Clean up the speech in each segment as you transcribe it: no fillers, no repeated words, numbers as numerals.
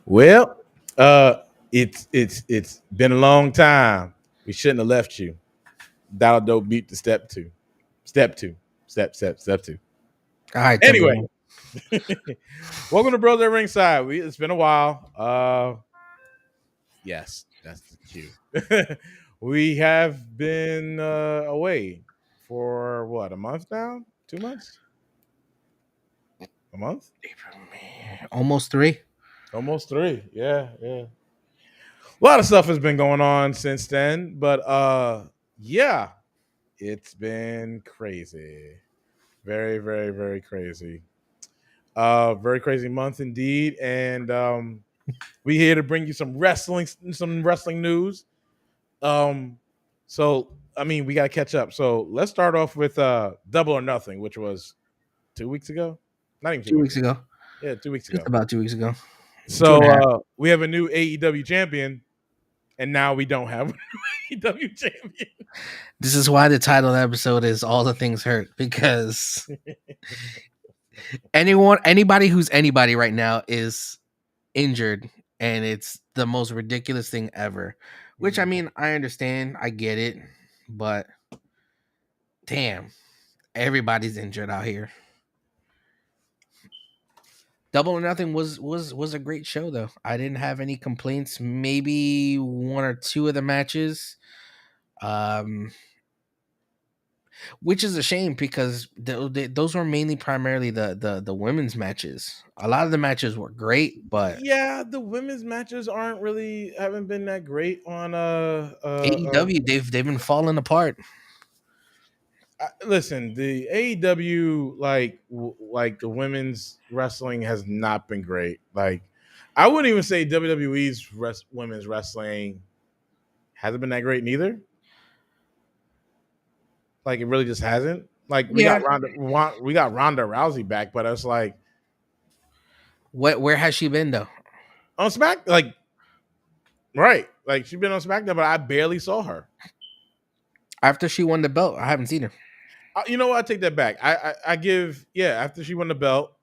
Well, it's been a long time. We shouldn't have left you. Dial dope beat to step two. Step two. Step two. All right, Anyway, Timberland. welcome to Brother Ringside. It's been a while. Yes, that's the cue. We have been away for what, a month now? 2 months? A month? Almost three. Almost three. Yeah, yeah. A lot of stuff has been going on since then, but yeah, it's been crazy. Very, very, very crazy. Very crazy month indeed. And we here to bring you some wrestling news. Um, so I mean, we gotta catch up. So let's start off with Double or Nothing, which was 2 weeks ago. Not even 2 weeks 2 weeks ago. ago. Yeah, 2 weeks Just ago. about 2 weeks ago. Two and So a half. we have a new AEW champion, and now we don't have an AEW champion. This is why the title of the episode is "All the Things Hurt" because anybody who's anybody right now is injured, and it's the most ridiculous thing ever. Which I mean, I understand, I get it, but damn, everybody's injured out here. Double or Nothing was a great show though. I didn't have any complaints. Maybe one or two of the matches, um, which is a shame because those were mainly primarily the women's matches. A lot of the matches were great, but Yeah, the women's matches aren't really haven't been that great on AEW they've been falling apart. listen, the AEW like the women's wrestling has not been great. Like I wouldn't even say WWE's women's wrestling hasn't been that great neither. Like it really just hasn't. Like Yeah, We got Ronda Rousey back, but it's like where has she been though? on Smack, like right, like she's been on SmackDown, but I barely saw her. After she won the belt, I haven't seen her. You know what? I take that back. I give after she won the belt,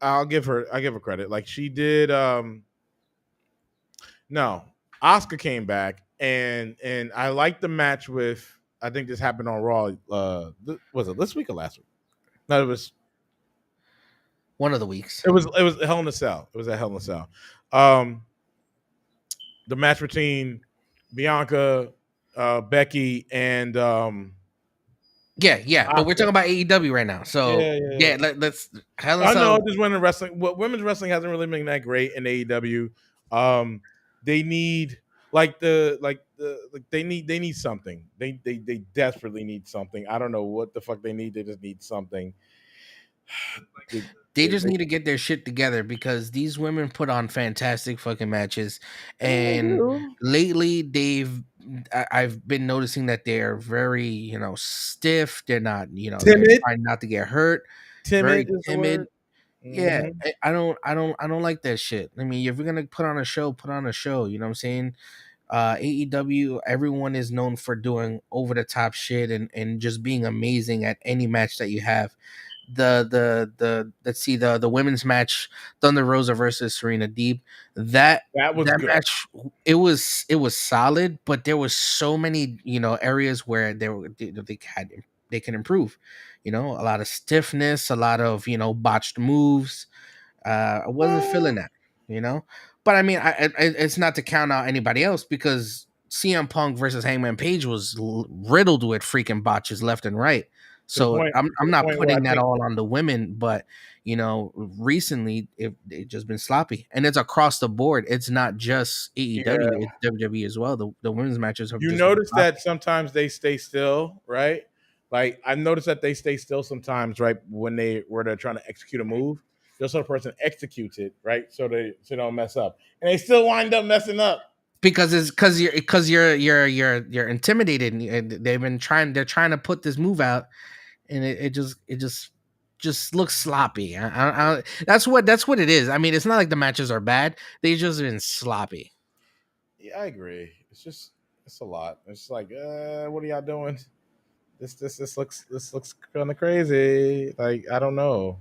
I give her credit. Like she did. No, Oscar came back and I liked the match with. I think this happened on Raw. Was it this week or last week? No, One of the weeks. it was Hell in a Cell. It was at Hell in a Cell. Um, the match between Bianca, Becky, and Yeah, but we're Oscar. talking about AEW right now. So Yeah. let's Hell in a I know Cell. just women's wrestling. Well, women's wrestling hasn't really been that great in AEW. They need they need something. They desperately need something. I don't know what the fuck they need. They just need something. They just need to get their shit together because these women put on fantastic fucking matches, They and do. lately I've been noticing that they're very stiff. They're not they're Timid. trying not to get hurt. Timid Very is the timid. word. Yeah, Hmm. I don't like that shit. I mean, if you're gonna put on a show, put on a show. You know what I'm saying? AEW, everyone is known for doing over the top shit and just being amazing at any match that you have. The let's see the women's match, Thunder Rosa versus Serena Deeb. That That was that good. match, it was solid, but there was so many areas where they can improve. A lot of stiffness, a lot of botched moves. I wasn't feeling that, you know. But I mean, it's not to count out anybody else because CM Punk versus Hangman Page was riddled with freaking botches left and right. To the So point. To I'm the not point where I putting that think. all on the women, but recently it just been sloppy, and it's across the board. It's not just AEW; Yeah. it's WWE as well. The women's matches have You just been notice sloppy that sometimes they stay still, right? Like I noticed that they stay still sometimes, right? Where they're trying to execute a move, just so the person executes it, right? So they don't mess up, and they still wind up messing up. because it's because you're intimidated. And they're trying to put this move out, and it just looks sloppy. That's what it is. I mean, it's not like the matches are bad; they just been sloppy. Yeah, I agree. It's a lot. It's like, what are y'all doing? This looks kind of crazy. Like I don't know.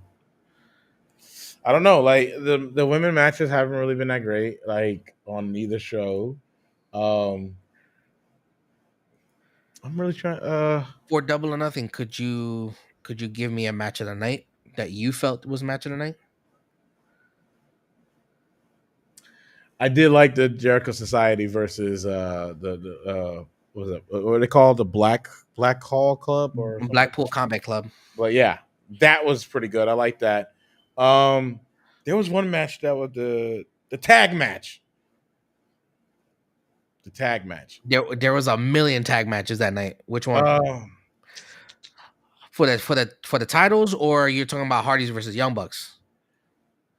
I don't know. Like the women matches haven't really been that great. Like on either show. Um, I'm really trying. For Double or Nothing, could you give me a match of the night that you felt was match of the night? I did like the Jericho Society versus the what was it, what are they called, the Black Hall Club or something like Blackpool that. Combat Club. But yeah, that was pretty good. I like that. Um, there was one match that was the tag match. The tag match. There was a million tag matches that night. Which one? Um, For the titles, or you're talking about Hardys versus Young Bucks?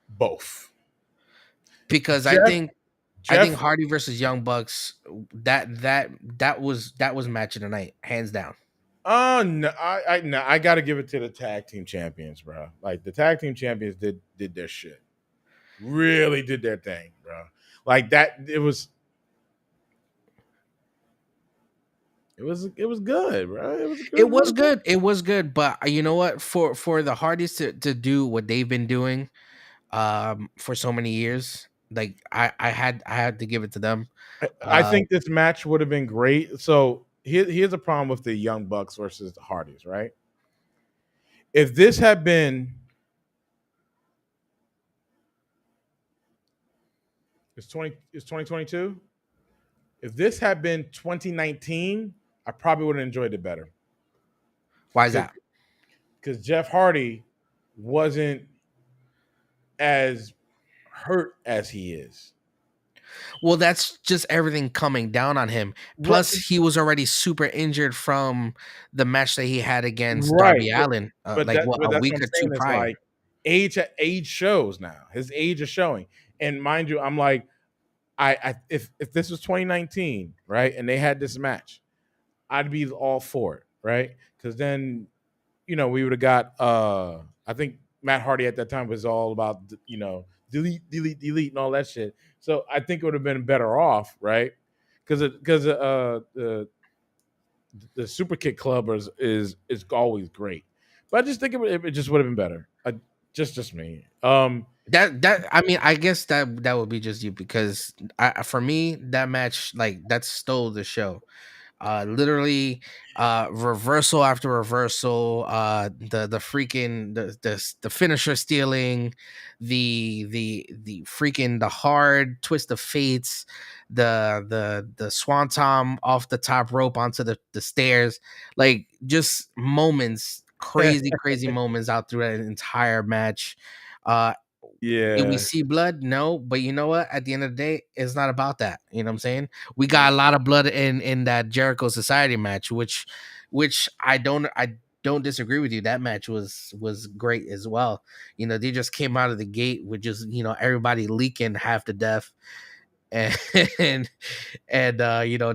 both. Because Jeff I think Jeff. Hardy versus Young Bucks, that was match of the night, hands down. Oh no, no, I got to give it to the tag team champions, bro. Like the tag team champions did their shit, really did their thing, bro. Like that, it was good, bro. It was a It good was run. good. It was good, but you know what? For the Hardys to do what they've been doing, for so many years, like I had to give it to them. I Uh, think this match would have been great. So here's a problem with the Young Bucks versus the Hardys, right? If this had been it's 2022. If this had been 2019, I probably would have enjoyed it better why is that? because Jeff Hardy wasn't as hurt as he is. Well, that's just everything coming down on him. Right, Plus, he was already super injured from the match that he had against right. Darby Allin, like what, But a that's what week I'm or two saying. Is prior. like age shows now. His age is showing, and mind you, I'm like, if this was 2019, right, and they had this match, I'd be all for it, right? Because then we would have got I think Matt Hardy at that time was all about delete and all that shit. So I think it would have been better off, right? Because the Super Kick Club is always great, but I just think it just would have been better. Just me. That I mean, I guess that would be just you, because for me that match, like, that stole the show. Literally, reversal after reversal, the freaking the finisher stealing, the freaking the hard twist of fates, the swanton off the top rope onto the stairs, like, just moments, crazy moments out through that entire match. uh did we Yeah, see blood? No, but you know what? At the end of the day, it's not about that. You know what I'm saying? We got a lot of blood in that Jericho Society match, which I don't disagree with you. That match was great as well. They just came out of the gate with just everybody leaking half to death, and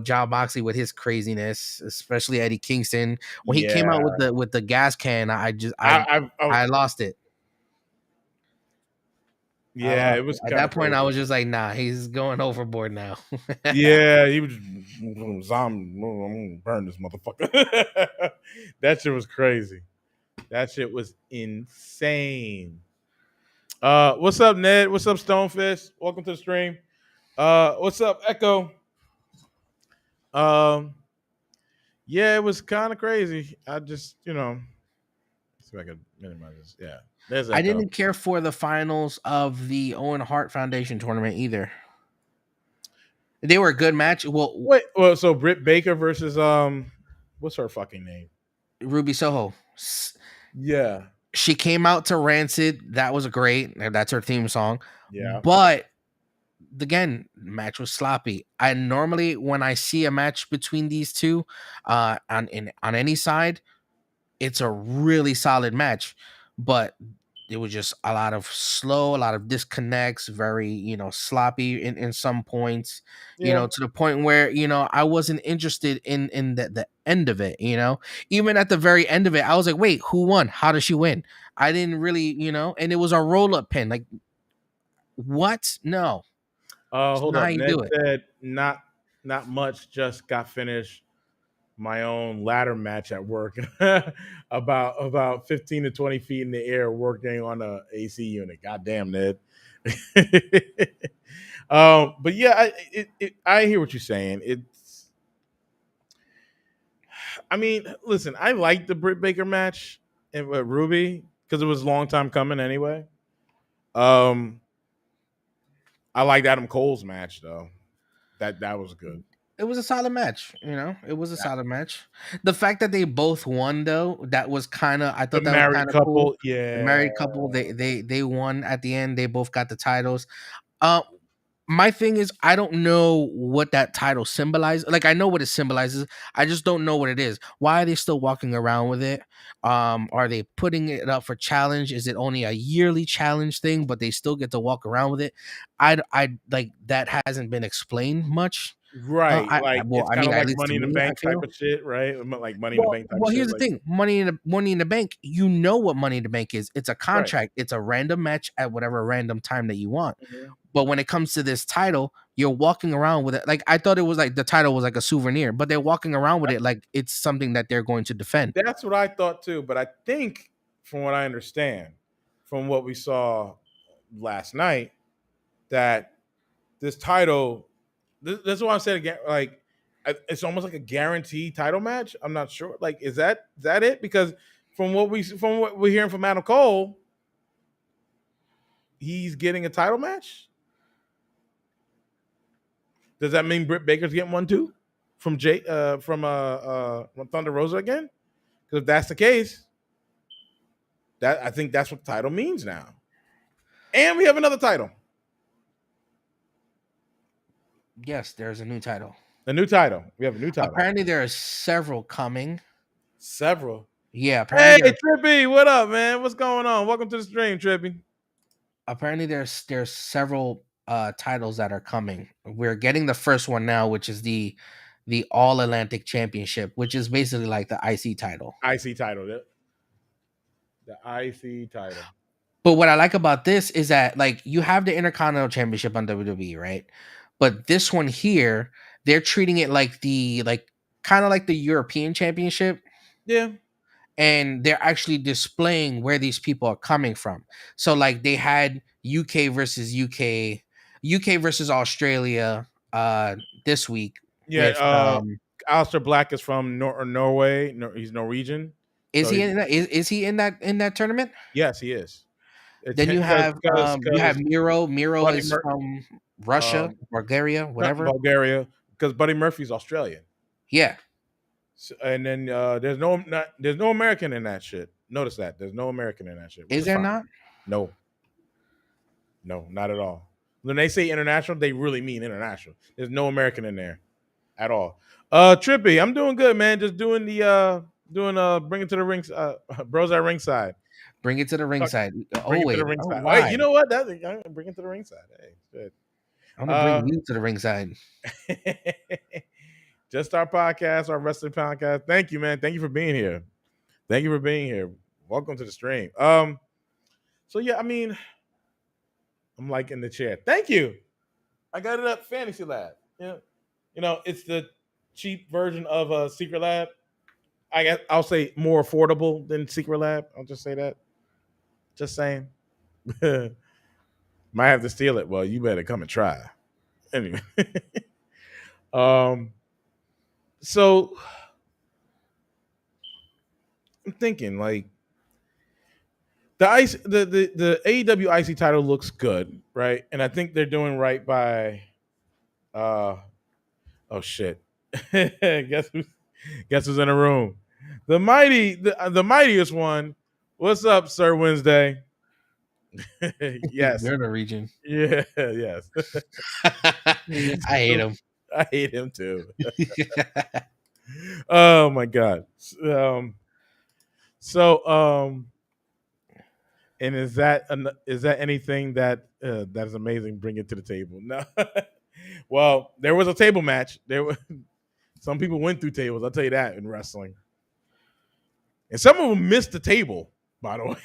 John Moxley with his craziness, especially Eddie Kingston when he came out yeah. with the gas can. I just I I lost it. I yeah, lost it it. was At kind of that point, I crazy. was just like, nah, he's going overboard now. Yeah, he was zombie. I'm gonna burn this motherfucker. That shit was crazy. That shit was insane. What's up, Ned? What's up, Stonefish? Welcome to the stream. What's up, Echo? Um, yeah, it was kind of crazy. I just, see if I could minimize this. Yeah, there's I Echo. didn't care for the finals of the Owen Hart Foundation tournament either. They were a good match. Well, Wait, well, so Britt Baker versus what's her fucking name? Ruby Soho. Yeah, She came out to Rancid. That was great. That's her theme song. yeah, But again, match was sloppy. I normally, when I see a match between these two, on any side, it's a really solid match, but it was just a lot of slow, a lot of disconnects, very, sloppy in some points, yeah. to the point where, I wasn't interested in the end of it, even at the very end of it, I was like, wait, who won? How does she win? I didn't really, and it was a roll-up pin. Like, what? No, it's Hold not how up. you Ned do it. said not much. Just got finished. my own ladder match at work, about 15 to 20 feet in the air, working on a AC unit. Goddamn, Ned. But yeah, I hear what you're saying. I mean, listen, I liked the Britt Baker match with Ruby because it was a long time coming anyway. Um, I liked Adam Cole's match though. That was good. It was a solid match, It was a solid match. The fact that they both won though, that was kind of I The thought that was married kind of cool. couple, The yeah. married couple, they won at the end. They both got the titles. Uh, my thing is I don't know what that title symbolizes. Like I know what it symbolizes. I just don't know what it is. Why are they still walking around with it? Are they putting it up for challenge? Is it only a yearly challenge thing, but they still get to walk around with it? I like that hasn't been explained much. Right. Like Well, it's I kind mean, of at like least to Money in the me, I Bank type feel. of shit, right? Like Money in the Well, Bank type of well, shit. here's the Like thing: Money in the Bank. You know what Money in the Bank is? It's a right. contract. It's a random match at whatever random time that you want. Mhm. But when it comes to this title, you're walking around with it. Like I thought it was like the title was like a souvenir, but they're walking around with it like it's something that they're going to defend. That's what I thought too. But I think, from what I understand, from what we saw last night, that this title, this is why I said again, like it's almost like a guaranteed title match. I'm not sure. Like, is that it? Because from what we're hearing from Adam Cole, he's getting a title match. Does that mean Britt Baker's getting one too? From from Thunder Rosa again? Because if that's the case, that I think that's what the title means now. And we have another title. Yes, there's a new title. A new title. We have a new title. Apparently, there are several coming. Several. Yeah, Hey, Trippy, what up, man? What's going on? Welcome to the stream, Trippy. there's several titles that are coming. We're getting the first one now, which is the All Atlantic Championship, which is basically like the IC title. IC title. The IC title. But what I like about this is that like you have the Intercontinental Championship on WWE, right? But this one here, they're treating it like the like kind of like the European Championship, Yeah. and they're actually displaying where these people are coming from. So like they had UK versus UK versus Australia this week Yeah. with Alistair Black is from Norway. He's Norwegian. is So he he's, in that is he in that tournament? yes, he is. It's Then you have because Miro. Miro Buddy is Mur- from Russia, Bulgaria, not whatever. Bulgaria, because Buddy Murphy's Australian. Yeah. So, and then there's no American in that shit. Notice that there's no American in that shit, which Is is there fine. not? No, not at all. When they say international, they really mean international. There's no American in there at all. Trippy, I'm doing good, man. Just doing the bring it to the rings, bros at ringside. Bring it to the ringside. Bring Oh it to the wait. Oh ringside. Wait, why? you know what? Bring it to the ringside. Hey, good. I'm gonna Uh, bring you to the ringside. just our podcast, our wrestling podcast. Thank you, man. Thank you for being here. Thank you for being here. Welcome to the stream. So yeah, I mean, I'm liking the chair. Thank you. I got it up Fantasy Lab. Yeah, it's the cheap version of a Secret Lab. I guess I'll say more affordable than Secret Lab. I'll just say that. Just saying. Might have to steal it. Well, you better come and try. Anyway. um. So I'm thinking like the AEW IC title looks good, right? And I think they're doing right by uh oh shit. guess who's in the room? The mightiest one. What's up, Sir Wednesday? Yes. You're the region. Yeah, yes. I hate him. I hate him too. Oh my god. So and is that anything that is amazing? Bring it to the table. No. Well, there was a table match. There were some people went through tables. I'll tell you that in wrestling, and some of them missed the table. By the way,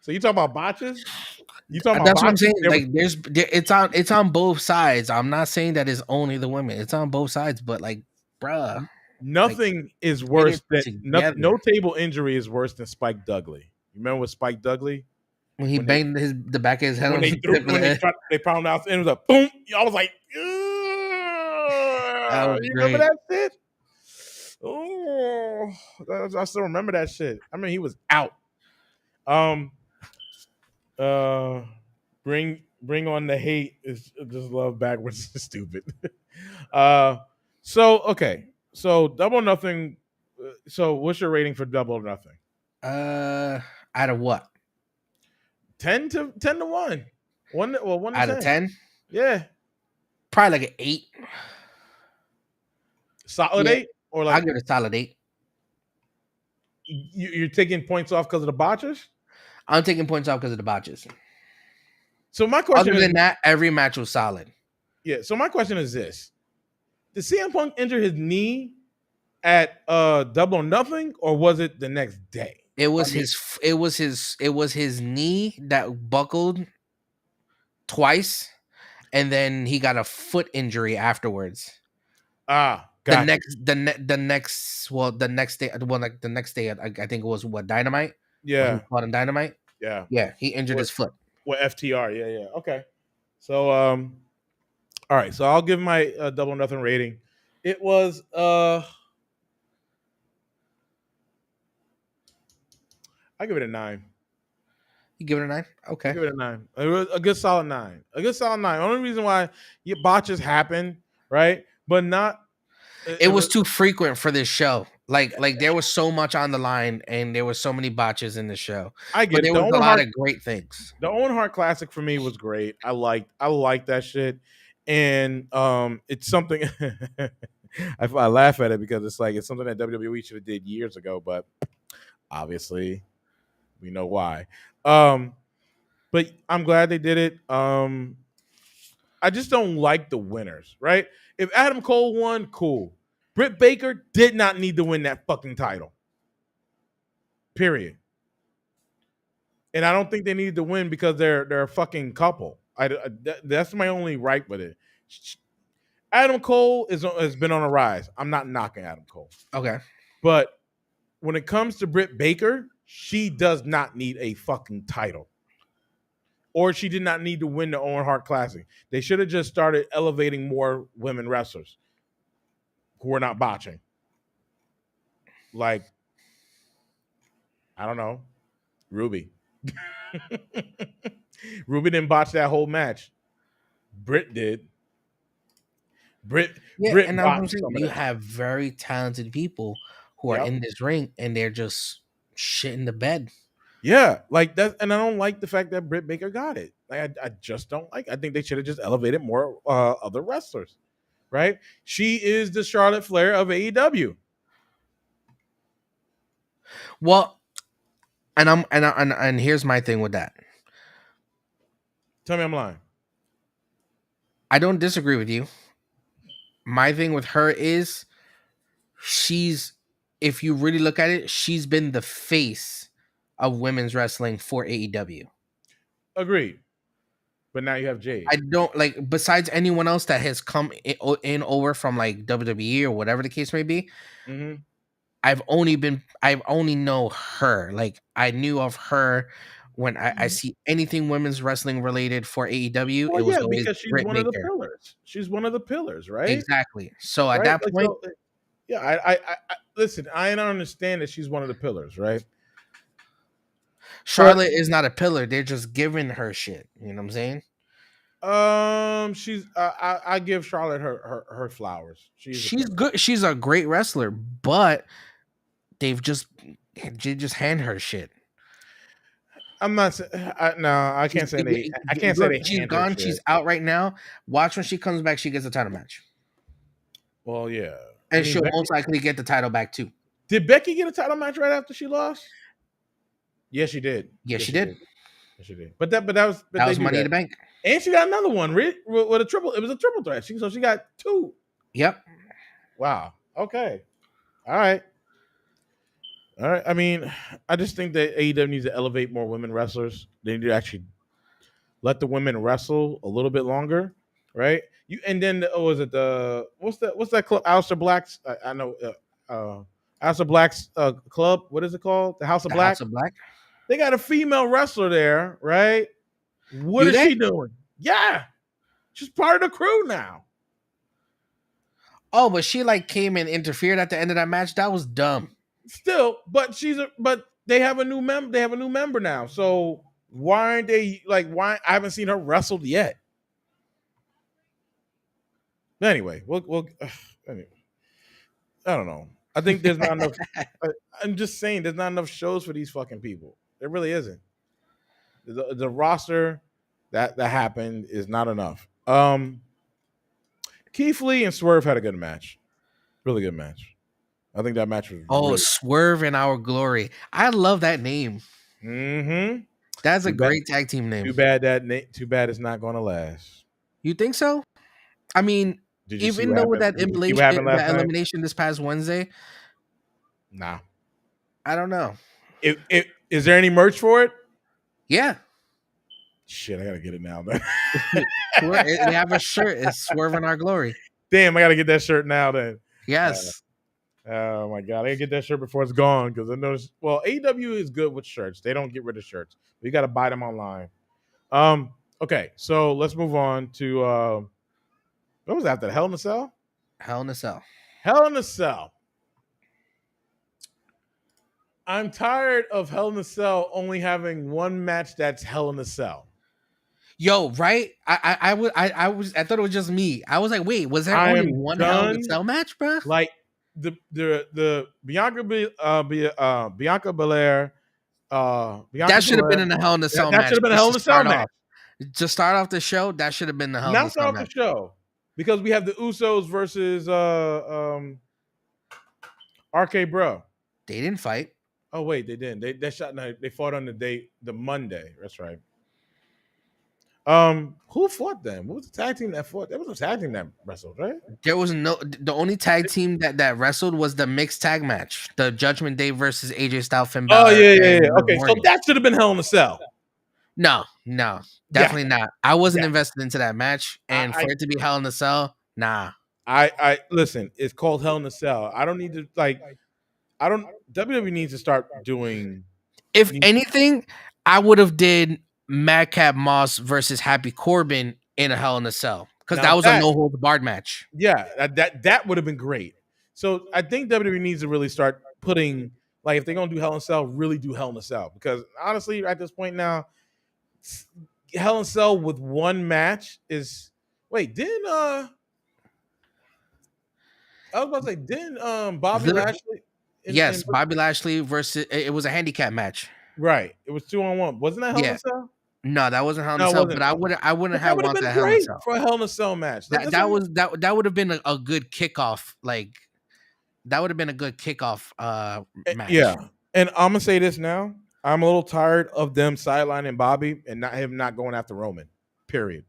so you talking about botches? You talking about That's what I'm botches? saying. Like, it's on both sides. I'm not saying that it's only the women. It's on both sides. But like, bruh, Like Nothing is get it worse than nothing. together. No table injury is worse than Spike Dudley. You remember with Spike Dudley When he when they banged the back of his head when on they the threw tip of the when they head. tried they pounded out and it was like boom. I was like, That was you remember great. that shit? Oh, I still remember that shit. I mean, he was out. Um, uh, bring on the hate is just love backwards. Stupid. Uh, so okay, so double or nothing. So what's your rating for double or nothing? Uh, out of what? 10 to 1. Well, 1 to Out of 10. 10? Yeah. Probably like an 8. Solid Yeah, 8? Or I'll like give it a solid 8. you're taking points off because of the botches? I'm taking points off because of the botches. So my Other question is than that, every match was solid. yeah, so my question is this. Did CM Punk injure his knee at double or nothing, or was it the next day? It I was mean, his knee that buckled twice, and then he got a foot injury afterwards. got you. The next day, well, like the next day, I think it was what, Dynamite, when he Yeah, fought in Dynamite. yeah. Yeah, he injured What his foot. what FTR? Yeah, yeah. Okay. So all right, so I'll give my double or nothing rating. It was I give it a 9. You give it a 9? I Okay. give it a 9. A good solid 9. A good solid 9. Only reason why your botches happen, right? But not. It was too frequent for this show. Like there was so much on the line, and there was so many botches in the show, I but get it. there The was a Owen lot Hart, of great things. the Owen Hart Classic for me was great. I liked that shit, and it's something. I laugh at it because it's something that WWE should have did years ago, but obviously we know why. Um, but I'm glad they did it. I just don't like the winners, right? If Adam Cole won, cool. Britt Baker did not need to win that fucking title. Period. And I don't think they needed to win because they're a fucking couple. That's my only right with it. Adam Cole has been on a rise. I'm not knocking Adam Cole, Okay. but when it comes to Britt Baker, she does not need a fucking title, or she did not need to win the Owen Hart Classic. They should have just started elevating more women wrestlers who are not botching. Like, I don't know, Ruby. Ruby didn't botch that whole match. Britt did. Britt Yeah, Britt and that's what I'm botched saying. some of You that. have very talented people who are Yep. in this ring, and they're just shit in the bed. Yeah, like that, and I don't like the fact that Britt Baker got it. Like, I just don't like. I think they should have just elevated more other wrestlers. Right? She is the Charlotte Flair of AEW. Well, and here's my thing with that. Tell me I'm lying. I don't disagree with you. My thing with her is she's, if you really look at it, she's been the face of women's wrestling for AEW. Agreed. But now you have Jade. I don't like, besides anyone else that has come in over from like WWE or whatever the case may be. Mm-hmm. I've only know her. Like I knew of her when I see anything women's wrestling related for AEW, it Well, was yeah, always because she's Britt one of the Baker. pillars. She's one of the pillars, right? Exactly. So at Right. that Like point, so. Yeah. I listen. I don't understand that she's one of the pillars, right? But Charlotte is not a pillar. They're just giving her shit. You know what I'm saying? she's. I give Charlotte her flowers. She's a She's pillar. good. She's a great wrestler, but they've just they just hand her shit. I'm not. No, I She's can't say they. I can't say look, they she's hand her gone. shit. She's out right now. Watch when she comes back. She gets a title match, Well, yeah. I and mean, she'll Becky, most likely get the title back too. did Becky get a title match right after she lost? Yes, she did. Yes, Yes, she she did. did. Yes, she did. But That they was do Money in that. the Bank. And she got another one with a triple. It was a triple threat. So she got two. Yep. Wow. Okay. All right. All right. I mean, I just think that AEW needs to elevate more women wrestlers. They need to actually let the women wrestle a little bit longer, right? You and then was it what's that club? Aleister Black's. I know. House of Black's club. What is it called? The House of The Black. House of Black. They got a female wrestler there, right? What Do is they? she doing? Yeah, she's part of the crew now. Oh, but she like came and interfered at the end of that match. That was dumb. Still, but they have a new member. They have a new member now. So why aren't they like? Why I haven't seen her wrestled yet? Anyway, we'll anyway, I don't know. I think there's not enough. I, I'm just saying, there's not enough shows for these fucking people. There really isn't. The roster that happened is not enough. Keith Lee and Swerve had a good match, really good match. I think that match was Oh, really. Swerve in Our Glory. I love that name. Mm-hmm. That's a Too bad. great tag team Too name. bad Too bad it's not going to last. You think so? I mean, Did you see even what though with happened? Did you see what happened last that night? elimination this past Wednesday, Nah. I don't know. Is there any merch for it? Yeah. Shit, I gotta get it now. Then. They have a shirt. It's Swerve in Our Glory. Damn, I gotta get that shirt now. Then. Yes. Oh my god, I gotta get that shirt before it's gone because I noticed. Well, AEW is good with shirts. They don't get rid of shirts. But you gotta buy them online. Okay, so let's move on to what was after Hell in a Cell? Hell in a Cell. Hell in a Cell. I'm tired of Hell in a Cell only having one match that's Hell in a Cell. Yo, right? I thought it was just me. I was like, wait, was there I only am one Hell in done. a Cell match, bro? Like the Bianca Belair That should have been in the Hell in a Cell that match. should have been a Just Hell to in a Cell start match. off. To start off the show, that should have been the Hell in Now a start Cell off the match. show because we have the Usos versus RK Bro. They didn't fight. Oh wait, they didn't. They fought on the Monday. That's right. Who fought them? What was the tag team that fought? There was a tag team that wrestled, right? There was the only tag team that wrestled was the mixed tag match. The Judgment Day versus AJ Styles, Finn Oh Balor, yeah. and Liv Okay, so Morgan. that should have been Hell in a Cell. No, Yeah, definitely not. I wasn't yeah. invested into that match, and for it to be Hell in a Cell, nah. I listen. It's called Hell in a Cell. I don't need to like. I don't. WWE needs to start doing. If anything, I would have did Madcap Moss versus Happy Corbin in a Hell in a Cell because Now that was a that no holds barred match. yeah, that would have been great. So I think WWE needs to really start putting like if they're gonna do Hell in a Cell, really do Hell in a Cell because honestly, at this point now, Hell in a Cell with one match is wait didn't I was about to say didn't Bobby The- Lashley yes, Bobby Lashley versus it was a handicap match. right? It was 2-on-1. Wasn't that Hell in Yeah, a Cell? no, that wasn't Hell in a No, it Cell, wasn't. but I wouldn't But that have would have wanted been a Hell in a great Cell. for a Hell in a Cell match. That would have been a good kickoff. Like that would have been a good kickoff match. Yeah. And I'm gonna say this now. I'm a little tired of them sidelining Bobby and not him not going after Roman. Period.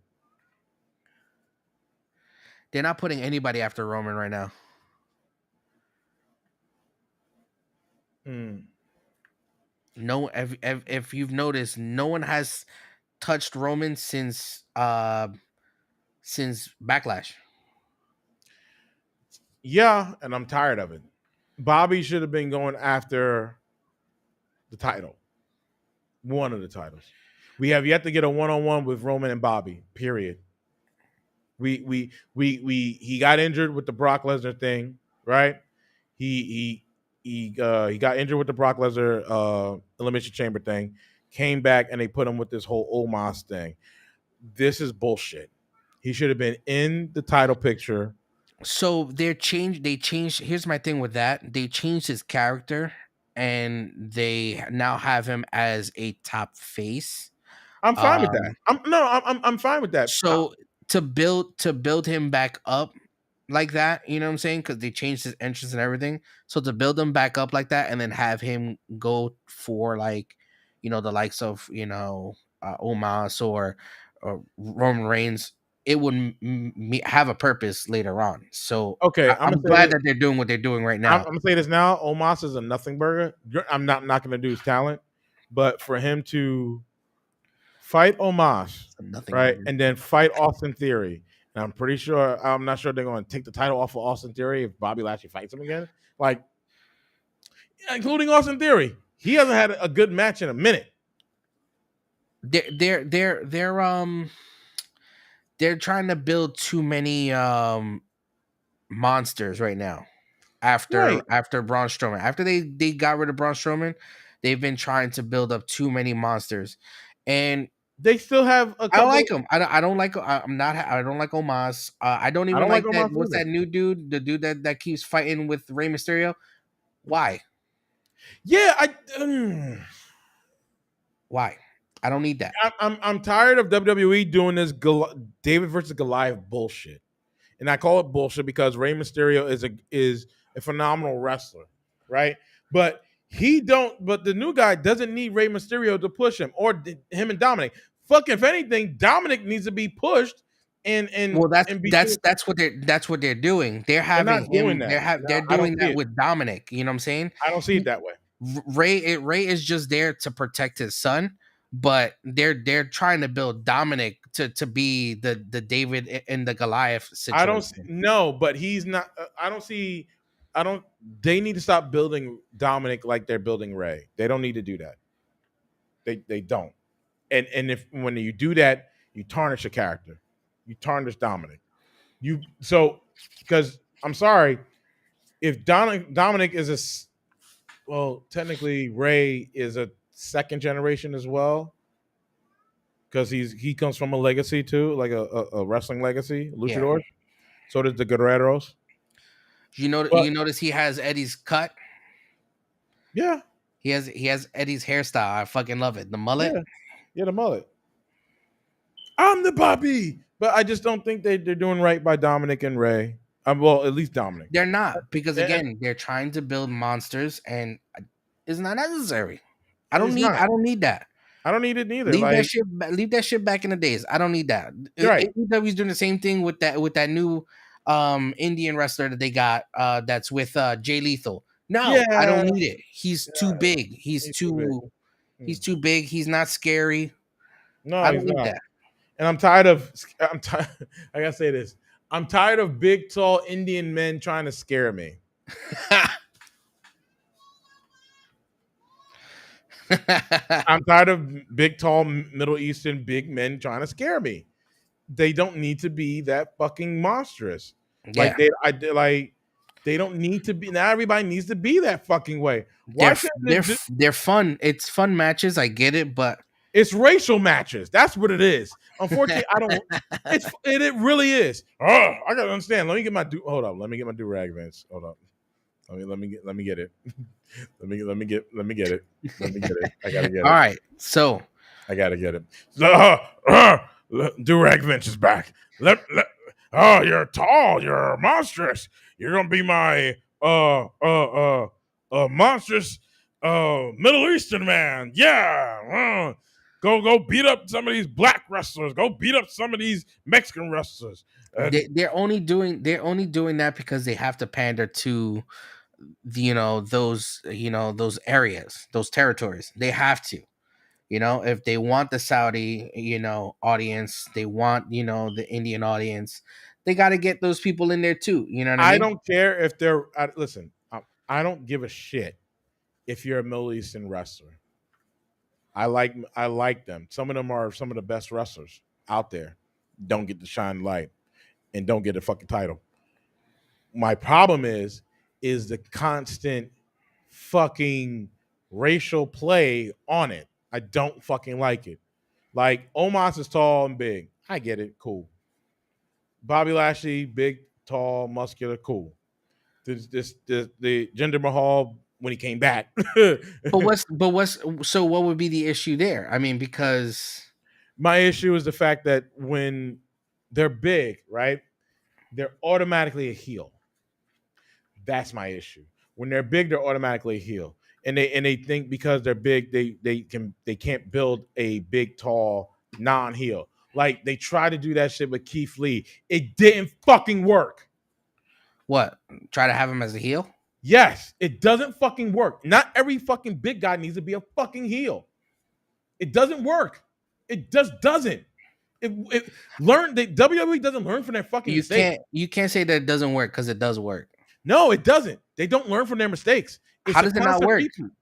They're not putting anybody after Roman right now. Mm. No, if you've noticed, no one has touched Roman since Backlash. Yeah, and I'm tired of it. Bobby should have been going after the title. One of the titles. We have yet to get a one-on-one with Roman and Bobby. Period. He got injured with the Brock Lesnar thing, right? He got injured with the Brock Lesnar elimination chamber thing. Came back and they put him with this whole Omos thing. This is bullshit. He should have been in the title picture. So they changed. Here's my thing with that. They changed his character, and they now have him as a top face. I'm fine with that. I'm fine with that. So to build him back up like that, you know what I'm saying? Because they changed his entrance and everything. So to build him back up like that, and then have him go for like, the likes of Omos or Roman Reigns, it would have a purpose later on. So Okay, I'm glad that they're doing what they're doing right now. I'm gonna say this now. Omos is a nothing burger. I'm not knocking the dude's talent, but for him to fight Omos, right, and then fight Austin Theory, and I'm not sure they're going to take the title off of Austin Theory if Bobby Lashley fights him again. Like including Austin Theory. He hasn't had a good match in a minute. They're trying to build too many monsters right now. Right. After Braun Strowman, after they got rid of Braun Strowman, they've been trying to build up too many monsters, and They still have a I don't like couple. him. I don't like. I'm not. I don't like Omos. I don't I even don't like like that. Omos What's either. that new dude? The dude that keeps fighting with Rey Mysterio. Why? Yeah, Why? I don't need that. I'm tired of WWE doing this David versus Goliath bullshit, and I call it bullshit because Rey Mysterio is a phenomenal wrestler, right? But he don't. But the new guy doesn't need Rey Mysterio to push him or him and Dominic. Fucking if anything, Dominic needs to be pushed Well, and be doing. that's what they're doing. They're They're not having doing him. that. No, They're I don't doing see that it. with Dominic. You know what I'm saying? I don't see it that way. Ray is just there to protect his son, but they're trying to build Dominic to be the David and the Goliath I don't see, situation. no, but he's not. I don't see. I don't. They need to stop building Dominic like they're building Ray. They don't need to do that. They don't. And if when you do that, you tarnish a character. You tarnish Dominic. You so because I'm sorry if Dominic is well technically Ray is a second generation as well because he comes from a legacy too, like a wrestling legacy, Yeah. luchador. So does the Guerreros. You But notice he has Eddie's cut. yeah, He has Eddie's hairstyle. I fucking love it. The mullet. yeah, yeah, the mullet. I'm the puppy, but I just don't think they're doing right by Dominic and Ray. Well, at least Dominic. They're not because And again they're trying to build monsters and it's not necessary. it's not. I don't need that. I don't need it neither. Like, Leave that shit back in the days. I don't need that. right? AEW's doing the same thing with that new Indian wrestler that they got that's with Jay Lethal. No, I don't Yeah, need it. He's too big. he's too big. He's Hmm. too big. He's not scary. No, I he's don't need not. that. And I'm tired of. I'm tired. I gotta say this. I'm tired of big, tall Indian men trying to scare me. I'm tired of big, tall Middle Eastern big men trying to scare me. They don't need to be that fucking monstrous. Like Yeah. they don't need to be. Not everybody needs to be that fucking way. Why couldn't it just? They're fun. It's fun matches. I get it, but It's racial matches. That's what it is. Unfortunately, I don't. It really is. Oh, I gotta understand. Let me get my do. Hold up. Let me get my do rag, Vince. Hold up. Let me get it. Let me get it. Let me get it. I gotta get all it. right. So I gotta get it. Do rag Vince is back. Oh, you're tall. You're monstrous. You're gonna be my monstrous Middle Eastern man. Yeah. Go beat up some of these black wrestlers. Go beat up some of these Mexican wrestlers. they're only doing that because they have to pander to those areas, those territories. They have to. If they want the Saudi, audience, they want, the Indian audience, they got to get those people in there too. You know what I I mean? don't care if they're listen. I don't give a shit if you're a Middle Eastern wrestler. I like them. Some of them are some of the best wrestlers out there. Don't get the shine light and don't get a fucking title. My problem is the constant fucking racial play on it. I don't fucking like it. Like Omos is tall and big. I get it. Cool. Bobby Lashley, big, tall, muscular, cool. The Jinder Mahal when he came back. So what would be the issue there? I mean, because My issue is the fact that when they're big, right, they're automatically a heel. That's my issue. When they're big, they're automatically a heel, and they think because they're big, they can't build a big, tall non-heel. Like they try to do that shit with Keith Lee. It didn't fucking work. what? Try to have him as a heel? Yes, it doesn't fucking work. Not every fucking big guy needs to be a fucking heel. It doesn't work. It just doesn't. It learn that WWE doesn't learn from their fucking mistakes. You can't say that it doesn't work because it does work. No, it doesn't. They don't learn from their mistakes. How It's a does it not concept work? people. Hold on.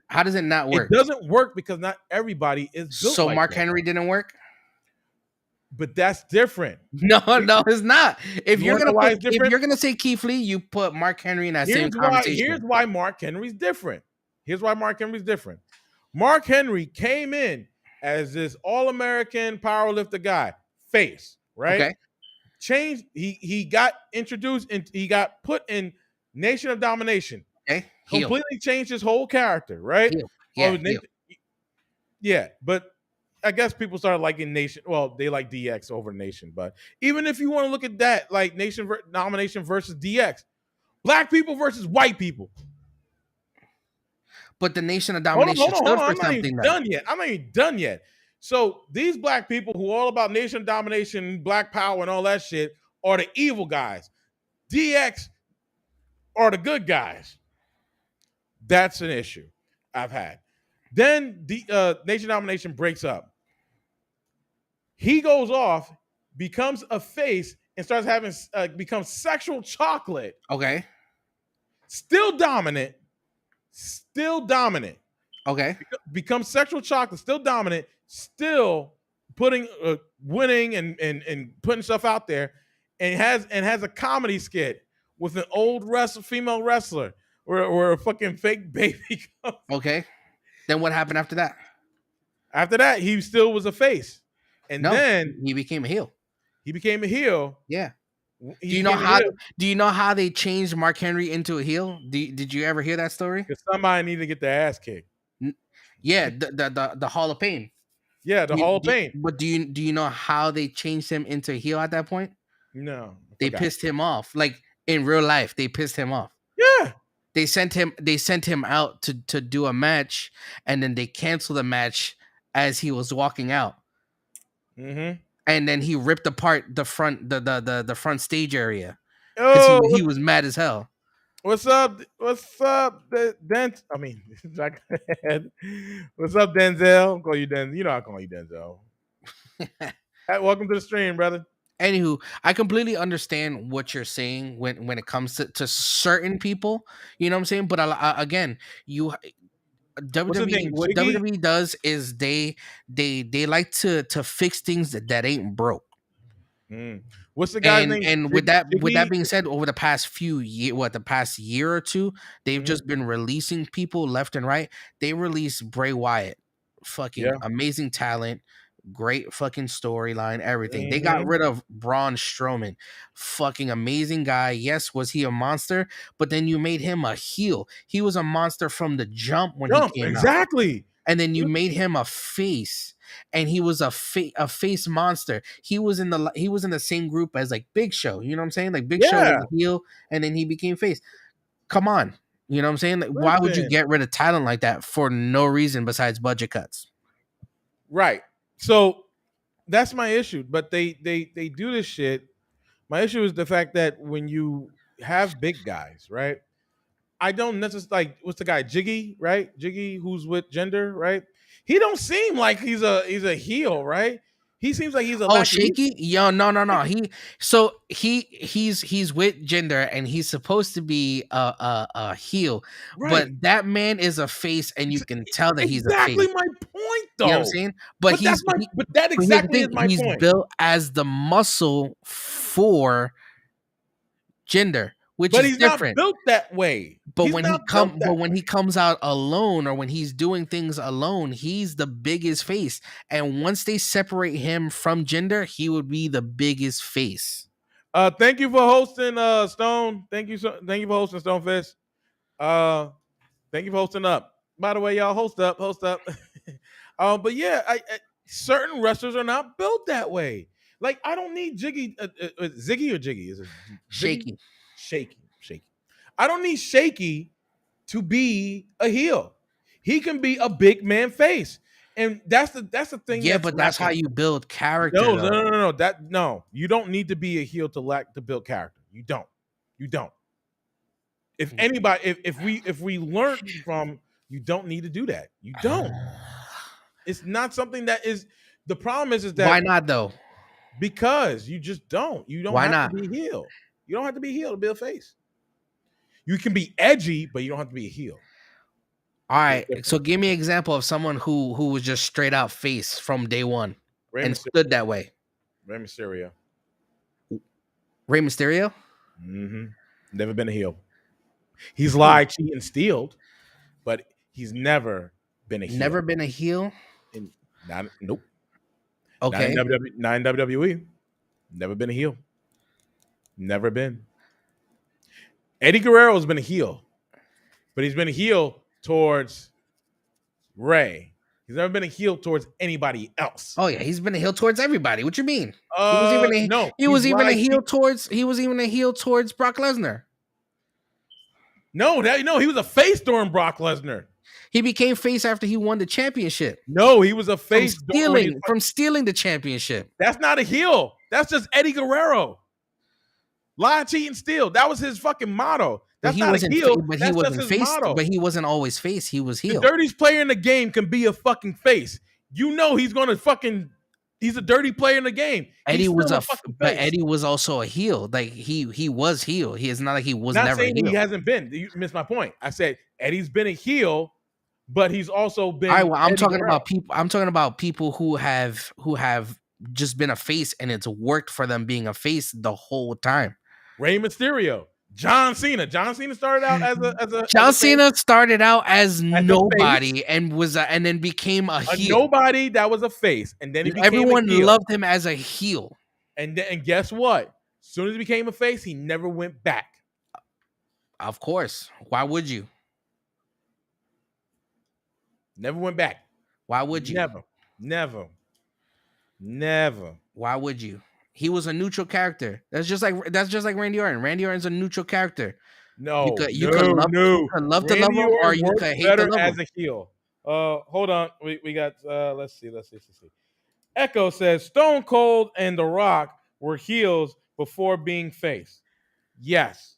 How does it not It work? doesn't work because not everybody is built So like Mark that. Henry didn't work? But that's different. No, no, it's not. If You you're want to gonna know why put it's if different? you're gonna say Keith Lee, you put Mark Henry in that same Here's conversation. why Mark Henry's different. Here's why Mark Henry's different. Mark Henry came in as this all-American powerlifter guy, face, right? Okay. Changed. He got introduced and he got put in Nation of Domination. Okay. Heel. Completely changed his whole character, right? Heel. Oh, Yeah, heel. yeah, but I guess people started liking Nation. Well, they like DX over Nation, but even if you want to look at that, like Nomination versus DX, black people versus white people. But the Nation of Hold on, Domination hold on, hold stood on. for I'm not even something though. done yet. I'm not even done yet. So these black people who are all about nation domination, black power, and all that shit are the evil guys. DX are the good guys. That's an issue I've had. Then the nation domination breaks up. He goes off, becomes a face, and starts having becomes sexual chocolate. Okay. Still dominant. Still dominant. Okay. Becomes sexual chocolate, still dominant, still putting winning and putting stuff out there, and has a comedy skit with an old female wrestler where a fucking fake baby comes. Okay. Then what happened after that? After that, he still was a face, and No, then he became a heel. he became a heel. Yeah. He Do you know became a how? heel Do you know how they changed Mark Henry into a heel? Did you ever hear that story? because somebody needed to get their ass kicked. Yeah, the Hall of Pain. Yeah, the Hall of Pain. But do you know how they changed him into a heel at that point? No, I They forgot. pissed him off. Like in real life, they pissed him off. Yeah. They sent him out to do a match, and then they canceled the match as he was walking out. Mm-hmm. And then he ripped apart the front stage area because Oh, he was mad as hell. what's up? What's up, Dent? I mean, Jack. What's up, Denzel? I'll call you Denzel. You know I call you Denzel. Hey, welcome to the stream, brother. Anywho, I completely understand what you're saying when it comes to certain people. You know what I'm saying? But again, you What's his WWE, name? what Jiggy? WWE does is they like to fix things that ain't broke. Mm. What's the guy's name? And with that being said, over the past the past year or two, they've Mhm. just been releasing people left and right. They released Bray Wyatt, fucking Yeah. amazing talent, great fucking storyline, everything. They got Mhm. rid of Braun Strowman, fucking amazing guy. Yes, was he a monster? But then you made him a heel. He was a monster from the jump when he Jump. came out, Exactly. and then you made him a face, and he was a face monster. He was in the same group as like Big Show. You know what I'm saying? Like Big Show Yeah. was a heel, and then he became face. Come on, you know what I'm saying? Like, why would you Listen. get rid of talent like that for no reason besides budget cuts? Right. So that's my issue. But they do this shit. My issue is the fact that when you have big guys, right? I don't necessarily like what's the guy Jiggy, right? Jiggy, who's with Gender, right? He don't seem like he's a heel, right? He seems like he's a Oh, lackey. Shaky? Yo, no. He's with Gender and he's supposed to be a heel, Right. but that man is a face, and you can tell that he's a face. Exactly my point, though. You know what I'm saying? But But that but here's the exactly is thing, my he's point. built as the muscle for Gender, which But is he's not different. built that way. But He's when not built that when he way. comes out alone, or when he's doing things alone, he's the biggest face. And once they separate him from Gender, he would be the biggest face. Thank you for hosting, Stone. Thank you for hosting, Stonefist. Thank you for hosting up. By the way, y'all host up. But yeah, certain wrestlers are not built that way. Like I don't need Ziggy or Jiggy. Is it Ziggy? Shaky. Shaky. I don't need Shaky to be a heel. He can be a big man face, and that's the thing. Yeah, but that's how lacking. you build character. No. You don't need to be a heel to build character. You don't. If anybody, if we learned from, you don't need to do that. You don't. It's not something that is. The problem is that why not though? Because you just don't. You don't Why have not? to be heel. You don't have to be heel to be a face. You can be edgy, but you don't have to be a heel. All There's right. a So difference. give me an example of someone who was just straight out face from day one Rey and Mysterio. stood that way. Rey Mysterio. Rey Mysterio? Mm-hmm. Never been a heel. He's Hmm. lied, cheated, and stealed, but he's never been a Never heel. been a heel. And not nope. Not in Okay. WWE. Not in WWE. Never been a heel. Never been. Eddie Guerrero's been a heel, but he's been a heel towards Ray. He's never been a heel towards anybody else. Oh yeah, he's been a heel towards everybody. What you mean? He was even a No, he he's was even a lied. heel towards he was even a heel towards Brock Lesnar. No, he was a face during Brock Lesnar. He became face after he won the championship No, he was a face when he. from stealing the championship. That's not a heel. That's just Eddie Guerrero. Lie, cheat, and steal. That was his fucking motto. That's not a heel. But he That's just wasn't his face. motto. But he wasn't always face. He was The heel. dirtiest player in the game can be a fucking face. You know he's gonna fucking. He's a dirty player in the game. He's still a fucking But face. Eddie was also a heel. Like he was heel. He is not like he was Not never a saying heel. he hasn't been. You missed my point. I said Eddie's been a heel, but he's also been. All right, well, I'm Eddie talking Guerrero. about people. I'm talking about people who have just been a face, and it's worked for them being a face the whole time. Rey Mysterio, John Cena. John Cena started out as a John face, Cena started out as face. nobody and and then became a a heel. nobody that was a face, and then he became Everyone a heel. loved him as a heel. And guess what? As soon as he became a face, he never went back. Of course. Why would you? Never went back. Why would you? Never. Why would you? He was a neutral character. That's just like Randy Orton. Randy Orton's a neutral character. No, You could love to love Randy him, or Orton you works could hate to better love as him. a heel. Hold on. We got let's see. Echo says Stone Cold and The Rock were heels before being face. Yes.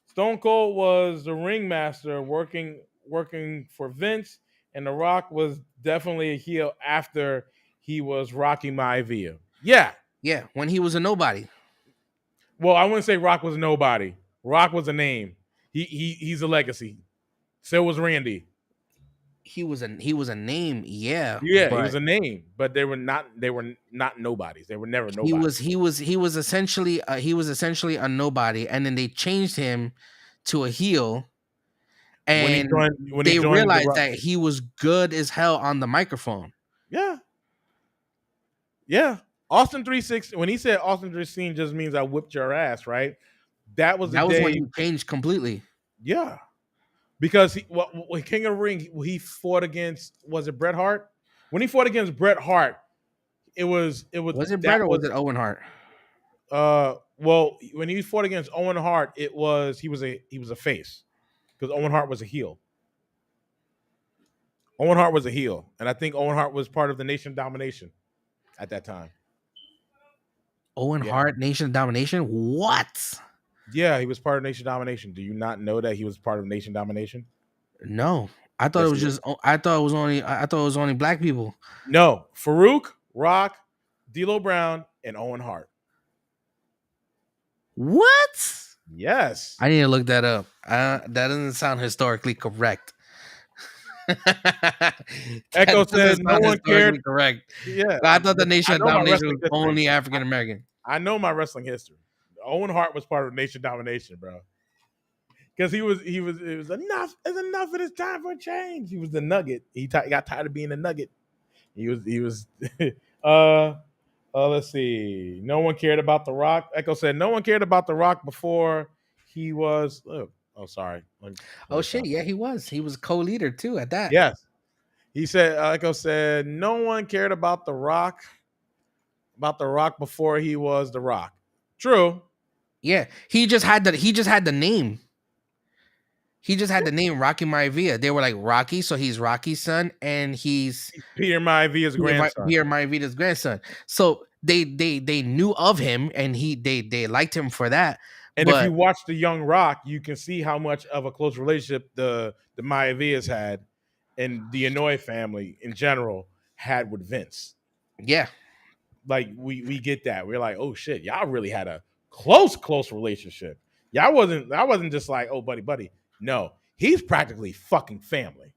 Stone Cold was the ringmaster working for Vince, and The Rock was definitely a heel after he was Rocky Maivia. Yeah. Yeah, when he was a nobody. Well, I wouldn't say Rock was nobody. Rock was a name. He's a legacy. So was Randy. He was a name, yeah. Yeah, he but was a name, but they were not nobodies. They were never he nobodies. was essentially a nobody, and then they changed him to a heel, and when he they joined realized that he was good as hell on the microphone. Yeah. Austin 316. When he said Austin 316 just means I whipped your ass, right? That was the day. When he changed completely. Yeah, because when King of the Ring, he fought against, was it Bret Hart? When he fought against Bret Hart, it was Bret or was it Owen Hart? Well, when he fought against Owen Hart, he was a face because Owen Hart was a heel. Owen Hart was a heel, and I think Owen Hart was part of the Nation of Domination at that time. Owen Hart, Nation of Domination? What? Yeah, he was part of Nation Domination. Do you not know that he was part of Nation Domination? No, I thought it was I thought it was only black people. No, Farouk, Rock, D'Lo Brown, and Owen Hart. What? Yes, I need to look that up. That doesn't sound historically correct. Echo said no one cared. Correct. Yeah, I thought the Nation of Domination was only history. African American. I know my wrestling history. Owen Hart was part of Nation Domination, bro. Because it was enough. It's enough. It is time for a change. He was the Nugget. He got tired of being a Nugget. He was. Let's see. No one cared about The Rock. Echo said no one cared about The Rock before he was. Oh, sorry. Oh shit! Yeah, he was. He was co-leader too at that. Yes. He said. Echo said no one cared about The Rock. About The Rock before he was The Rock. True. Yeah, he just had the name. He just had the name Rocky Maivia. They were like Rocky, so he's Rocky's son, and he's Peter Maivia's grandson. Peter Maivia's grandson. So they knew of him, and they liked him for that. And if you watch the Young Rock, you can see how much of a close relationship the Maivias had, and the Inouye family in general had with Vince. Yeah, like we get that. We're like, oh shit, y'all really had a close relationship. Yeah, I wasn't just like, oh, buddy, buddy. No, he's practically fucking family.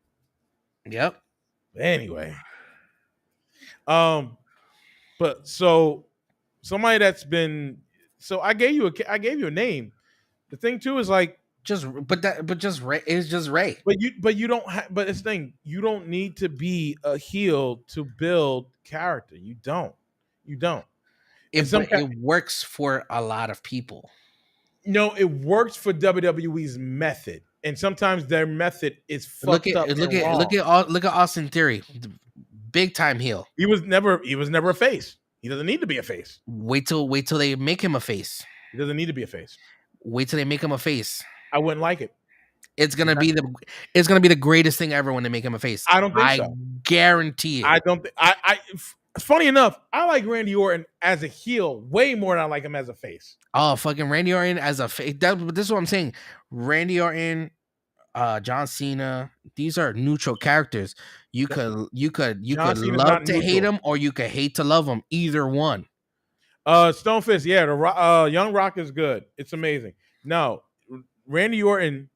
Yep. But anyway, um, but so somebody that's been so I gave you a name. The thing too is like, Just Ray. It's just Ray. but you don't but it's the thing, you don't need to be a heel to build character. You don't. And But it works for a lot of people. no, it works for WWE's method, and sometimes their method is fucked up and wrong. Look at Austin Theory, big time heel. He was never a face. He doesn't need to be a face. Wait till they make him a face. He doesn't need to be a face. Wait till they make him a face. I wouldn't like it. It's gonna be the greatest thing ever when they make him a face. I don't think so. Guarantee it. I don't think funny enough, I like Randy Orton as a heel way more than I like him as a face. Oh, fucking Randy Orton as a face. This is what I'm saying. Randy Orton, John Cena. These are neutral characters. You could John Cena's love not to hate neutral. them, or you could hate to love them. Either one. Stone Fist, yeah, Young Rock is good. It's amazing. No, Randy Orton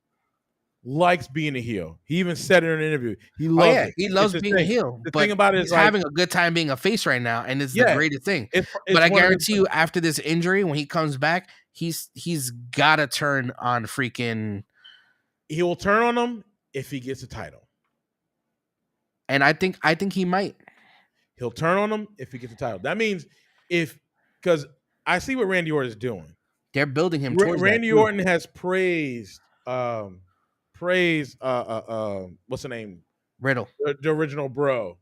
likes being a heel. He even said it in an interview. He loves it. He loves It's his being a thing. heel. The But thing about it he's is like, having a good time being a face right now, and it's the Yeah, greatest thing. it's But I one of his- guarantee you, after this injury, when he comes back, he's got to turn on freaking. he will turn on him if he gets a title. And I think he might. He'll turn on him if he gets a title. That means because I see what Randy Orton is doing. They're building him towards Randy that too. Orton has praised what's the name? Riddle. The original Bro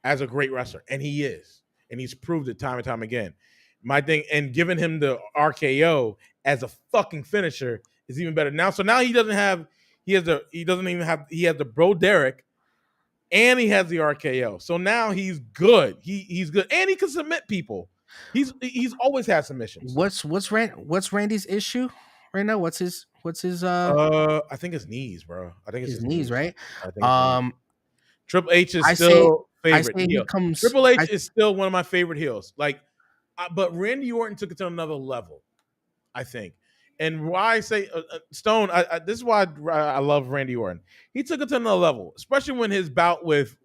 as a great wrestler, and he is, and he's proved it time and time again. My thing, and giving him the RKO as a fucking finisher is even better now. So now he has the Bro Derek, and he has the RKO. So now he's good. He's good, and he can submit people. He's always had submissions. What's Randy's issue right now? What's his I think it's knees, bro. I think it's his knees, right? I think it's knees. Triple H is I still say favorite he heel. comes. Triple H is still one of my favorite heels. Like, but Randy Orton took it to another level, I think. And why I say Stone, this is why I love Randy Orton. He took it to another level, especially when his bout with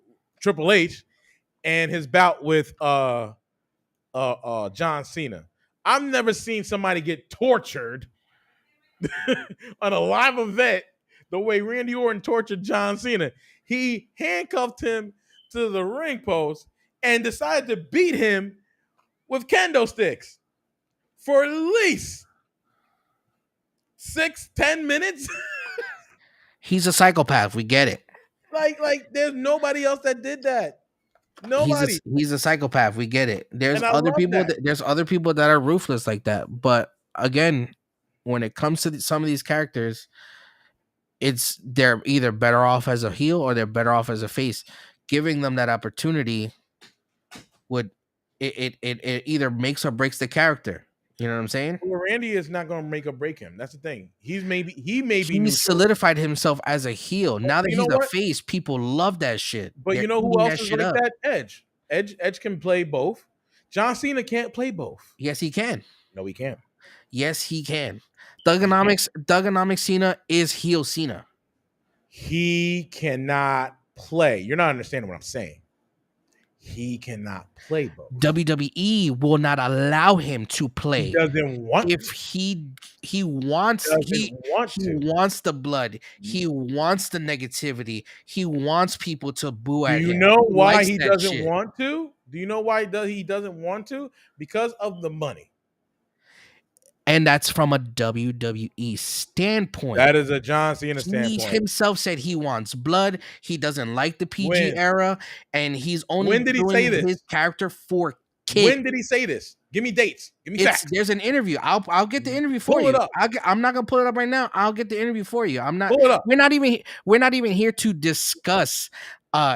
Triple H and his bout with John Cena. I've never seen somebody get tortured on a live event the way Randy Orton tortured John Cena. He handcuffed him to the ring post and decided to beat him with kendo sticks for at least 6-10 minutes. He's a psychopath. We get it. like there's nobody else that did that. Nobody. He's a psychopath. We get it. There's And I other love people. that. There's other people that are ruthless like that. But again, when it comes to some of these characters, they're either better off as a heel or they're better off as a face. Giving them that opportunity would it either makes or breaks the character. You know what I'm saying? Well, Randy is not going to make or break him. That's the thing. He may be neutral. Solidified himself as a heel. Now that you he's know a what? face, people love that shit. But They're you know who eating else that is shit like up. that? Edge. Edge can play both. John Cena can't play both. Yes, he can. No, he can't. Yes, he can. Thugonomics Cena is heel Cena. He cannot play. You're not understanding what I'm saying. He cannot play both. WWE will not allow him to play. He doesn't want If he wants wants the blood. He wants the negativity. He wants people to boo at him. Do you know why likes he that doesn't shit. want to? Do you know why he doesn't want to? Because of the money. And that's from a WWE standpoint. That is a John Cena He standpoint. himself said he wants blood. He doesn't like the PG When? era, and he's only When did he doing say this? his character for kids. When did he say this? Give me dates. Give me facts. There's an interview. I'll get the interview for Pull you. it up. I'm not gonna pull it up right now. I'll get the interview for you. I'm not. Pull it up. We're not even here to discuss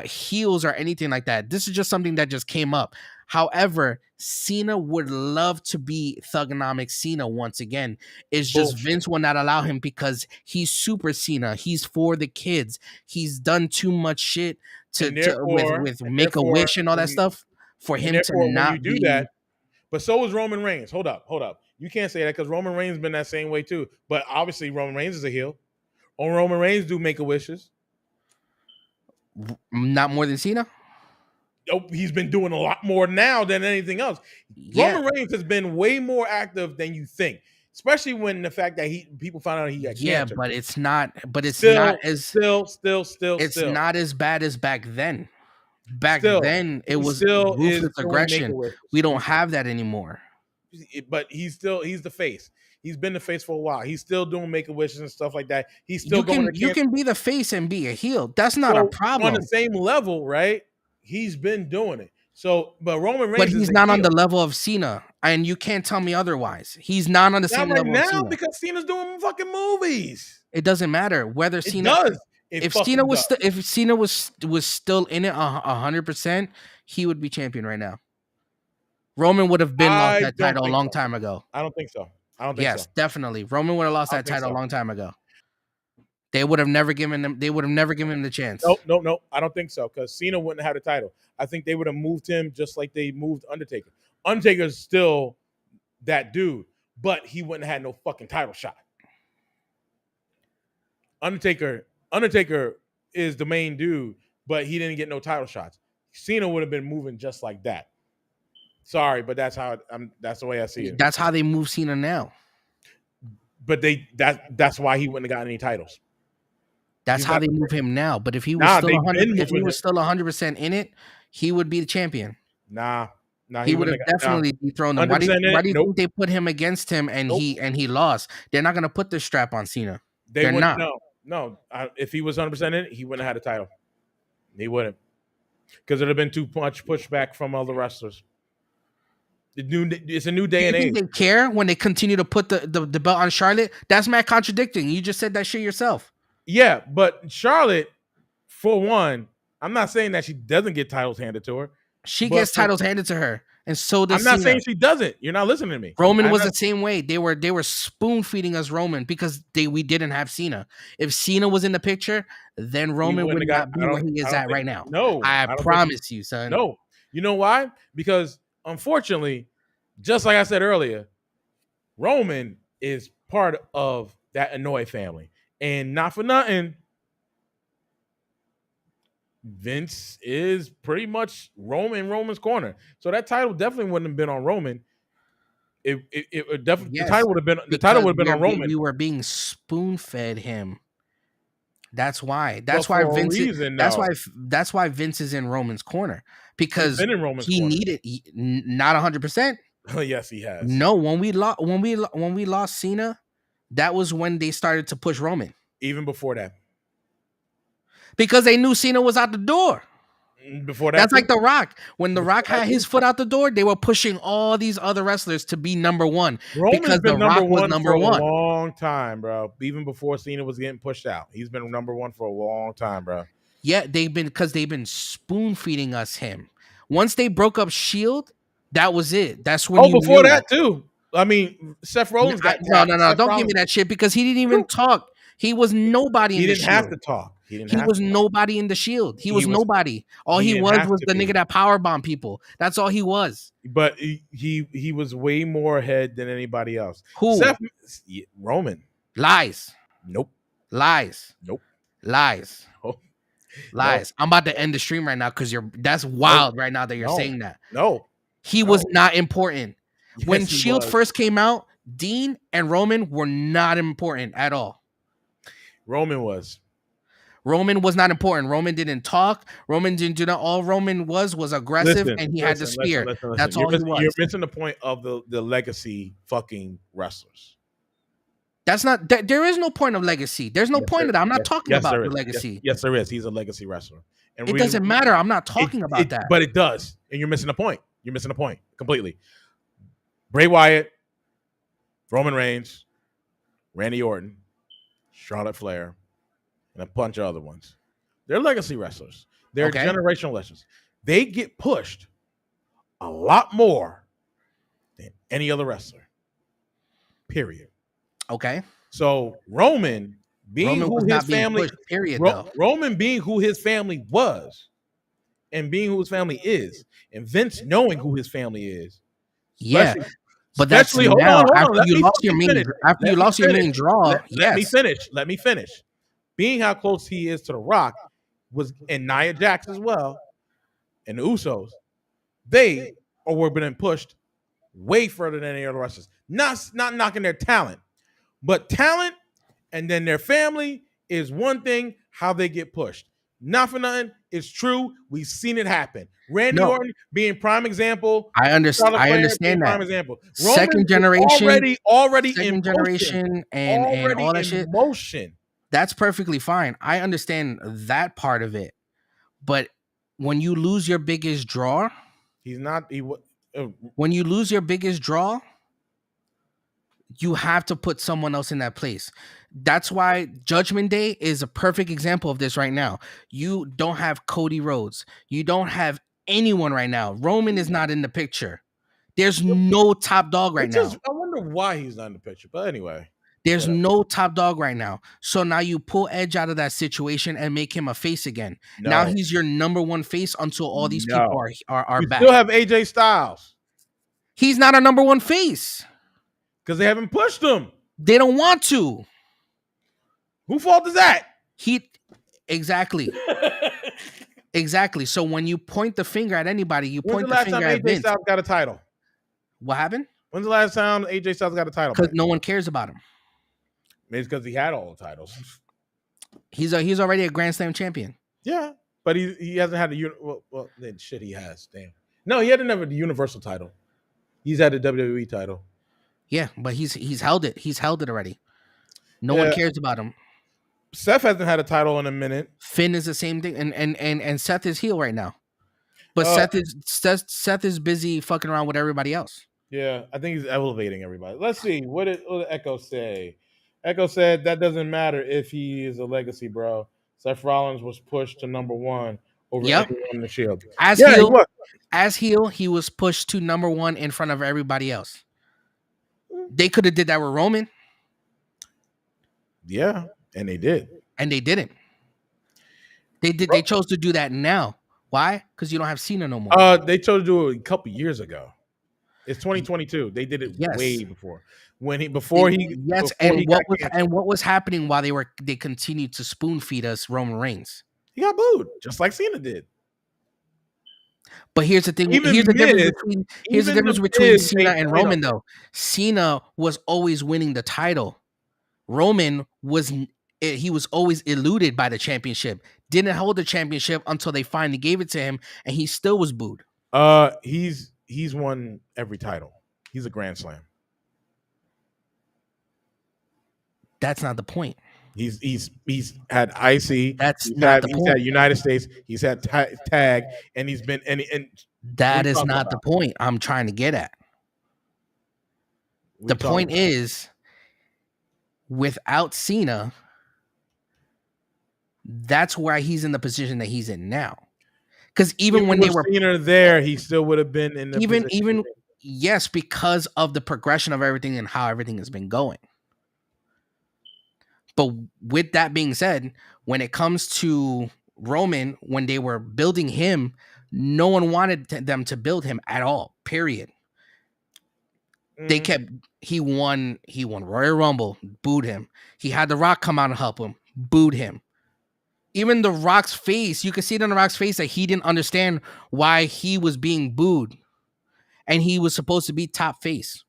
heels or anything like that. This is just something that just came up. However, Cena would love to be Thugonomics Cena once again. It's just Bullshit. Vince will not allow him because he's Super Cena. He's for the kids. He's done too much shit with Make a Wish and all that stuff for him to not when you do be. that. But so is Roman Reigns. Hold up. You can't say that because Roman Reigns been that same way too. But obviously Roman Reigns is a heel. Or Roman Reigns do make a wishes. Not more than Cena. Oh, he's been doing a lot more now than anything else. Yeah, Roman Reigns has been way more active than you think, especially when the fact that people found out he got yeah, cancer. but it's not. But it's not Still, as. still, still, still, It's still, not as bad as back then. Back still, then, it he was still is ruthless doing make a aggression. wishes. We don't have that anymore. But he's the face. He's been the face for a while. He's still doing make a wishes and stuff like that. He's still going to You cancer. can be the face and be a heel. That's not a So on the problem. same level, right? He's been doing it. So, but Roman But Reigns is he's a not on heel. the level of Cena, and you can't tell me otherwise. He's not on the Not same right level of now Cena. because Cena's doing fucking movies. It doesn't matter whether It Cena. does. It fucking does. If Cena was still in it 100%, he would be champion right now. Roman would have been lost I that don't title a think long so. time ago. I don't think so. I don't think Yes, so. definitely. Roman would have lost I that don't think title a so. long time ago. They would have never given him. They would have never given him the chance. No. I don't think so because Cena wouldn't have the title. I think they would have moved him just like they moved Undertaker. Undertaker's still that dude, but he wouldn't have had no fucking title shot. Undertaker is the main dude, but he didn't get no title shots. Cena would have been moving just like that. Sorry, but that's how that's the way I see it. That's how they move Cena now. But that's why he wouldn't have gotten any titles. That's He's how not they the move first. him now. But if he was Nah, still they've 100, been if he moving was him. still 100% in it, he would be the champion. Nah, He would have wouldn't have got. definitely dethroned him. 100% in Why it. do you Nope. think they put him against him and Nope. he lost? They're not gonna put the strap on Cena. They They're wouldn't. not. No. If he was 100% in it, he wouldn't have had a title. He wouldn't, because there'd have been too much pushback from other wrestlers. It's a new Do day you and think age. they care when they continue to put the belt on Charlotte? That's mad contradicting. You just said that shit yourself. Yeah, but Charlotte, for one, I'm not saying that she doesn't get titles handed to her. She But gets titles handed to her, and so does I'm not Cena. saying she doesn't. You're not listening to me. Roman was the same way. They were spoon feeding us Roman because we didn't have Cena. If Cena was in the picture, then Roman would not be where he is at right now. No, I promise you, son. No. You know why? Because unfortunately, just like I said earlier, Roman is part of that Anoa'i family. And not for nothing, Vince is pretty much Roman's corner. So that title definitely wouldn't have been on Roman. It definitely Yes, the title would have been on Roman. We were being spoon fed him. That's why. But for a reason, That's why Vince is in Roman's corner because been in Roman's he corner. needed not 100%. Yes, he has. No, when we lost Cena, that was when they started to push Roman Even before that. because they knew Cena was out the door. Before that, That's too. like The Rock. When The Before Rock that, had his foot out the door, they were pushing all these other wrestlers to be number one Roman's because been The Rock number was one number for one. a long time, bro. Even before Cena was getting pushed out, he's been number one for a long time, bro. Yeah, they've been spoon feeding us him. Once they broke up Shield, that was it. That's when Before that too. I mean, Seth Rollins got no. Seth Don't Rollins. give me that shit because he didn't even talk. He was nobody. He in the didn't have Shield. to talk. He was nobody in the Shield. He was nobody. All he was the nigga that powerbomb people. That's all he was. But he was way more ahead than anybody else. Who? Roman. Lies. Nope. Lies. Nope. Lies. Oh. Lies. No. I'm about to end the stream right now because that's wild right now that you're saying that. No. He was not important. Yes, when Shield first came out, Dean and Roman were not important at all. Roman was not important. Roman didn't talk. Roman didn't do that. All Roman was aggressive, and he had the spear. Listen. That's all he was. You're missing the point of the legacy fucking wrestlers. That's not. There is no point of legacy. There's no point of that. I'm not talking about the legacy. Yes, there is. He's a legacy wrestler. And it doesn't matter. I'm not talking about that. But it does. And you're missing the point. You're missing the point completely. Bray Wyatt, Roman Reigns, Randy Orton, Charlotte Flair, and a bunch of other ones. They're legacy wrestlers. They're generational wrestlers. They get pushed a lot more than any other wrestler. Period. Okay. So Roman being who his family Roman being who his family was and being who his family is, and Vince knowing who his family is, Yeah, especially but that's especially hold on, now hold on. after Let you me lost your fucking main finish. after you Let me lost your finish. main draw. Let me Yes. finish. Let me finish. Being how close he is to The Rock was and Nia Jax as well, and the Usos, they were being pushed way further than any other wrestlers. Not knocking their talent, but talent and then their family is one thing. How they get pushed, not for nothing. It's true. We've seen it happen. Randy No, Orton being prime example. I understand. Charlotte I Flair being understand prime that. example. Roman Second is generation, already in second motion. generation, and Already all that in shit. motion. That's perfectly fine. I understand that part of it. But when you lose your biggest draw, He's not. Uh, when you lose your biggest draw, you have to put someone else in that place. That's why Judgment Day is a perfect example of this right now. You don't have Cody Rhodes. You don't have anyone right now. Roman is not in the picture. There's no top dog right It just. now. I wonder why he's not in the picture. But anyway, There's whatever. no top dog right now. So now you pull Edge out of that situation and make him a face again. Now No, he's your number one face until all these people no. are You back. still have AJ Styles He's not a number one face. because they haven't pushed him. They don't want to. Who fault is that? He exactly. Exactly. So when you point the finger at anybody, you When's the point the last finger time at AJ Vince. Styles got a title? What happened? When's the last time AJ Styles got a title Because back? no one cares about him. Maybe it's because he had all the titles. He's already a Grand Slam champion. Yeah, but he hasn't had a well then shit he has. Damn. No, he hadn't have the Universal title. He's had the WWE title. Yeah, but he's held it. He's held it already. No one Yeah, cares about him. Seth hasn't had a title in a minute. Finn is the same thing, and Seth is heel right now. But Uh, Seth is busy fucking around with everybody else. yeah, I think he's elevating everybody. Let's see what did Echo say. Echo said that doesn't matter if he is a legacy, bro. Seth Rollins was pushed to number one over Yep. everyone in the Shield. As Yeah, he heel, was. he was pushed to number one in front of everybody else. They could have did that with Roman, Yeah, and they did. and they didn't. They chose to do that now. Why? Because you don't have Cena no more. They chose to do it a couple years ago. It's 2022. They did it Yes. way before before he Yes, before he got canceled. and what was happening while they continued to spoon feed us Roman Reigns. He got booed just like Cena did. But here's the thing. Even Here's the Miz, difference the between Miz Cena made and point of Roman, though. Cena was always winning the title. Roman he was always eluded by the championship. Didn't hold the championship until they finally gave it to him, and he still was booed. He's won every title. He's a Grand Slam. That's not the point. He's had IC. That's He's not had the he's point. had United States. He's had tag, and he's been and That we is talking not the about? point I'm trying to get at. We The talking point about? is, without Cena, that's why he's in the position that he's in now. Because even when they with were Cena there, he still would have been in the even yes, because of the progression of everything and how everything has been going. But with that being said, when it comes to Roman, when they were building him, no one wanted them to build him at all. Period. They kept he won Royal Rumble, booed him. He had The Rock come out and help him, booed him. Even The Rock's face, you could see it on The Rock's face that he didn't understand why he was being booed. And he was supposed to be top face.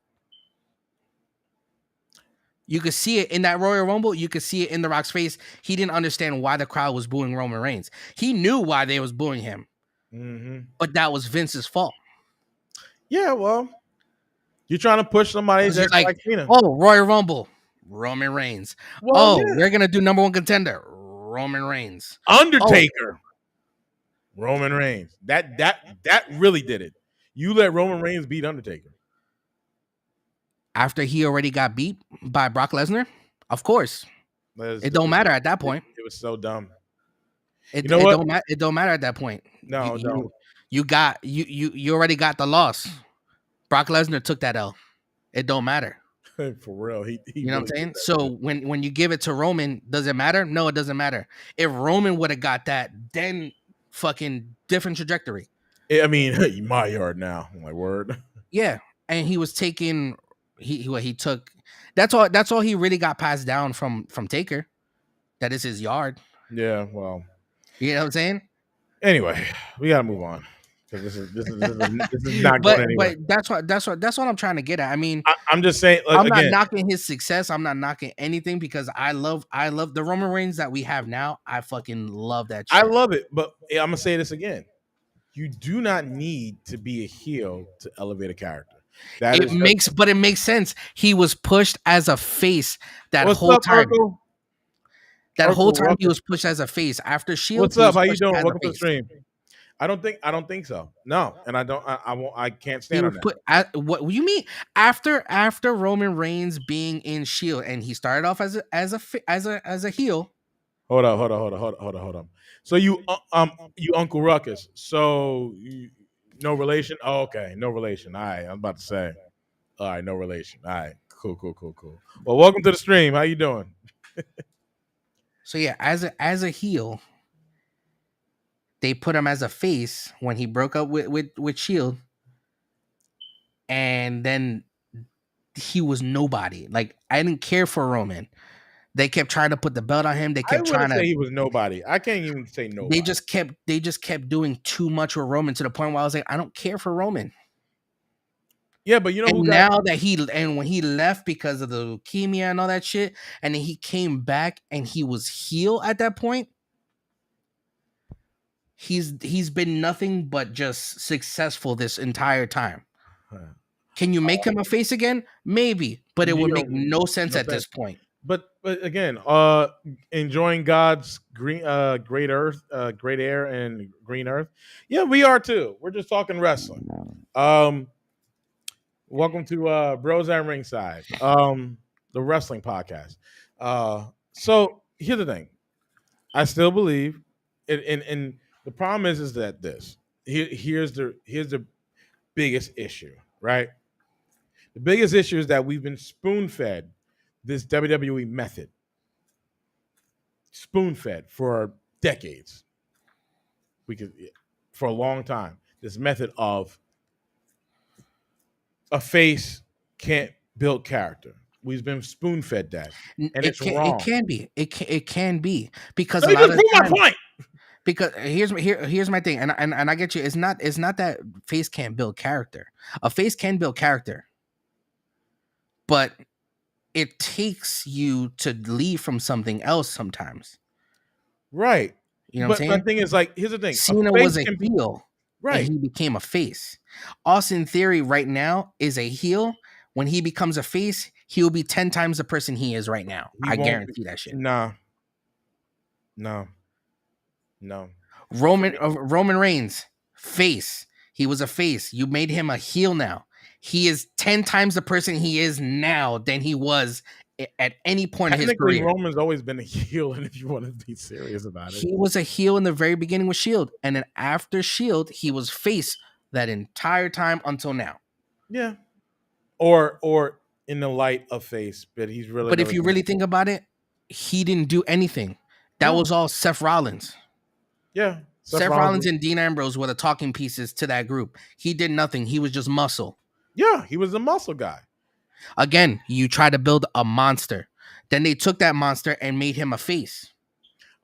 You could see it in that Royal Rumble. You could see it in The Rock's face. He didn't understand why the crowd was booing Roman Reigns. He knew why they was booing him. But that was Vince's fault. Yeah, well, you're trying to push somebody just like Cena. Oh, Royal Rumble, Roman Reigns. Well, We're gonna do number one contender, Roman Reigns. Undertaker, Roman Reigns. That really did it. You let Roman Reigns beat Undertaker After he already got beat by Brock Lesnar, of course. It don't matter at that point. It was so dumb. It don't matter at that point. No, no. You already got the loss. Brock Lesnar took that L. It don't matter. For real. He you know what I'm saying? So when you give it to Roman, does it matter? No, it doesn't matter. If Roman would have got that, then fucking different trajectory. I mean, my yard now. My word. Yeah. and he was taking he took. That's all he really got passed down from Taker. That is his yard. Yeah, well, You know what I'm saying? anyway, we gotta move on because this is not going But anywhere. that's what I'm trying to get at. I mean, I'm just saying, like, I'm not again, knocking his success. I'm not knocking anything because I love the Roman Reigns that we have now. I fucking love that I shit. love it, but I'm gonna say this again: you do not need to be a heel to elevate a character. That is just It makes sense. He was pushed as a face that what's whole up, time. Urkel. That whole Urkel time he Ruckus. was pushed as a face. After Shield, What's he up? was How you pushed doing? as a Welcome to the face. stream. I don't think so. No, and I don't. I won't. I can't He stand was on that. put at what you mean after Roman Reigns being in Shield and he started off as a heel. Hold up, hold up, hold up, hold up, hold up, hold up. So you Uncle Ruckus. So no relation. Oh, okay, no relation. All right, I'm about to say. All right, no relation. All right, cool, cool, cool, cool. Well, welcome to the stream. How you doing? So yeah, as a heel, they put him as a face when he broke up with Shield, and then he was nobody. Like I didn't care for Roman. They kept trying to put the belt on him. They I kept trying wouldn't to. say he was nobody. I can't even say They nobody. just kept doing too much with Roman to the point where I was like, I don't care for Roman. Yeah, but you know And who got now that when he left because of the leukemia and all that shit, and then he came back and he was heel at that point, he's been nothing but just successful this entire time. Can you make him a face again? Maybe, but it you would make don't no sense no at sense. this point. But again, enjoying God's great earth, great air and green earth. Yeah, we are too. We're just talking wrestling. Um, welcome to Bros and Ringside, the wrestling podcast. So here's the thing. I still believe, and the problem is that here's the biggest issue, right? The biggest issue is that we've been spoon fed this WWE method, spoon fed for decades. We could for a long time. This method of a face can't build character. We've been spoon fed that, and It it's can it wrong. can be it can be because Let a me lot just of prove my times point. because here's my thing, and I get you. It's not that face can't build character. A face can build character, but it takes you to leave from something else sometimes. Right. You know what I'm But my saying? thing is like, here's the thing: a Cena was face a can be heel and right. he became a face. Austin Theory right now is a heel. When he becomes a face, he will be 10 times the person he is right now. He I won't be. guarantee that shit. Nah, no, no. For Roman me, Roman Reigns, face. He was a face. You made him a heel now. He is 10 times the person he is now than he was at any point of his technically, career. Roman's always been a heel, and if you want to be serious about it, He was a heel in the very beginning with Shield, and then after Shield, he was face that entire time until now. yeah. Or in the light of face, but he's really But never if you been. really think about it, he didn't do anything. That No, was all Seth Rollins. yeah. Seth Seth Rollins. Rollins and Dean Ambrose were the talking pieces to that group. He did nothing. He was just muscle. Yeah, he was a muscle guy. Again, you try to build a monster. Then they took that monster and made him a face.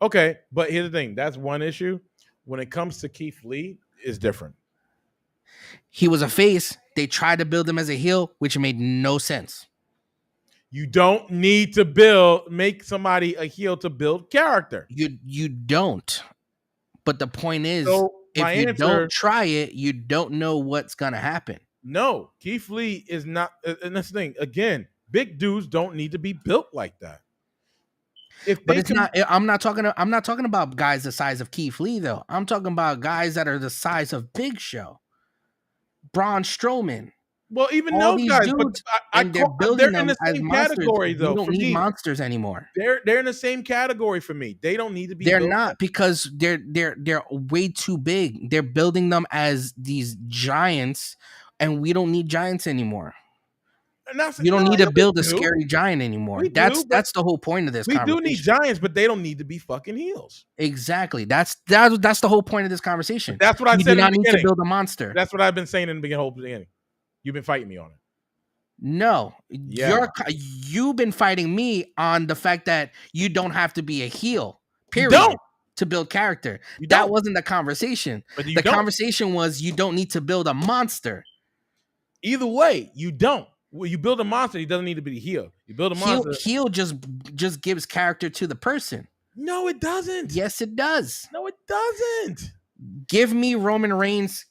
Okay, but here's the thing: that's one issue. When it comes to Keith Lee, is different. He was a face. They tried to build him as a heel, which made no sense. You don't need to make somebody a heel to build character. You don't. But the point is, So my if you answer, don't try it, you don't know what's gonna happen. no. Keith Lee is not, and that's the thing. Again, big dudes don't need to be built like that. If But they it's can, not. I'm not talking about guys the size of Keith Lee though. I'm talking about guys that are the size of Big Show, Braun Strowman, well, even all those these guys, but dudes, I and they're call they're building in them the as same monsters. category We though. don't For need me, monsters anymore. they're in the same category for me. They don't need to be They're built. not because they're way too big. They're building them as these giants, and we don't need giants anymore. And that's You don't no, need yeah, to we build a do, scary giant anymore. we That's do, but that's the whole point of this we do need conversation. giants, but they don't need to be fucking heels. Exactly. That's the whole point of this conversation. That's what I You do said in the not need to beginning. build a monster. That's what I've been saying in the whole beginning. You've been fighting me on it. No, Yeah. you've been fighting me on the fact that you don't have to be a heel, You period, don't. to build character. You That don't. wasn't the conversation. But you The don't. conversation was you don't need to build a monster. Either way, you don't. Well, you build a monster, he doesn't need to be the heel. You build a monster. Heel just gives character to the person. No, it doesn't. Yes, it does. No, it doesn't. Give me Roman Reigns.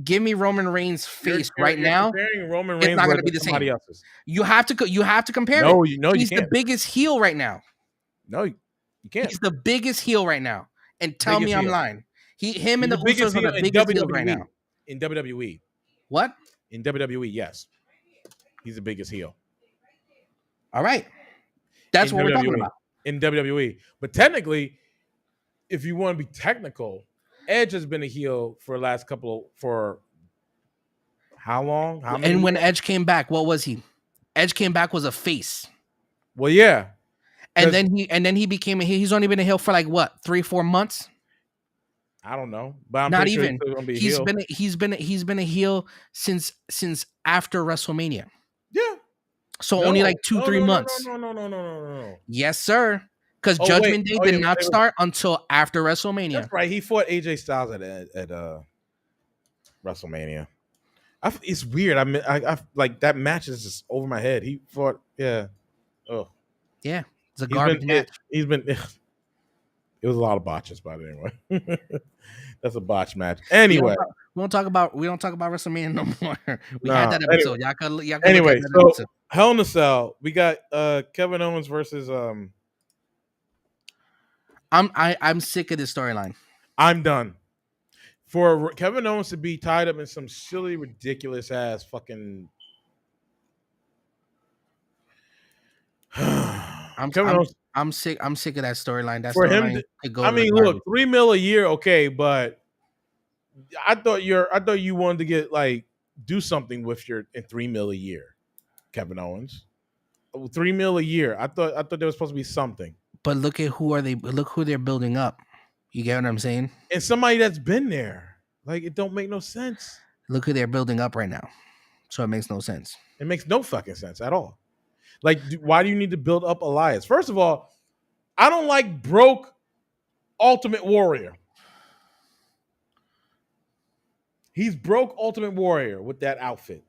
Give me Roman Reigns' face right You're now. comparing Roman It's Reigns not going to with be the somebody same. else's. You have to compare No, it. you He's the can't. biggest heel right now. No, you can't. He's the biggest heel right now. And tell Biggest me I'm heel. lying. Him He's and the the biggest Usos are heel the in biggest heels right WWE. now. In WWE. What? In WWE, yes. He's the biggest heel. All right. That's in what we're WWE. talking about. In WWE. But technically, if you want to be technical, Edge has been a heel for the last for how long? How many? And when Edge came back, what was he? Edge came back was a face. Well, yeah. And then he became a heel. He's only been a heel for like what, 3-4 months? I don't know, but I'm Not pretty even. sure he's gonna be a heel. He's been a heel since after WrestleMania. Yeah. So only like 2-3 months. No. Yes, sir. Because Oh, Judgment wait. Day did not start until after That's WrestleMania. right. He fought AJ Styles at WrestleMania. It's weird. I like that match is just over my head. He fought, yeah. Oh, Yeah, it's a garbage match. He's been. It was a lot of botches, but anyway, that's a botch match. Anyway, we don't talk about WrestleMania no more. We Nah, had that episode. Y'all could anyway, look at that episode. Hell in a Cell. We got Kevin Owens versus I'm sick of this storyline. I'm done. For Kevin Owens to be tied up in some silly, ridiculous ass fucking. I'm sick of that storyline. That for storyline him, could go. I mean, look, $3 million a year, okay, but I thought you wanted to get like do something with your $3 million a year, Kevin Owens. $3 million a year. I thought there was supposed to be something. But look at look who they're building up. You get what I'm saying? And somebody that's been there. Like, it don't make no sense. Look who they're building up right now. So it makes no sense. It makes no fucking sense at all. Like, why do you need to build up Elias? First of all, I don't like broke Ultimate Warrior. He's broke Ultimate Warrior with that outfit.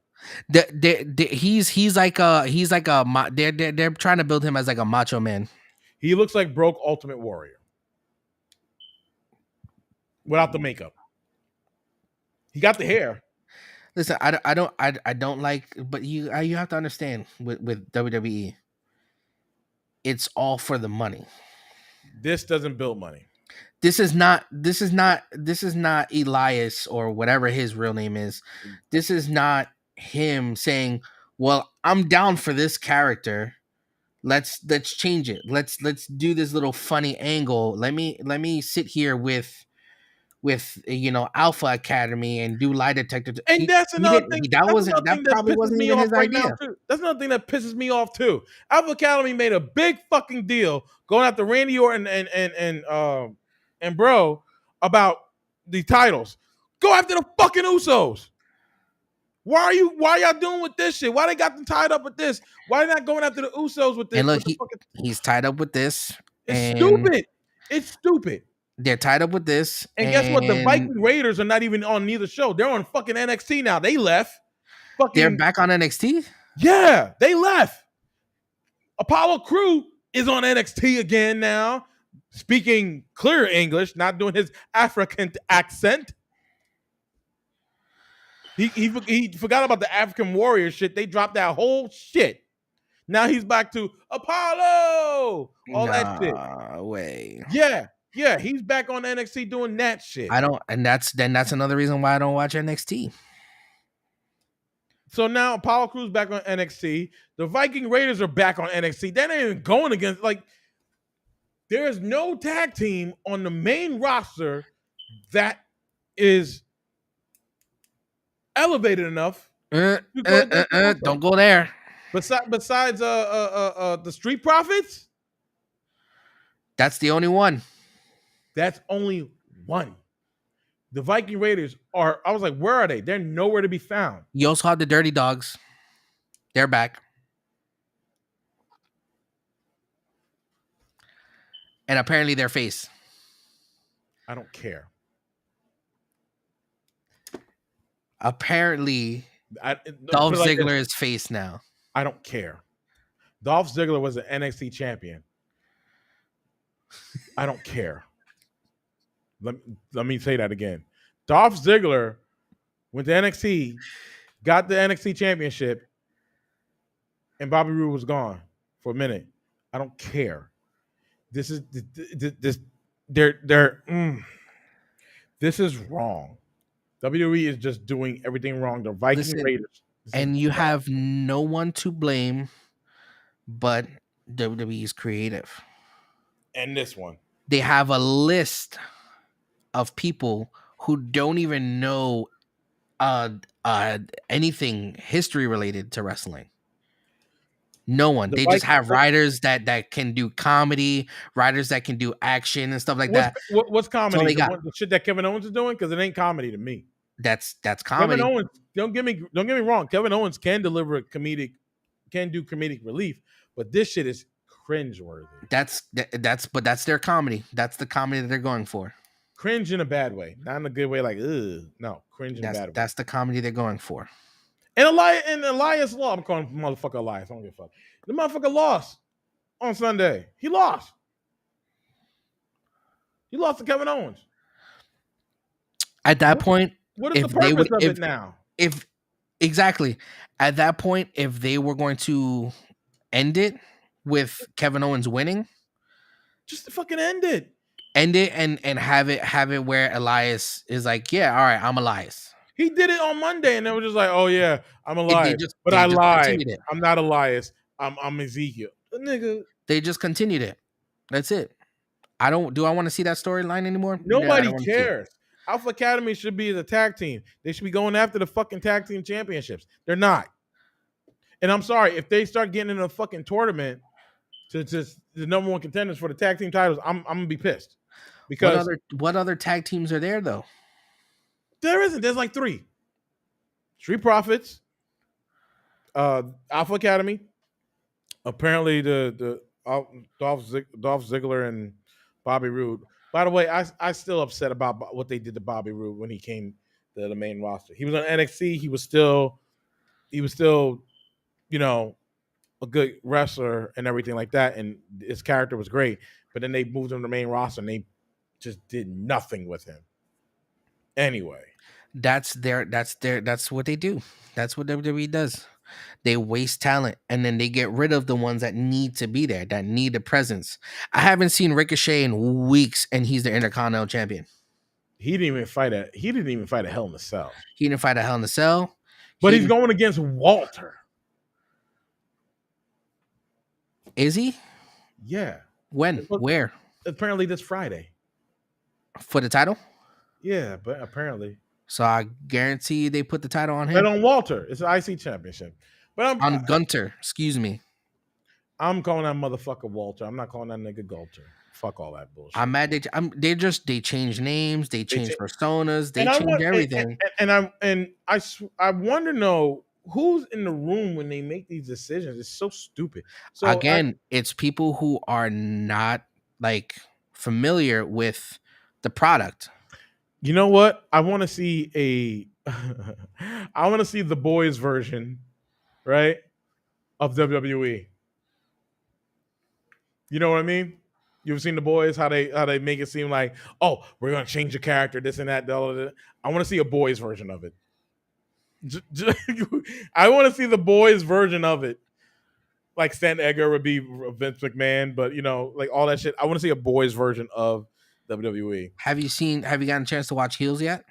He's like they're trying to build him as like a macho man. He looks like broke Ultimate Warrior without the makeup. He got the hair. Listen, I don't like, but you have to understand with WWE, it's all for the money. This doesn't build money. This is not Elias or whatever his real name is. This is not him saying, "Well, I'm down for this character. Let's change it. Let's do this little funny angle. Let me sit here with Alpha Academy and do lie detector." And that's another thing. That probably wasn't even his idea. That's another thing that pisses me off too. Alpha Academy made a big fucking deal going after Randy Orton and bro about the titles. Go after the fucking Usos. Why y'all doing with this shit? Why they got them tied up with this? Why they not going after the Usos with this? And look, he's tied up with this. It's stupid. It's stupid. They're tied up with this. And guess what? The Viking Raiders are not even on neither show. They're on fucking NXT now. They left. They're back on NXT? Yeah, they left. Apollo Crew is on NXT again now, speaking clear English, not doing his African accent. He forgot about the African warrior shit. They dropped that whole shit. Now he's back to Apollo. That shit. Way. Yeah, he's back on NXT doing that shit. That's another reason why I don't watch NXT. So now Apollo Crews back on NXT. The Viking Raiders are back on NXT. They're not even going against, like, there's no tag team on the main roster that is elevated enough. Don't go there. Besides the Street Profits? That's the only one. That's only one. The Viking Raiders are. I was like, where are they? They're nowhere to be found. You also have the Dirty Dogs. They're back. And apparently their face. I don't care. Apparently Put Dolph it like this. Ziggler is face now. I don't care. Dolph Ziggler was an NXT champion. I don't care. Let me say that again. Dolph Ziggler went to NXT, got the NXT championship, and Bobby Roode was gone for a minute. I don't care. This is this. This is wrong. WWE is just doing everything wrong. The Viking Listen, Raiders. and you have no one to blame but WWE's creative. And this one. They have a list of people who don't even know uh anything history related to wrestling. No one. The They just Viking, have writers that can do comedy, writers that can do action and stuff like that. what's That's all comedy? they got. The shit that Kevin Owens is doing? Because it ain't comedy to me. That's Kevin comedy. Owens, don't get me wrong. Kevin Owens can deliver can do comedic relief, but this shit is cringeworthy. But that's their comedy. That's the comedy that they're going for. Cringe in a bad way, not in a good way. Like, ugh, no, cringe in a bad way. That's the comedy they're going for. And Elias lost. I'm calling motherfucker Elias. I don't give a fuck. The motherfucker lost on Sunday. He lost. He lost to Kevin Owens. At that point, What is the if purpose they would, of it now? if exactly at that point, if they were going to end it with Kevin Owens winning, Just to fucking end it. end it and have it where Elias is like, yeah, all right, I'm Elias. He did it on Monday, and they were just like, "Oh yeah, I'm Elias, but they I just lied. continued it. I'm not Elias. I'm Ezekiel." Nigga, They just continued it. That's it. I don't. Do I want to see that storyline anymore? No, I nobody don't wanna see it. cares. Alpha Academy should be the tag team. They should be going after the fucking tag team championships. They're not. And I'm sorry if they start getting in a fucking tournament to just the number one contenders for the tag team titles. I'm gonna be pissed because What other tag teams are there though? there isn't. There's like three. Street Profits, Alpha Academy. Apparently, the Dolph Ziggler and Bobby Roode. By the way, I still upset about what they did to Bobby Roode when he came to the main roster. He was on NXT. He was still, you know, a good wrestler and everything like that, and his character was great. But then they moved him to the main roster, and they just did nothing with him. Anyway, That's what they do. That's what WWE does. They waste talent and then they get rid of the ones that need to be there, that need a presence. I haven't seen Ricochet in weeks, and he's the Intercontinental Champion. he didn't even fight a Hell in a Cell. He didn't fight a Hell in a Cell, but he's going against Walter. Is he? Yeah. When? Where? Apparently this Friday. For the title? Yeah, but apparently. So I guarantee they put the title on him. And on Walter. It's an IC championship. But on Gunter, excuse me. I'm calling that motherfucker Walter. I'm not calling that nigga Gulter. Fuck all that bullshit. I'm mad they change names, they change personas, they change everything. I wonder know who's in the room when they make these decisions. It's so stupid. So again, it's people who are not like familiar with the product. You know what? I want to see I want to see the boys version, right, of WWE. You know what I mean? You've seen the boys, how they make it seem like, oh, we're gonna change your character, this and that. I want to see a boys version of it. I want to see the boys version of it. Like Stan Edgar would be Vince McMahon, but like all that shit. I want to see a boys version of WWE. Have you gotten a chance to watch Heels yet?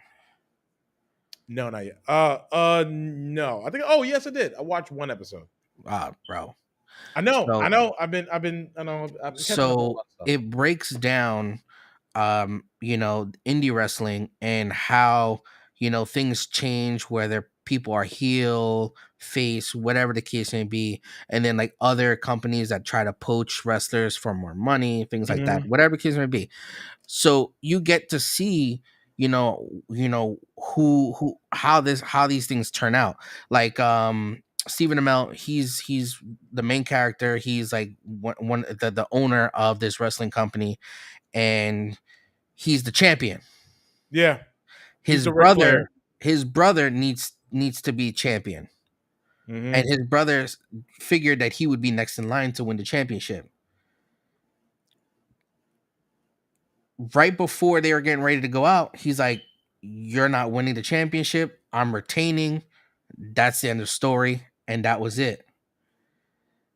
No, not yet. No. I think. Oh, yes, I did. I watched one episode. Bro. I know. I've been. So it breaks down, indie wrestling and how things change, whether people are heel, face, whatever the case may be, and then like other companies that try to poach wrestlers for more money, things like that, whatever the case may be. So you get to see, who how these things turn out. Like Stephen Amell, he's the main character. He's like one the owner of this wrestling company, and he's the champion. Yeah, he's His the Ric brother Flair. his brother needs to be champion, and Hmm. his brother figured that he would be next in line to win the championship. Right before they were getting ready to go out, he's like, "You're not winning the championship. I'm retaining." That's the end of the story, and that was it.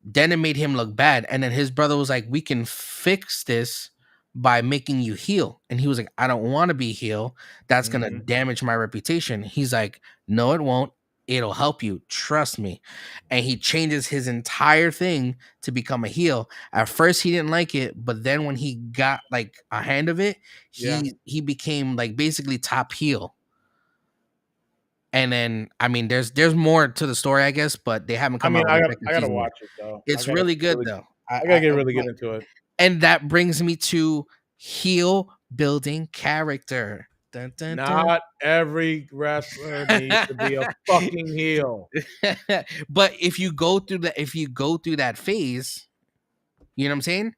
Then it made him look bad, and then his brother was like, "We can fix this by making you heel," and he was like, "I don't want to be heel. That's gonna Hmm. damage my reputation." He's like, "No, it won't. It'll help you. Trust me." And he changes his entire thing to become a heel. At first, he didn't like it, but then when he got like a hand of it, Yeah. he became like basically top heel. And then, I mean, there's more to the story, I guess, but they haven't I come mean, out with a second I gotta season yet. watch it though. It's really good though. I gotta get really get into it. And that brings me to heel building character. Dun, dun, dun. Not every wrestler needs to be a fucking heel. But if you go through that phase, you know what I'm saying?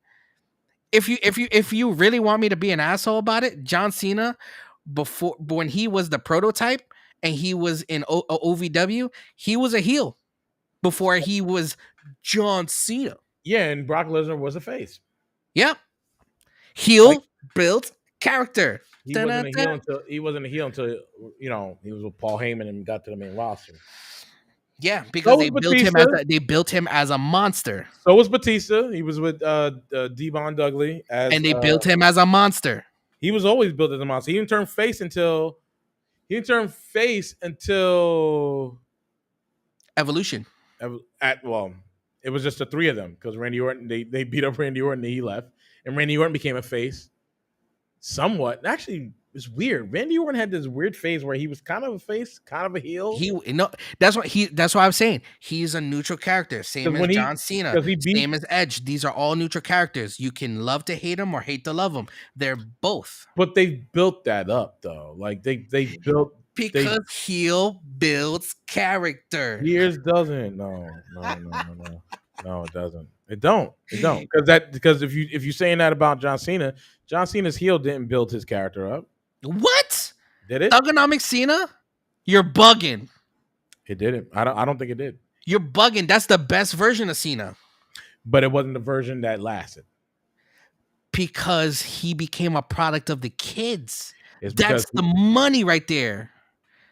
If you really want me to be an asshole about it, John Cena, before when he was the prototype and he was in OVW, he was a heel before he was John Cena. Yeah, and Brock Lesnar was a face. Yeah. Like Heel built character. Dun-dun-dun. he wasn't a heel until he was with Paul Heyman and got to the main roster. Yeah, So because was Batista. they built him as a monster. So was Batista. He was with Devon Dudley as And they built him as a monster. he was always built as a monster. He didn't turn face until Evolution. at well, it was just the three of them because Randy Orton they beat up Randy Orton and he left, and Randy Orton became a face. Somewhat, actually, it's weird. Randy Orton had this weird phase where he was kind of a face, kind of a heel. That's what I'm saying. He's a neutral character, same as John Cena, because he beat, same as Edge. These are all neutral characters. You can love to hate them or hate to love them. They're both. but they built that up though. Like they built Because heel builds character. years doesn't. No, it doesn't. It don't. Because if you saying that about John Cena's heel didn't build his character up. What? Did it? Thugonomic Cena? You're bugging. It didn't. I don't think it did. You're bugging. That's the best version of Cena. But it wasn't the version that lasted. Because he became a product of the kids. It's That's the money right there.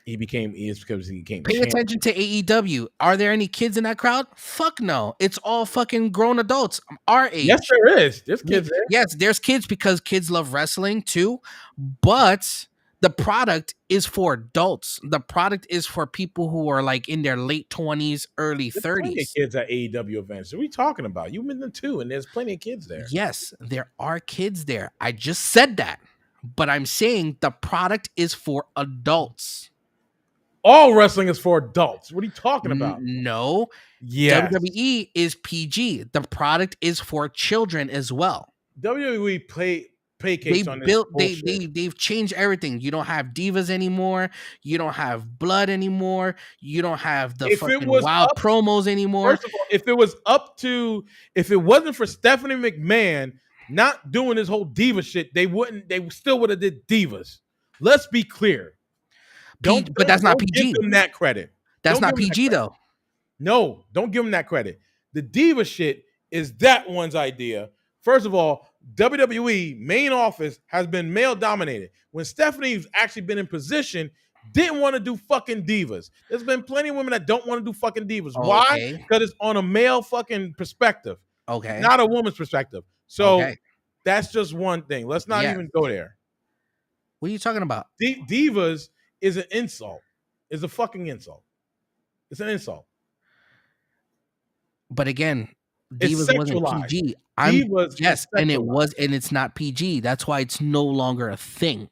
It's because he became Pay attention to AEW. Are there any kids in that crowd? Fuck no. It's all fucking grown adults our age. Yes, there is. There's kids there. Yes, there's kids because kids love wrestling too. But the product is for adults. The product is for people who are like in their late 20s, early There's 30s. plenty of kids at AEW events. What are we talking about? You've been there too, and there's plenty of kids there. Yes, there are kids there. I just said that. But I'm saying the product is for adults. All wrestling is for adults. What are you talking about? No. Yes. WWE is PG. The product is for children as well. WWE pay cakes on this bullshit. They've changed everything. You don't have divas anymore. You don't have blood anymore. You don't have the fucking wild promos anymore. First of all, if it wasn't for Stephanie McMahon not doing this whole diva shit, they still would have did divas. Let's be clear. But that's not PG. Give them that credit. That's not PG though. No, don't give them that credit. The diva shit is that one's idea. First of all, WWE main office has been male dominated. When Stephanie's actually been in position, didn't want to do fucking divas. There's been plenty of women that don't want to do fucking divas. Okay. Why? Because it's on a male fucking perspective. Okay. Not a woman's perspective. So that's just one thing. Let's not even go there. What are you talking about? Divas is an insult. It's a fucking insult. It's an insult. But again, divas wasn't PG. And it's not PG. That's why it's no longer a thing.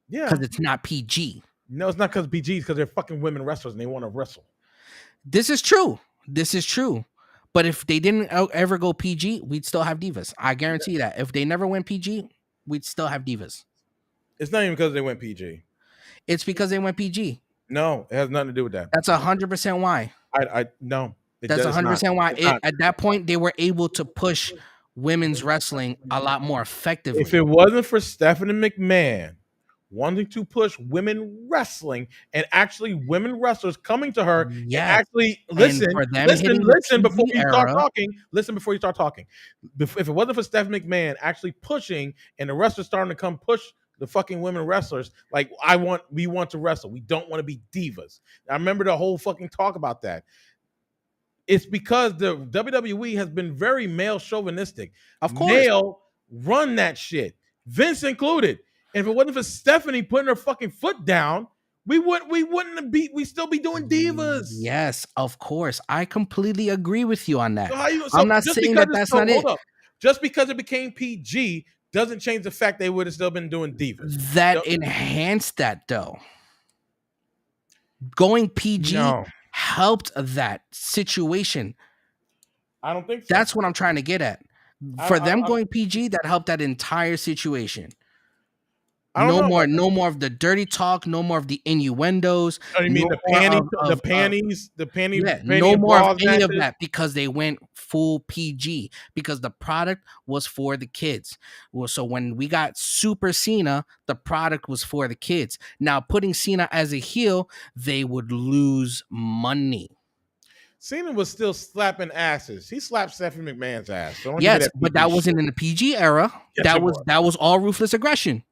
Yeah. Because it's not PG. No, it's not because PG, it's because they're fucking women wrestlers and they want to wrestle. This is true. But if they didn't ever go PG, we'd still have divas. I guarantee that. If they never went PG, we'd still have divas. It's not even because they went PG. It's because they went PG. No, it has nothing to do with that. That's 100% why. I no, it That's does not. 100% why. It's not. At that point, they were able to push women's wrestling a lot more If effectively. it wasn't for Stephanie McMahon wanting to push women wrestling and actually women wrestlers coming to her and Yes. actually And listen, for them listen, hitting the listen before TV you start era, talking. Listen before you start talking. If it wasn't for Stephanie McMahon actually pushing and the wrestlers starting to come push the fucking women wrestlers, like we want to wrestle. We don't want to be divas. I remember the whole fucking talk about that. It's because the WWE has been very male chauvinistic. of course. Male run that shit, Vince included. And if it wasn't for Stephanie putting her fucking foot down, we still be doing divas. Yes, of course. I completely agree with you on that. So how you I'm so not just saying because that it's that's so not hold it. up. Just because it became PG doesn't change the fact they would have still been doing divas. That enhanced that though. Going PG No, helped that situation. I don't think so. That's what I'm trying to get at. For them going PG, that helped that entire situation. I don't know. No more of the dirty talk, no more of the innuendos. Oh, you mean No the more panties, the panty no and more of bras any of matches? that because they went full PG because the product was for the kids. Well, so when we got Super Cena, the product was for the kids. Now putting Cena as a heel, they would lose money. Cena was still slapping asses. He slapped Stephanie McMahon's ass. So don't give me Yes, that but PG that wasn't shit. in the PG era. Yes, it was. That was all ruthless aggression.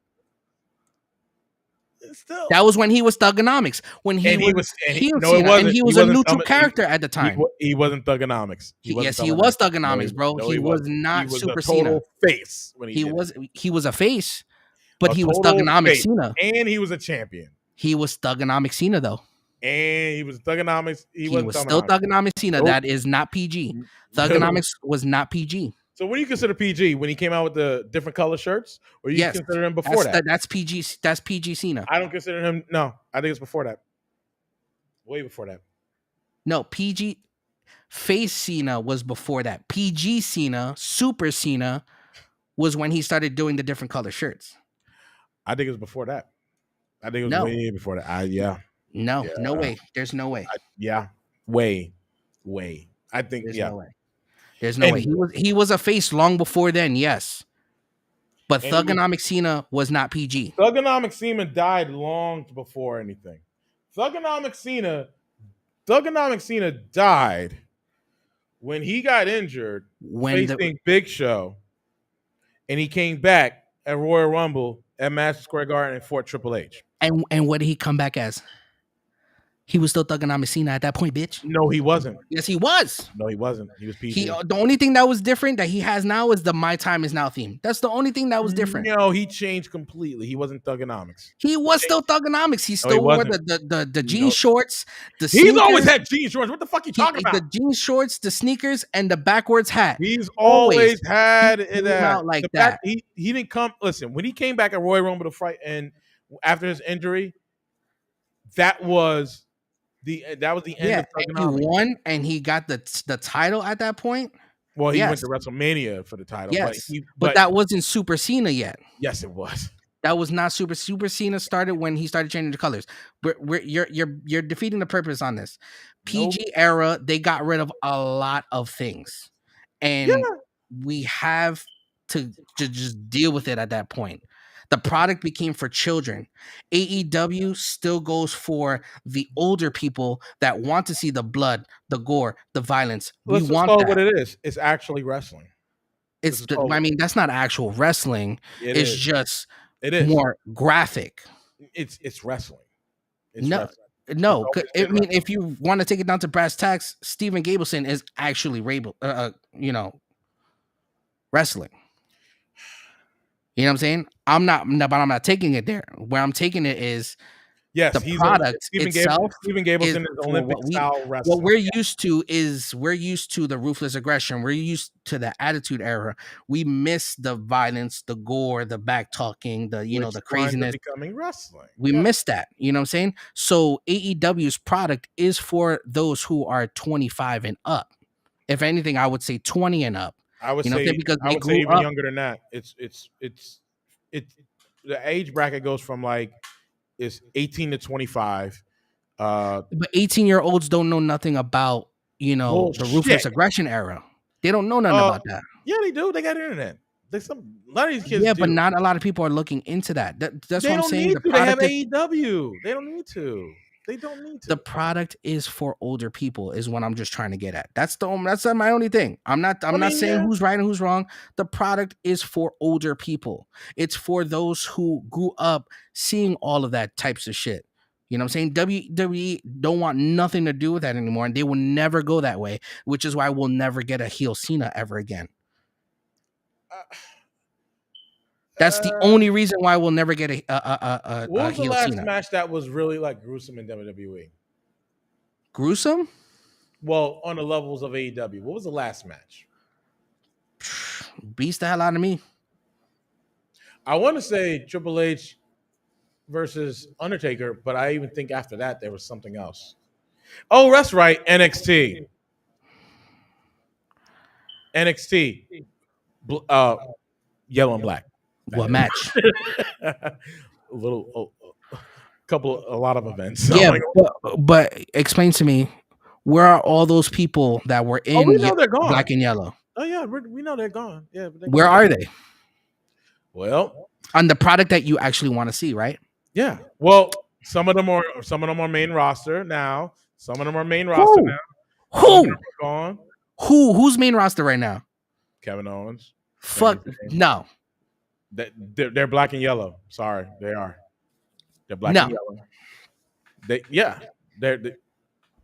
Still. That was when he was Thugonomics. When he And was heel no, it Cena, and wasn't. he He was a wasn't. neutral character at the time. He wasn't Thugonomics. Yes, he was Thugonomics, bro. No, He was wasn't. not He was Super a total Cena. face when he did it. He was a face, but A he was total Thugonomics face. Cena. And he was a champion. He was Thugonomics Cena though. And he was Thugonomics. He wasn't was still Thugonomics Cena. Nope. That is not PG. Thugonomics was not PG. So what do you consider PG? When he came out with the different color shirts? Or you consider him before that? That's PG. That's PG Cena. I don't consider him. No, I think it's before that. Way before that. No, PG face Cena was before that. PG Cena, Super Cena, was when he started doing the different color shirts. I think it was before that. I think it was way before that. No way. There's no way. Way. I think There's no way. There's no way. He was a face long before then, yes. But Thugonomics Cena was not PG. Thugonomics Cena died long before anything. Thugonomics Cena died when he got injured facing Big Show, and he came back at Royal Rumble at Madison Square Garden and fought Triple H. And what did he come back as? He was still Thugonomics Cena at that point, bitch. No, he wasn't. Yes, he was. No, he wasn't. He was PG. The only thing that was different that he has now is the My Time Is Now theme. That's the only thing that was different. No, he changed completely. He wasn't Thugonomics. He was still Thugonomics. He still wore the jean shorts. The sneakers. He's always had jean shorts. What the fuck you talking about? The jean shorts, the sneakers, and the backwards hat. He's always had it out like that. He didn't come. Listen, when he came back at Royal Rumble to fight, and after his injury, that was the end of Thugonomics. He won, and he got the title at that point. Well, he went to WrestleMania for the title. Yes, but that wasn't Super Cena yet. Yes, it was. That was not Super Cena started when he started changing the colors. You're defeating the purpose on this. PG era, they got rid of a lot of things, and we have to just deal with it at that point. The product became for children. AEW still goes for the older people that want to see the blood, the gore, the violence. Let's just call it what it is. It's actually wrestling. I mean, that's not actual wrestling. It's just more graphic. It's wrestling. No. I mean, if you want to take it down to brass tacks, Steven Gableson is actually wrestling. You know what I'm saying? I'm not taking it there. Where I'm taking it is the product itself. Steven Gableson is Olympic style wrestling. What we're used to is the ruthless aggression. We're used to the Attitude Era. We miss the violence, the gore, the back talking, the craziness. Becoming wrestling. We miss that. You know what I'm saying? So AEW's product is for those who are 25 and up. If anything, I would say 20 and up. I would say because I would say even younger than that. It's the age bracket goes from like it's 18 to 25. Uh, But 18-year-olds don't know nothing about, the bullshit. ruthless aggression era. They don't know nothing Uh, about that. yeah, they do. They got internet. A lot of these kids Yeah, but do. not a lot of people are looking into that. That's They what I'm don't saying. need to. They have AEW. They don't need to. They don't need The to. product is for older people is what I'm just trying to get at. That's my only thing. I'm I not mean, saying yeah. who's right and who's wrong. The product is for older people. It's for those who grew up seeing all of that types of shit. You know what I'm saying? WWE don't want nothing to do with that anymore, and they will never go that way, which is why we'll never get a heel Cena ever again. That's the Uh, only reason why we'll never get what a was the heel last Cena. match that was really like gruesome in WWE? Gruesome? Well, on the levels of AEW, what was the last match? Beats the hell out of me. I want to say Triple H versus Undertaker, but I even think after that there was something else. Oh, that's right, NXT. NXT, yellow and black. What match? A little, a lot of events. I'm Yeah, like, but explain to me, where are all those people that were oh, in we know they're black gone. and yellow? Oh yeah, we know they're gone. Yeah, but they're Where gone. are they? Well, On the product that you actually want to see, right? yeah. Well, some of them are main roster now. Some of them are main roster Who? now. Some of them Who? are gone. Who's main roster right now? Kevin Owens, Sami Fuck Zayn. no. They're black and yellow. Sorry, they are. They're black and No. yellow. Yeah. They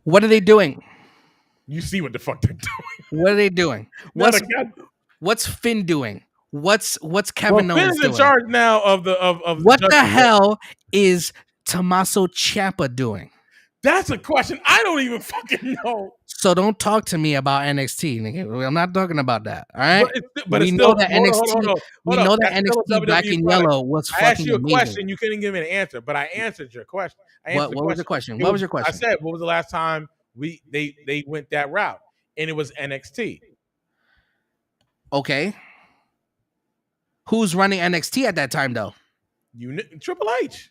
What are they doing? you see what the fuck they're doing. What are they doing? Now What's Finn doing? What's well, Kevin Owens Finn's in doing? charge now of the What the judgment. hell is Tommaso Ciampa doing? That's a question I don't even fucking know. So don't talk to me about NXT, nigga. I'm not talking about that. All right. But We it's know still that hold NXT. on, hold We up. know that That's still a NXT Black WWE and product. Yellow was I asked fucking you a amazing. question, you couldn't give me an answer, but I answered your question. I answered What was the question? It What was your I question? said, what was the last time they went that route? And it was NXT. Okay. Who's running NXT at that time though? Triple H.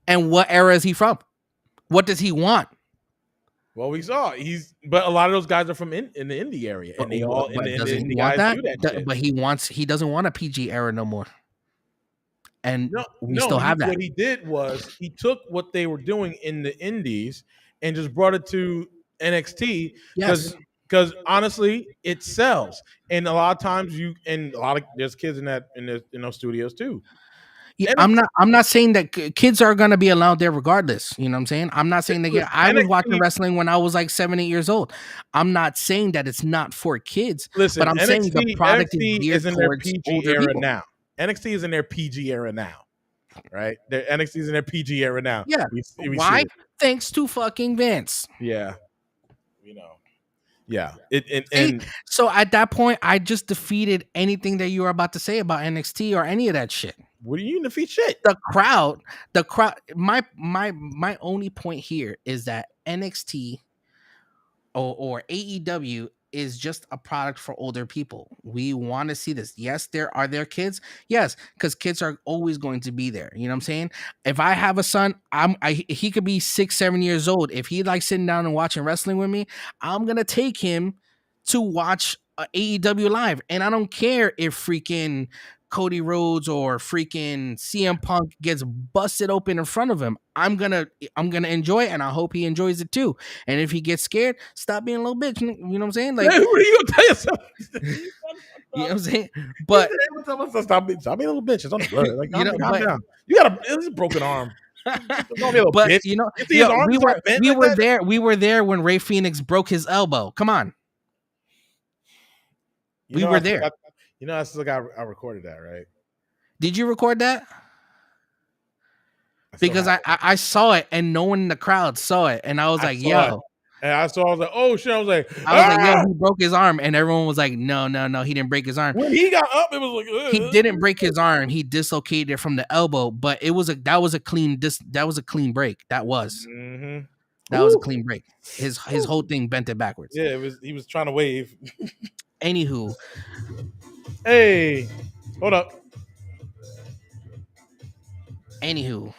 And what era is he from? What does he want? Well, we saw but a lot of those guys are from in the indie area, and they all But and the doesn't he indie want guys that? do that shit. But he doesn't want a PG era no more. And we No. still have that. What he did was he took what they were doing in the indies and just brought it to NXT Yes. because honestly, it sells. And a lot of times there's kids in those studios too. Yeah, NXT, I'm not saying that kids are gonna be allowed there regardless. You know what I'm saying? I'm not saying that. listen, I was watching NXT, wrestling when I was like 7, 8 years old. I'm not saying that it's not for kids, but I'm saying the product is NXT geared is in their towards PG older era people. now. NXT is in their PG era now, right? Their NXT is in their PG era now. Yeah. We Why? see it. Thanks to fucking Vince. Yeah, you know. Yeah. So at that point, I just defeated anything that you were about to say about NXT or any of that shit. What do you defeat shit? The crowd. My only point here is that NXT or AEW is just a product for older people. We want to see this. Yes, there kids. Yes, because kids are always going to be there. You know what I'm saying? If I have a son, he could be 6, 7 years old. If he likes sitting down and watching wrestling with me, I'm gonna take him to watch AEW live, and I don't care if freaking Cody Rhodes or freaking CM Punk gets busted open in front of him. I'm gonna enjoy it, and I hope he enjoys it too. And if he gets scared, stop being a little bitch. You know what I'm saying? Like, Hey, what are you gonna tell yourself? you know what I'm saying? But stop being a little bitch. It's on the blood. Like, calm down. You got a broken arm. Don't be a little but bitch. you know, You see his arm we were there. We were there when Rey Fenix broke his elbow. Come on, we were there. I still got. I recorded that, right? Did you record that? Because I saw it and no one in the crowd saw it, and I was like, yo. And I was like, oh shit! I was like, yo, he broke his arm, and everyone was like, no, he didn't break his arm. When he got up, it was like, he didn't break his arm. He dislocated it from the elbow, but that was a clean break. That was a clean break. His whole thing bent it backwards. Yeah, he was trying to wave. Anywho, hey, hold up. Anywho,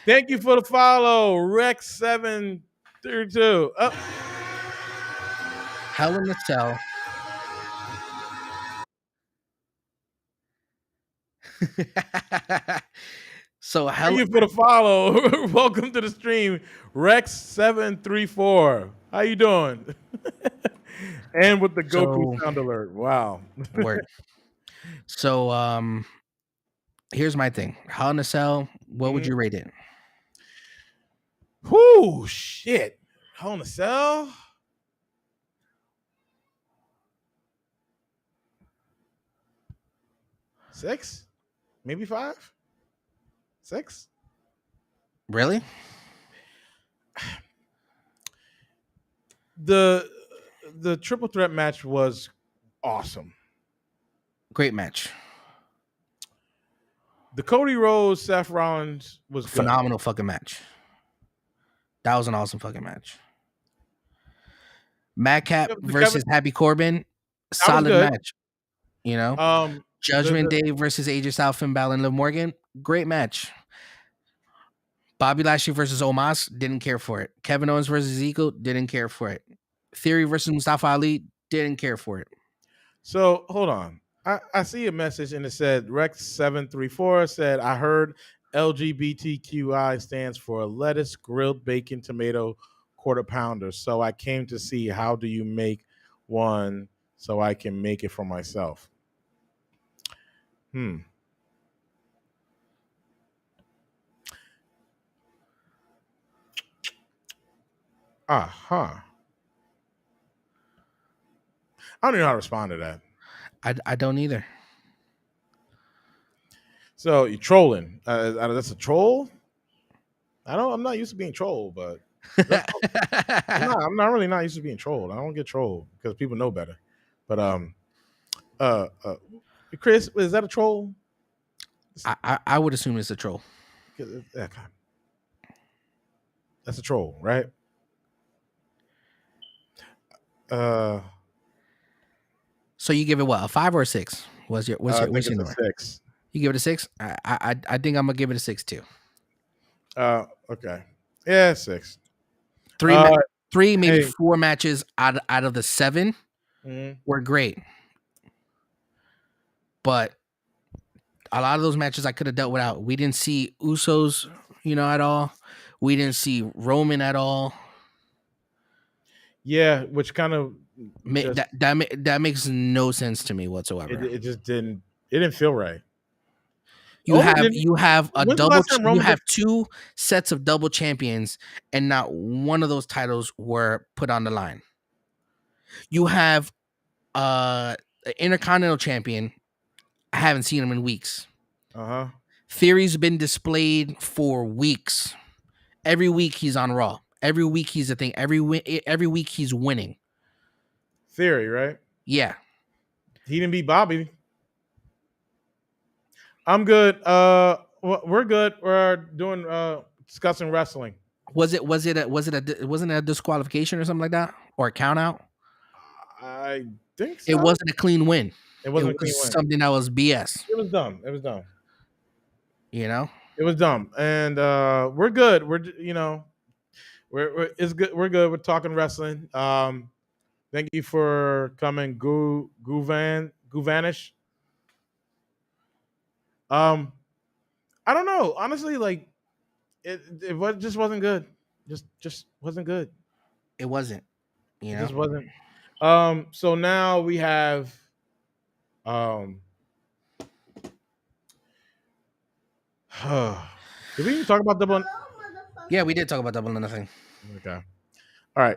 Thank you for the follow, Rex732. Hell in a Cell. So Thank Hell you for the follow. Welcome to the stream, Rex734. How you doing? And with the Goku so sound alert. Wow. word. So here's my thing. Hell in a Cell, what would Mhm. you rate it? Whoo, shit. Hell in a Cell? Six? Maybe five? Six? Really? The the triple threat match was awesome. Great match. The Cody Rhodes Seth Rollins was good. Phenomenal fucking match. That was an awesome fucking match. Madcap The Kevin versus Happy Corbin, that was solid good. match. You know, The Judgment Day versus AJ Styles, Finn Balor, and Liv Morgan, great match. Bobby Lashley versus Omos, didn't care for it. Kevin Owens versus Ezekiel, didn't care for it. Theory versus Mustafa Ali, didn't care for it. So hold on. I see a message and it said Rex734 said, I heard LGBTQI stands for lettuce, grilled bacon, tomato, quarter pounder. So I came to see how do you make one so I can make it for myself. Uh-huh. I don't even know how to respond to that. I don't either. So you're trolling. That's a troll? I'm not used to being trolled, but I'm not really not used to being trolled. I don't get trolled because people know better. But uh, uh Chris, is that a troll? I would assume it's a troll. Okay. That's a troll, right? Uh, So you give it what, a 5 or a 6? What's your I think it's a number? 6. You give it a 6? I think I'm gonna give it a 6 too. Okay, yeah, 6. Three, three, maybe Hey, 4 matches out of the 7 were great, but a lot of those matches I could have dealt without. We didn't see Usos, at all. We didn't see Roman at all. yeah, which kind of just That makes no sense to me whatsoever. it just didn't feel right. You Roman have didn't. you have a When's the double. last time You Roman have 2 sets of double champions, and not one of those titles were put on the line. You have an Intercontinental champion. I haven't seen him in weeks. Theory's been displayed for weeks. Every week he's on Raw. Every week he's a thing. Every week he's winning. Theory, right? Yeah. He didn't beat Bobby. I'm good. We're good. We're doing discussing wrestling. Wasn't it a disqualification or something like that, or a count out? I think It so. wasn't a clean win. It It wasn't a clean was win. something that was BS. It was dumb. It was dumb. You know. It was dumb. And we're good. We're it's good. We're good. We're talking wrestling. Thank you for coming, Guvanish. I don't know. Honestly, like just wasn't good. Just wasn't good. It wasn't. It just wasn't. So now we have did we even talk about double? Yeah, we did talk about Double or Nothing. Okay. All right.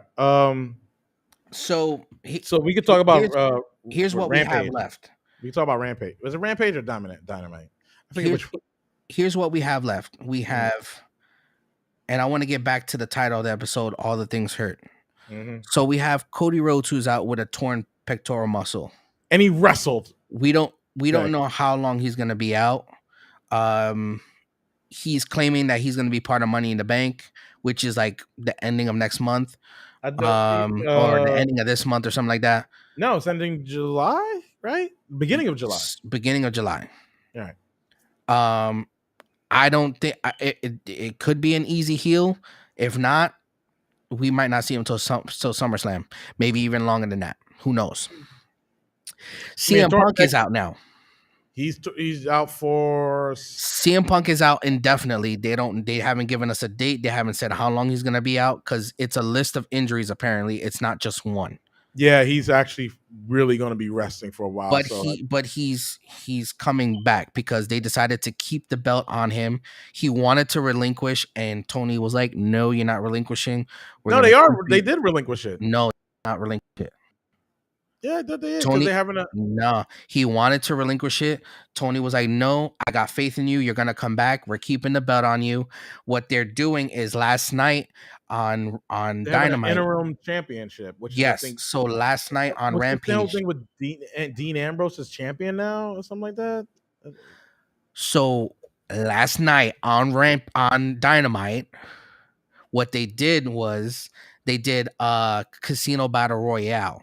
So we could talk about here's what we have left. We can talk about Rampage. Was it Rampage or Dynamite? I think here's what we have left. We have, and I want to get back to the title of the episode, All the Things Hurt. So we have Cody Rhodes, who's out with a torn pectoral muscle, and he wrestled. We don't know how long he's gonna be out. He's claiming that he's gonna be part of Money in the Bank, which is like the ending of next month, or the ending of this month or something like that. No, it's ending July, right? Beginning of July. Beginning of July. All right. I don't think it could be an easy heel. If not, we might not see him till SummerSlam, maybe even longer than that. Who knows? I mean, CM Punk is out now. he's out for. CM Punk is out indefinitely. They haven't given us a date. They haven't said how long he's gonna be out because it's a list of injuries. Apparently, it's not just one. Yeah, he's actually really going to be resting for a while. But So he's coming back because they decided to keep the belt on him. He wanted to relinquish, and Tony was like, "No, you're not relinquishing. We're no, gonna keep they you." did relinquish it. No, not relinquish it. Yeah, they did because Tony, they having a. no, he wanted to relinquish it. Tony was like, "No, I got faith in you. You're gonna come back. We're keeping the belt on you." What they're doing is last night on They're having an Dynamite. interim championship, which is I Yes, think so last night on what's the whole Rampage. thing with Dean Ambrose is champion now or something like that. So last night on Dynamite, what they did was they did a casino battle royale.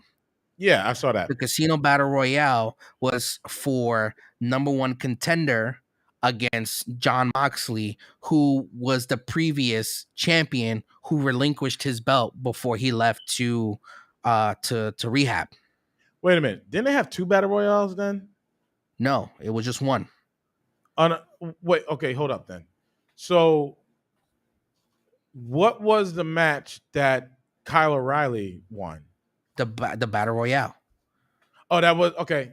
Yeah, I saw that. The casino battle royale was for number one contender against John Moxley, who was the previous champion who relinquished his belt before he left to rehab. Wait a minute, didn't they have two battle royales then? No, it was just one. On wait, okay, hold up then. So, what was the match that Kyle O'Reilly won? The battle royale. Oh, that was okay.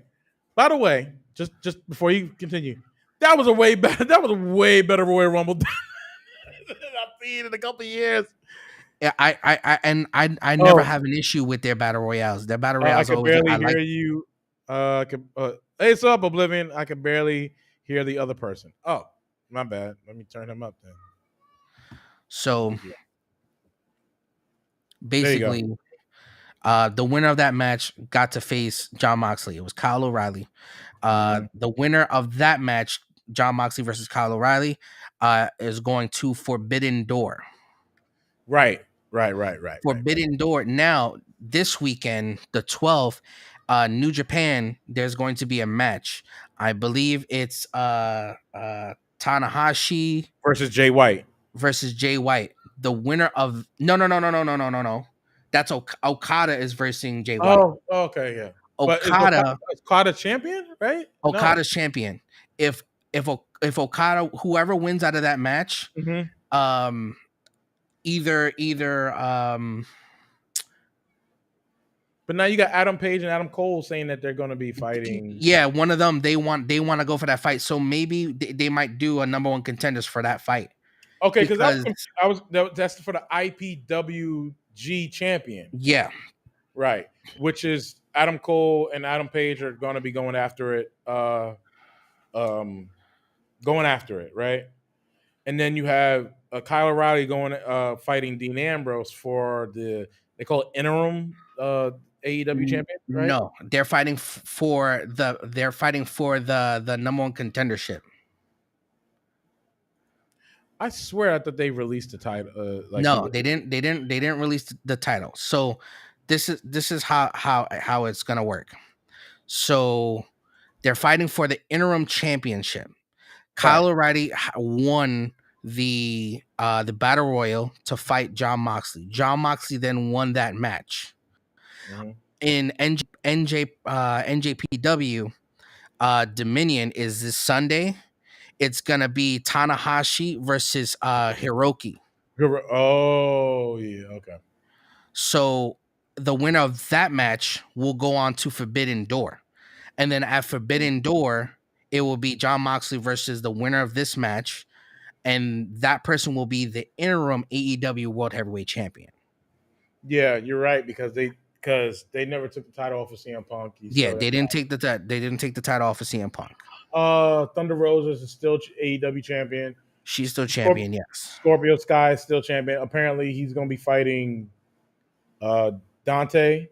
By the way, just before you continue, that was a way better. That was a way better Royal Rumble than I've seen in a couple of years. Yeah, I never Oh, have an issue with their battle royales. Their battle royales I could always I barely like. hear you. Hey, what's up, Oblivion? I can barely hear the other person. Oh, my bad. Let me turn him up then. So Yeah. There you go. basically, the winner of that match got to face John Moxley. It was Kyle O'Reilly. Mhm. The winner of that match, John Moxley versus Kyle O'Reilly, is going to Forbidden Door. Right, right. Forbidden Door. Now, this weekend, the 12th, New Japan, there's going to be a match. I believe it's Tanahashi Versus Jay White. versus Jay White. The winner of no. That's Okada is versing Jay White. Oh, okay, yeah. But Okada is Okada champion, right? No. Okada's champion. If Okada, whoever wins out of that match, Hmm. um either But now you got Adam Page and Adam Cole saying that they're going to be fighting. yeah, one of them they want to go for that fight. So maybe they might do a number one contenders for that fight Okay, because because that's for the IPWG champion, yeah, right? Which is Adam Cole and Adam Page are going to be going after it. Um, Going after it, right? And then you have Kyle O'Reilly going fighting Dean Ambrose for they call it interim AEW champion, right? no, they're fighting for the number one contendership. I swear I thought they released the title. No, they didn't release the title. So this is how it's gonna work. So they're fighting for the interim championship. Kyle Right. O'Reilly won the battle royal to fight John Moxley. John Moxley then won that match. Mhm. In NJPW, Dominion is this Sunday. It's gonna be Tanahashi versus Hiroki. Oh yeah, okay. So the winner of that match will go on to Forbidden Door. And then at Forbidden Door, it will be John Moxley versus the winner of this match. And that person will be the interim AEW World Heavyweight Champion. Yeah, you're right because they never took the title off of CM Punk. Yeah, they didn't take the title off of CM Punk. Thunder Roses is still AEW champion. She's still champion, yes. Scorpio Sky is still champion. Apparently, he's going to be fighting Dante,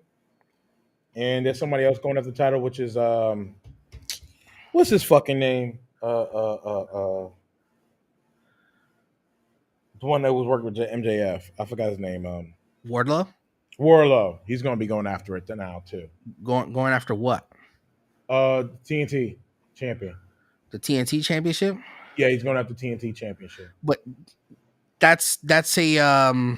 and there's somebody else going after the title, which is what's his fucking name? The one that was working with MJF. I forgot his name. Wardlow Warlow. He's going to be going after it now too. going after what? TNT champion. The TNT Championship? Yeah, he's going after TNT Championship. But that's a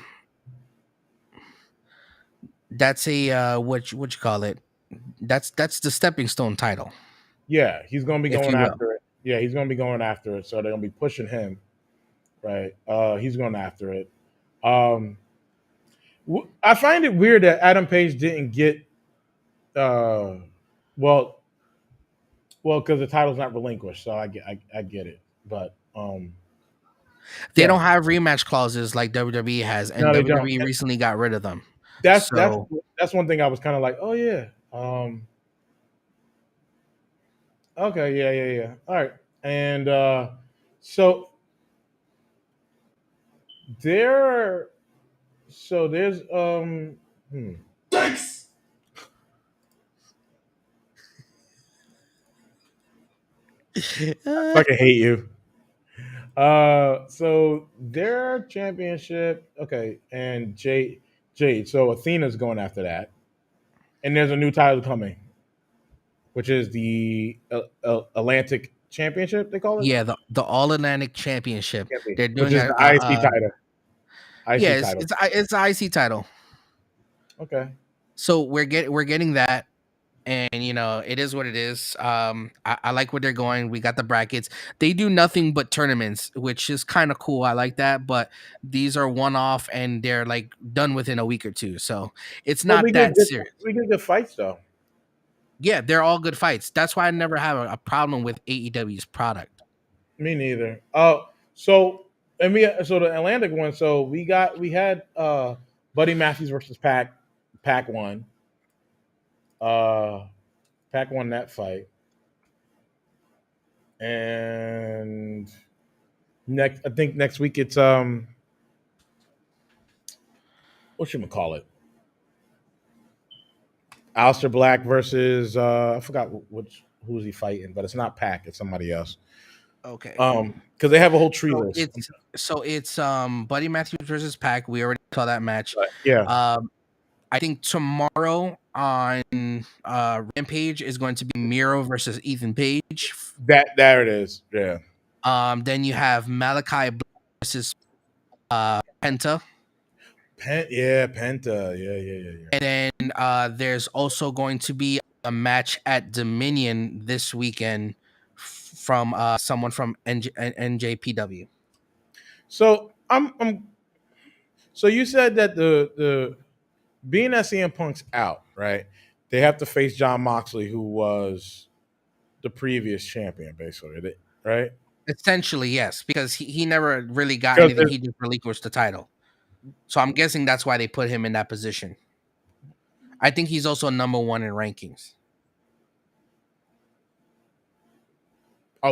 what you call it? That's the stepping stone title, Yeah, he's going to be if going you will. after it. Yeah, he's going to be going after it. So they're going to be pushing him. Right. He's going after it. Um, I find it weird that Adam Page didn't get. Uh, well, because the title's not relinquished, so I get it. But They don't yeah, have rematch clauses like WWE has, and no, they don't. WWE recently got rid of them. That's that's So that's one thing I was kind of like, oh yeah, okay, yeah. All right, and so there, so there's hmm, I fucking hate you. So their championship, okay, and Jade. So Athena's going after that, and there's a new title coming, which is the Atlantic Championship. They call it, yeah, the All Atlantic Championship. They're which doing is the IC title. yeah, IC title. it's the IC title. Okay. So we're getting that, and it is what it is. I like where they're going. We got the brackets. They do nothing but tournaments, which is kind of cool. I like that, but these are one off, and they're like done within a week or two. So it's But not that serious. we get good fights though. Yeah, they're all good fights. That's why I never have a problem with AEW's product. Me neither. So so the Atlantic one. So we had Buddy Matthews versus Pac won. Uh, Pac won that fight, and next I think next week it's what should we call it? Aleister Black versus I forgot which who was he fighting, but it's not Pac, it's somebody else. Okay. Because they have a whole tree So list. it's Buddy Matthews versus Pac. We already saw that match. But yeah, Um I think tomorrow on Rampage is going to be Miro versus Ethan Page. that there it is. Yeah, Then you have Malachi Black versus Penta. Yeah, Penta. Yeah. And then there's also going to be a match at Dominion this weekend from someone from NJPW. So I'm so you said that the being that CM Punk's out, right? They have to face John Moxley, who was the previous champion, basically, right? Essentially, yes, because he never really got Because anything. He just relinquished the title. So I'm guessing that's why they put him in that position. I think he's also number one in rankings.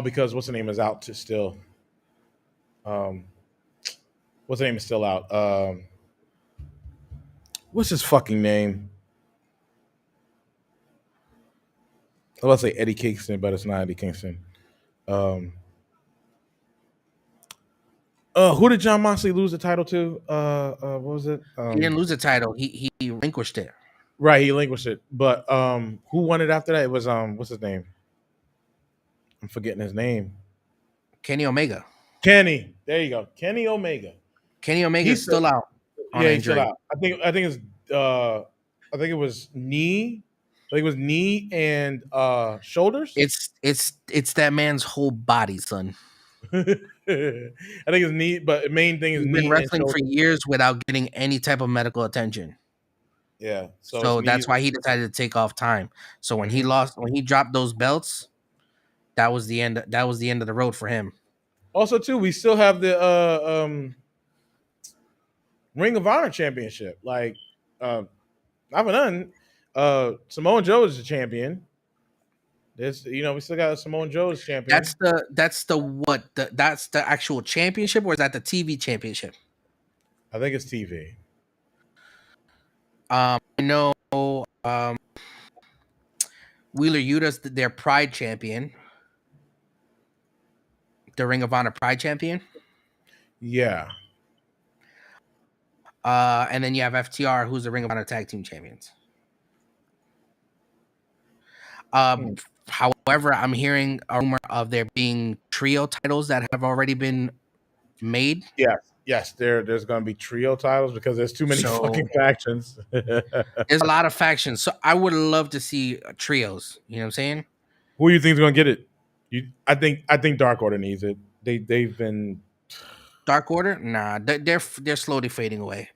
because what's the name is out to still. Um, what's the name is still out. What's his fucking name? I was about to say Eddie Kingston, but it's not Eddie Kingston. Um, who did John Moxley lose the title to? What was it? He didn't lose the title. He relinquished it. Right, he relinquished it. But who won it after that? It was what's his name? I'm forgetting his name. Kenny Omega. Kenny. There you go. Kenny Omega. Kenny Omega is He's still, still out on yeah, he's still injury. out. I think it was knee. I think it was knee and shoulders. It's that man's whole body, son. I think it's knee, but the main thing is He's been knee and wrestling for shoulder. years without getting any type of medical attention. Yeah. So it's So knees. that's why he decided to take off time. So Mhm. when he dropped those belts, that was the end. That was the end of the road for him. Also, too, we still have the Ring of Honor championship. Like, not for nothing. Samoa Joe is the champion. There's, we still got Samoa Joe as champion. That's the actual championship, or is that the TV championship? I think it's TV. I know Wheeler Yuta's their Pride champion, the Ring of Honor Pride champion. Yeah. And then you have FTR, who's the Ring of Honor Tag Team champions. Hmm. However, However, I'm hearing a rumor of there being trio titles that have already been made. Yes, yes. There's going to be trio titles because there's too many fucking So factions. there's a lot of factions. So I would love to see trios. You know what I'm saying? Who do you think is going to get it? I think Dark Order needs it. They've been. Dark Order? Nah, they're slowly fading away.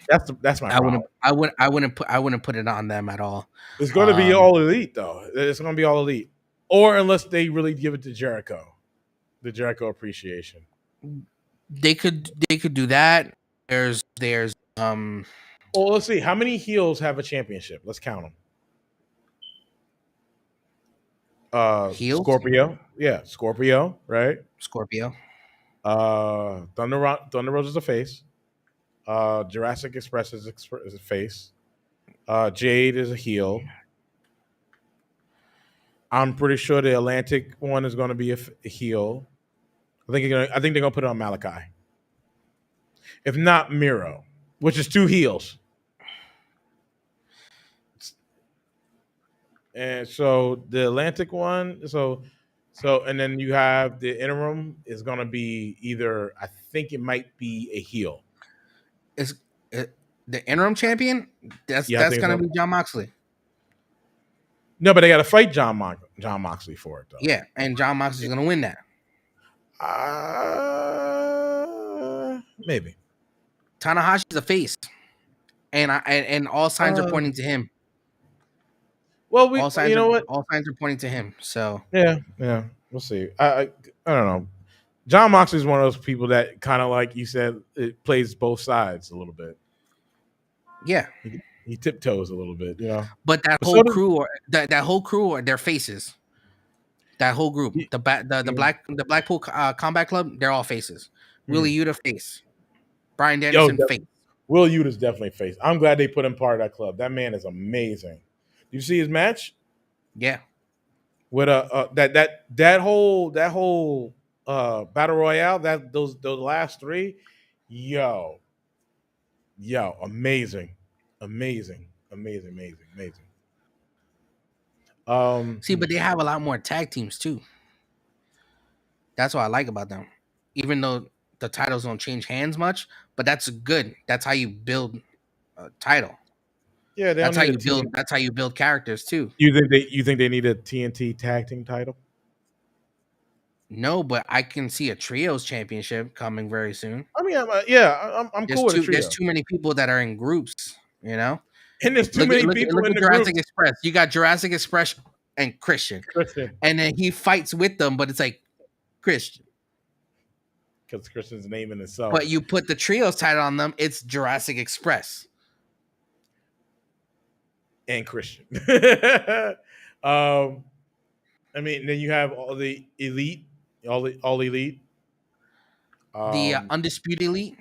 That's my I wouldn't problem. I would I wouldn't put it on them at all. It's going to be Um all elite though. It's going to be all elite, or unless they really give it to Jericho, the Jericho appreciation. they could do that. There's Well, let's see. How many heels have a championship? Let's count them. heels, Scorpio. Yeah, Scorpio, right? Scorpio. Thunder Rose is a face. Jurassic Express is a face. Jade is a heel. I'm pretty sure the Atlantic one is going to be a heel. I think they're gonna put it on Malachi. If not Miro, which is two heels. And so the Atlantic one, and then you have the interim is gonna be either I think it might be a heel. Is the interim champion? That's Yeah, I that's think it's gonna gonna, be John Moxley. no, but they gotta fight John Moxley for it though. Yeah, and John Moxley's gonna win that. Maybe. Tanahashi's a face, and all signs are Uh, pointing to him. well, All you signs are know what? all signs are pointing to him. So Yeah, we'll see. I don't know. John Moxley is one of those people that kind of like you said, it plays both sides a little bit. yeah, He tiptoes a little bit, you know. but that But so whole does crew, or that whole crew, are their faces. That whole group, he, yeah. the Blackpool Combat Club, they're all faces. Willie Hmm. Yuta face, Brian Yo, Danielson face. Will Ute definitely face. I'm glad they put him part of that club. That man is amazing. Did you see his match Yeah. with that whole battle royale? That those last three, yo, amazing, amazing, amazing, amazing, amazing. See, but they have a lot more tag teams too. That's what I like about them. Even though the titles don't change hands much, but that's good. That's how you build a title. Yeah, they don't That's how need a you build. team. That's how you build characters too. You think they need a TNT tag team title? No, but I can see a trios championship coming very soon. I mean, I'm There's cool with a too there's trio, too many people that are in groups. You know, and there's too look at many look at people look in at the Jurassic groups. Express. You got Jurassic Express and Christian, Christian, and then he fights with them, but it's like Christian. because Christian's name in itself. But you put the trios title on them, it's Jurassic Express. And Christian. um, I mean, then you have all the elite, all elite. The Um, Undisputed Elite.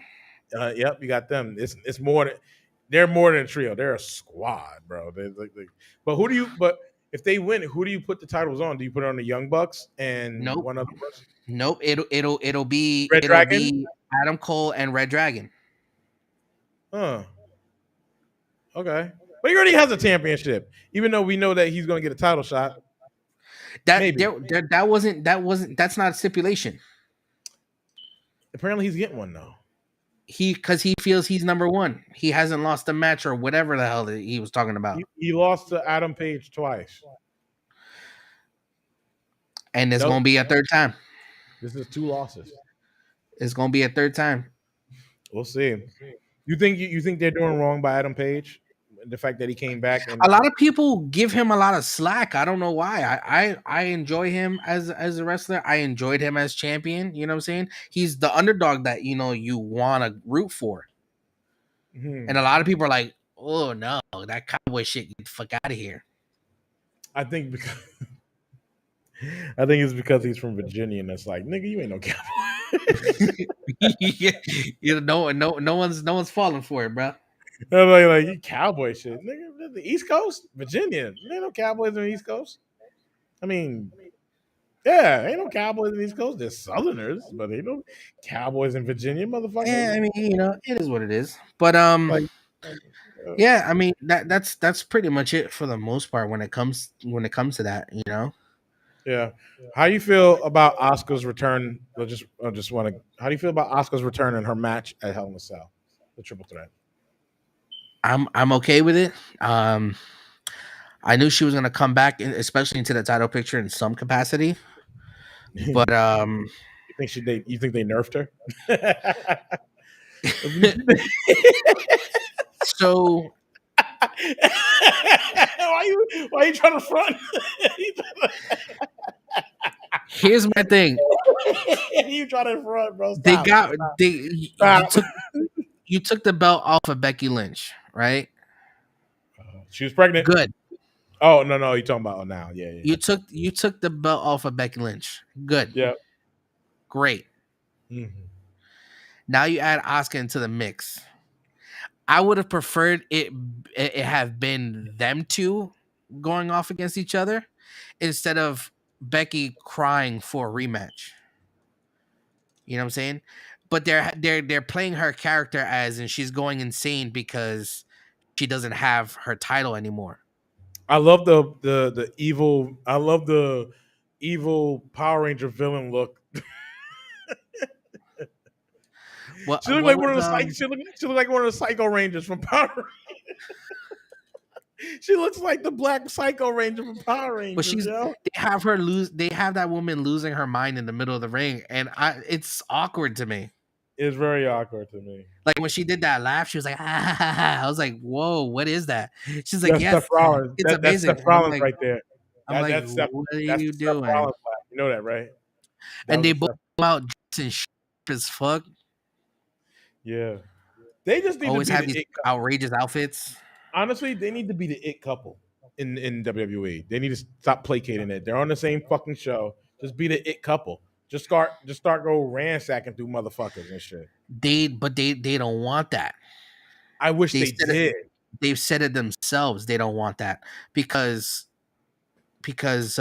yep, you got them. It's more than they're more than a trio. They're a squad, bro. But who do you? But if they win, who do you put the titles on? Do you put it on the Young Bucks and Nope. one other person? Nope. It'll be Red it'll Dragon. be Adam Cole and Red Dragon. Huh. Okay. But he already has a championship, even though we know that he's going to get a title shot. That Maybe. that's not a stipulation. Apparently, he's getting one now. Because he feels he's number one. He hasn't lost a match or whatever the hell that he was talking about. He lost to Adam Page twice. And it's Nope. gonna be a third time. This is two losses. It's gonna be a third time. We'll see. You think they're doing wrong by Adam Page? The fact that he came back and A lot of people give him a lot of slack. I don't know why. I enjoy him as a wrestler. I enjoyed him as champion. You know what I'm saying? He's the underdog that you want to root for. Mhm. And a lot of people are like, "Oh no, that cowboy shit, get the fuck out of here." I think because I think it's because he's from Virginia and it's like, nigga, you ain't no cowboy. Yeah, no one's falling for it, bro. I'm like you cowboy shit. Nigga, the East Coast? Virginia. There ain't no cowboys on the East Coast. I mean, yeah, ain't no cowboys in the East Coast. There's Southerners, but ain't no cowboys in Virginia, Yeah, motherfucker. I mean, it is what it is. But Like, Yeah, I mean that's pretty much it for the most part when it comes to that, you know. Yeah. How do you feel about Oscar's return? I just want to. How do you feel about Oscar's return in her match at Hell in a Cell, the triple threat? I'm okay with it. I knew she was gonna come back, especially into the title picture in some capacity. But You think You think they nerfed her? so Why you trying to front? here's my thing. You trying to front, bro? They Stop. got they you Stop. took the belt off of Becky Lynch, right? She was pregnant. Good. Oh no, no, you talking about now? Yeah, yeah, You took the belt off of Becky Lynch. Good. yeah. Great. Mhm. Now you add Oscar into the mix. I would have preferred it have been them two going off against each other instead of Becky crying for a rematch. You know what I'm saying? But they're playing her character as and she's going insane because she doesn't have her title anymore. I love the evil. I love the evil Power Ranger villain look. She looked What like one was of the she looked like one of the Psycho Rangers from Power. She looks like the Black Psycho Ranger from Power but Rangers, she's yo. they have that woman losing her mind in the middle of the ring and it's awkward to me. It's very awkward to me. Like when she did that laugh, she was like, ah, ha, ha, ha. I was like, whoa, what is that? She's like, That's Seth yes, Rollins. it's That's amazing. Seth And Rollins right there. I'm like, That's Seth. what are That's you the Seth doing? Rollins laugh. You know that, right? That And was they the both Seth. come out dressed in as fuck. Yeah, they just need to Always be have the these it couple. outrageous outfits. Honestly, they need to be the it couple in WWE. They need to stop placating it. They're on the same fucking show. Just be the it couple. Just start go ransacking through motherfuckers and shit. They don't want that. I wish They they said it. did. They've said it themselves. They don't want that because because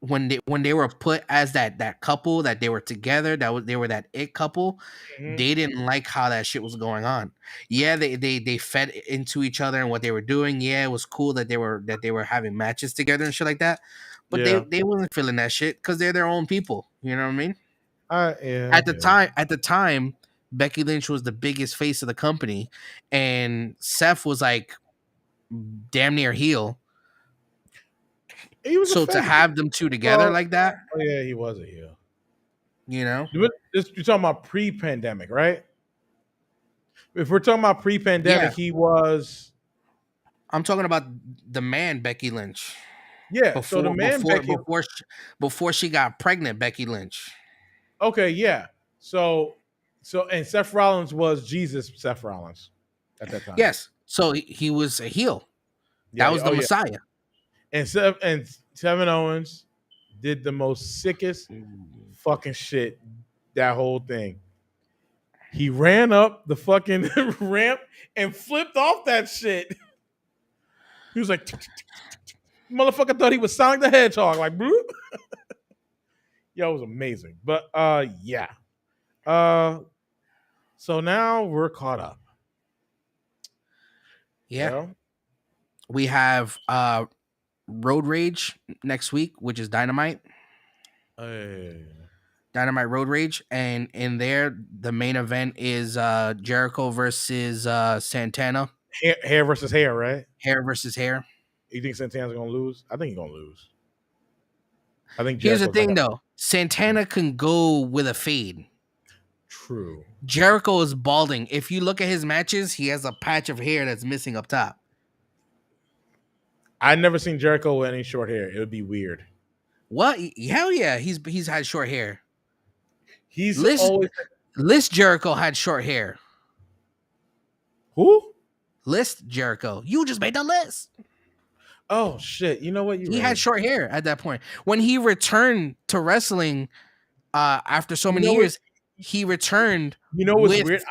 when they were put as that couple that they were together they were that it couple. Hmm. They didn't like how that shit was going on. Yeah, they fed into each other and what they were doing. Yeah, it was cool that they were having matches together and shit like that. But they Yeah. they wasn't feeling that shit because they're their own people. You know what I mean? Yeah. Yeah. At the time, Becky Lynch was the biggest face of the company, and Seth was like damn near heel. He was a So to face. have them two together Well, like that, oh yeah, he was a heel. you know, You're talking about pre-pandemic, right? If we're talking about pre-pandemic, yeah, he was I'm talking about the man Becky Lynch yeah. So the before man before Becky. before she, before she got pregnant. Becky Lynch. Okay, yeah. So and Seth Rollins was Jesus Seth Rollins at that time. Yes, so he was a heel. Yeah. That was Oh the yeah. Messiah. And Kevin Owens did the most sickest fucking shit that whole thing. He ran up the fucking ramp and flipped off that shit. He was like, motherfucker thought he was Sonic the Hedgehog, like, bro. Yo, it was amazing. But yeah. Uh, so now we're caught up. You Yeah, know? we have Road Rage next week, which is Dynamite. Hey. Dynamite Road Rage, and in there the main event is Jericho versus Santana. Hair versus hair, right? Hair versus hair. You think Santana's gonna lose? I think he's gonna lose. I think Here's the Jericho's like thing a though. Santana can go with a fade. true. Jericho is balding. If you look at his matches, he has a patch of hair that's missing up top. I never seen Jericho with any short hair. It would be weird. What? Hell yeah, he's had short hair. He's List always List Jericho had short hair. who? List Jericho. You just made the list. Oh shit! You know what? You're He had right. short hair at that point. When he returned to wrestling after so You many know what? years, he returned You know what's with weird?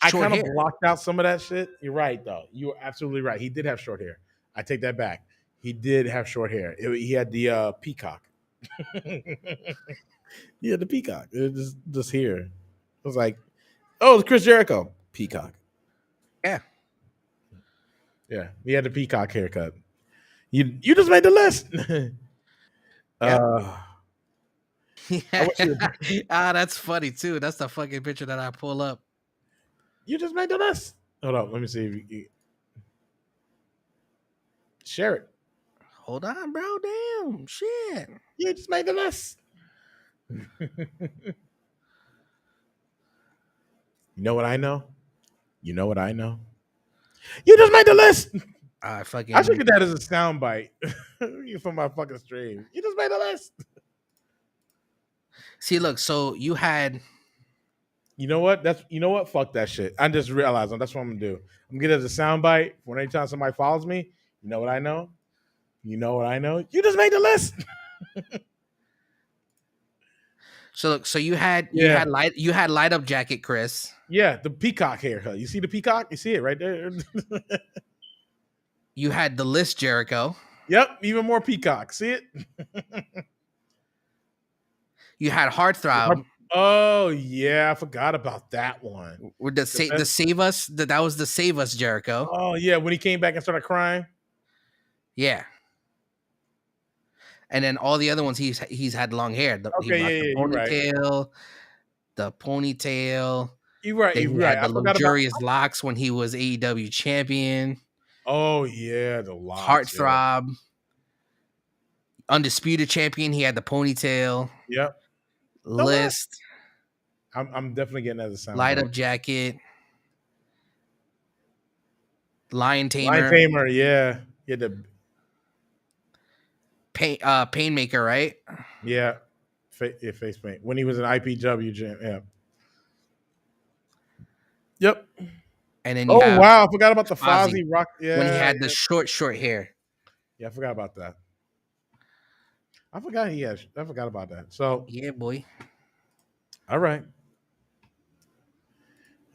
I short kind of hair. blocked out some of that shit. You're right though. You were absolutely right. He did have short hair. I take that back. He did have short hair. He had the peacock. He had the peacock. It was just here. It was like, oh, it's Chris Jericho. Peacock. Yeah. Yeah, he had the peacock haircut. You just made the list. Yep. uh, I wish you. Ah, that's funny too. That's the fucking picture that I pull up. You just made the list. Hold up, let me see if you share it. Hold on, bro. Damn, shit. You just made the list. You know what I know? You know what I know? You just made the list. I I should fucking get that as a sound bite for my fucking stream. You just made the list. see. Look, so you had You know what? Fuck that shit. I just realized that's what I'm gonna do. I'm gonna get it as a sound bite when anytime somebody follows me. You know what I know? You know what I know? You just made the list. so look, so Yeah. you had light up jacket, Chris. Yeah, the peacock haircut. You see the peacock? You see it right there? You had the list Jericho. Yep, even more peacock. See it? You had Heartthrob Oh yeah, I forgot about that one. with the save us. That was the save us Jericho. Oh yeah, when he came back and started crying. Yeah. And then all the other ones he's had long hair. He Okay, rocked yeah, you're right. the ponytail. You're right. Then You're he right. had I the forgot about. luxurious locks when he was AEW champion. Oh yeah, the locks. Yeah. Heartthrob, undisputed champion. He had the ponytail. Yep. The locks. List, I'm definitely getting that as a sound light bite. up jacket, lion Lion tamer, Tamer, yeah. Yeah, painmaker, right? yeah. Face paint. When he was an IPW jam. Yeah. Yep. And then you Oh have wow, I forgot about the Fozzy Fozzy rock. when he Yeah, had the short hair. yeah, I forgot about that. I forgot about that. So, Yeah, boy. all right.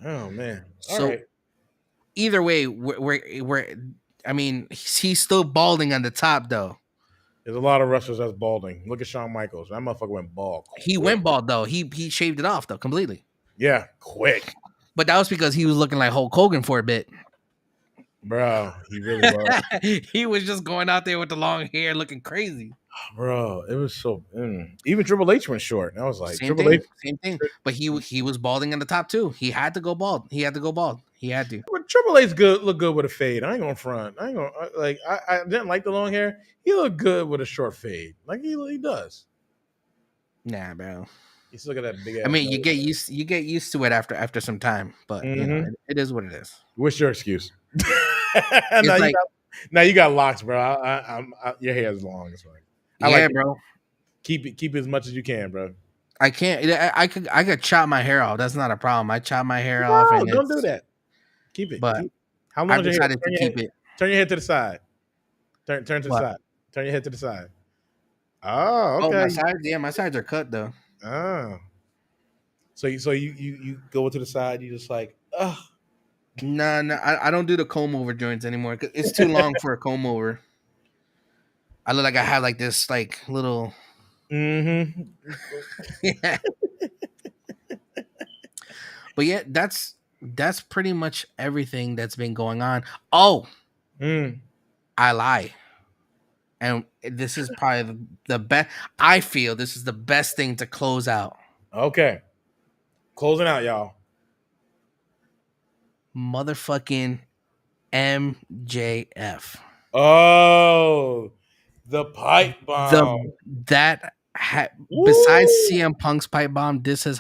Oh man. All So right. either way, we're I mean, he's still balding on the top though. There's a lot of wrestlers that's balding. Look at Shawn Michaels. That motherfucker went bald He quick. went bald though. He shaved it off though completely. Yeah, quick. But that was because he was looking like Hulk Hogan for a bit. Bro, he really was. He was just going out there with the long hair looking crazy. Bro, it was so. Even Triple H went short. And I was like, Same Triple H. thing, same thing. But he was balding on the top too. He had to go bald. He had to go bald. He had to. But Triple H good look good with a fade. I ain't gonna front. I ain't gonna I didn't like the long hair. He looked good with a short fade. Like he does. Nah, bro. You still got that big ass. I mean, nose. you get used to it after some time. But you know, it is what it is. What's your excuse? It's like, now you got locks, bro. Your hair is long. It's fine. I yeah, like bro. keep it as much as you can, bro. I can't. I could chop my hair off. That's not a problem. I chop my hair off, No, and don't do it's. that. Keep it. But How long I've is your hair? decided to keep it. Turn your head to the side. Turn to the What? side. Turn your head to the side. Oh, Oh, my okay. sides. Yeah, my sides are cut though. Oh. So you go to the side, you just like, oh. No, I don't do the comb over joints anymore. 'Cause it's too long for a comb over. I look like I have like this like little. Mm-hmm. Yeah. But yeah, that's pretty much everything that's been going on. Oh, I lie. And this is probably the best. I feel this is the best thing to close out. Okay. Closing out, y'all. Motherfucking MJF. Oh, the pipe The bomb. that besides Woo! CM Punk's pipe bomb, this is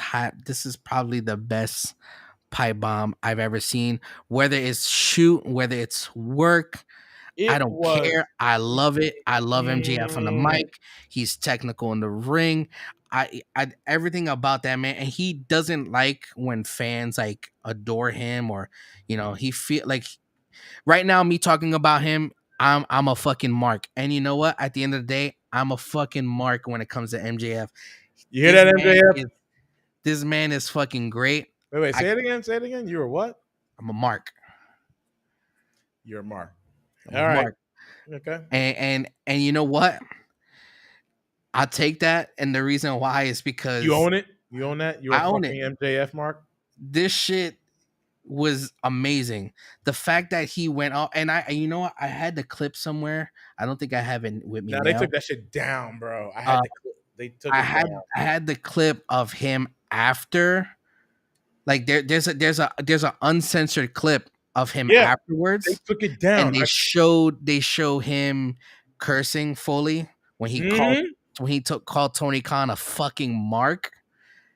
probably the best pipe bomb I've ever seen. Whether it's shoot, whether it's work, I It don't was. care. I love it. I love MJF on the Mm, mic. He's technical in the ring. I everything about that man, and he doesn't like when fans like adore him or he feel like right now me talking about him. I'm a fucking mark, and you know what? At the end of the day, I'm a fucking mark when it comes to MJF. you hear This that, man MJF? is this man is fucking great. Wait. I, Say it again. Say it again. You're a what? I'm a mark. You're a mark. I'm a All right. mark. Okay. And you know what? I'll take that. And the reason why is You because own it. You own that. You're a I own it. fucking MJF mark. This shit was amazing. The fact that he went off, and you know what, I had the clip somewhere. I don't think I have it with me Now they took now. that shit down, bro. I Uh, had the they took it down. I had the clip of him after, like there's a uncensored clip of him Yeah, they afterwards, took it and down. they show him cursing fully when he called Mhm. called Tony Khan a fucking mark.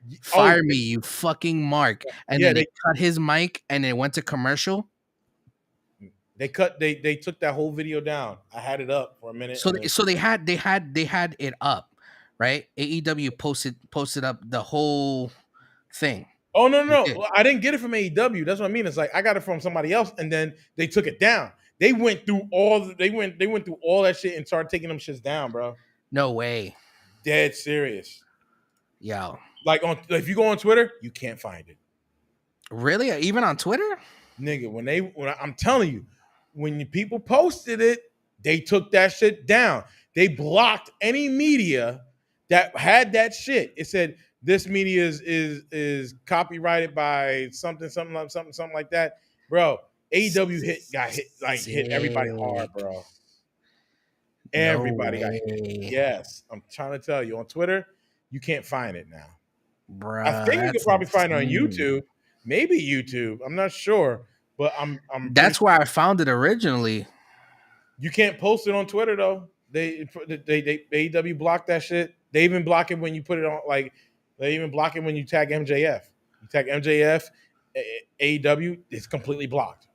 Oh Fire me, you fucking mark. And yeah, then they cut his mic and it went to commercial. they took that whole video down. I had it up for a minute, So and then they had it up, right? AEW posted up the whole thing. oh no, They no, did. no, I didn't get it from AEW. That's what I mean. It's like I got it from somebody else, and then they took it down. They went through they went through all that shit and started taking them shits down, bro. No way. Dead serious. Yo. Like on if you go on Twitter, you can't find it. Really? Even on Twitter? Nigga, I'm telling you, people posted it, they took that shit down. They blocked any media that had that shit. It said this media is copyrighted by something like that, bro. AEW hit everybody hard, Sick. bro. No Everybody got hit. way. Yes, I'm trying to tell you on Twitter, you can't find it now. I Bruh, think you could that's probably find it on insane. YouTube, maybe YouTube. I'm not sure, but I'm pretty That's sure where I found it originally. you can't post it on Twitter though. They AEW blocked that shit. They even block it when you put it on like they even block it when you tag MJF. You tag MJF, AEW, it's completely blocked.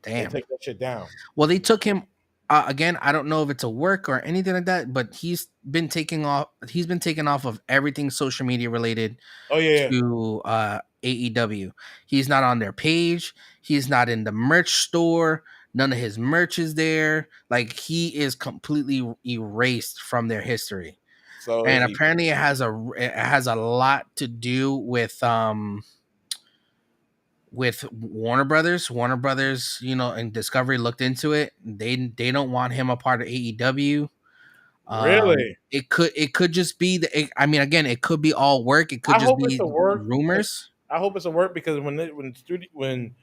They Damn. take that shit down. Well, they took him again. I don't know if it's a work or anything like that, but he's been taking off. He's been taken off of everything social media related Oh yeah, to AEW. He's not on their page. He's not in the merch store. None of his merch is there. Like he is completely erased from their history. so is And he apparently it has a lot to do with Warner Brothers. Warner Brothers, you know, and Discovery looked into it. They don't want him a part of AEW. really? It could just be I mean, again, it could be all work. It could I just hope it's be a work. rumors. I hope it's a work because when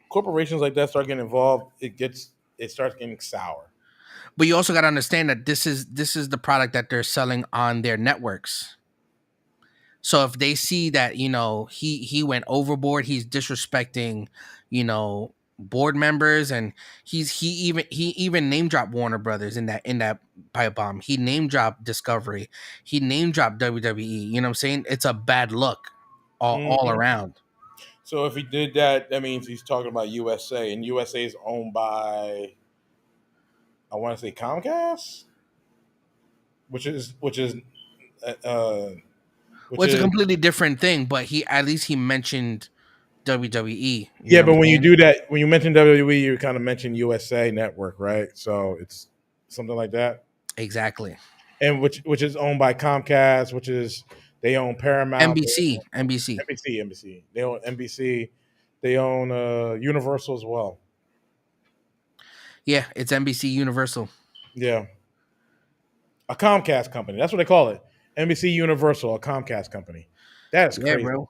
corporations like that start getting involved, it starts getting sour. But you also got to understand that this is the product that they're selling on their networks. So if they see that, you know, he went overboard, he's disrespecting, you know, board members, and he even name dropped Warner Brothers in that pipe bomb. He name dropped Discovery. He name dropped WWE. You know what I'm saying? It's a bad look all Mhm. around. So if he did that, that means he's talking about USA, and USA is owned by I want to say Comcast, which is uh, which Well, it's a is completely different thing, but he at least he mentioned WWE. You yeah. know what But I'm when you saying? do that, when you mention WWE, you kind of mention USA Network, right? So it's something like that, Exactly. and which is owned by Comcast, which is they own Paramount, they own NBC. NBC, they own NBC, they own Universal as well. Yeah, it's NBC Universal. Yeah, a Comcast company. That's what they call it. NBC Universal, a Comcast company. That is Yeah, crazy. bro.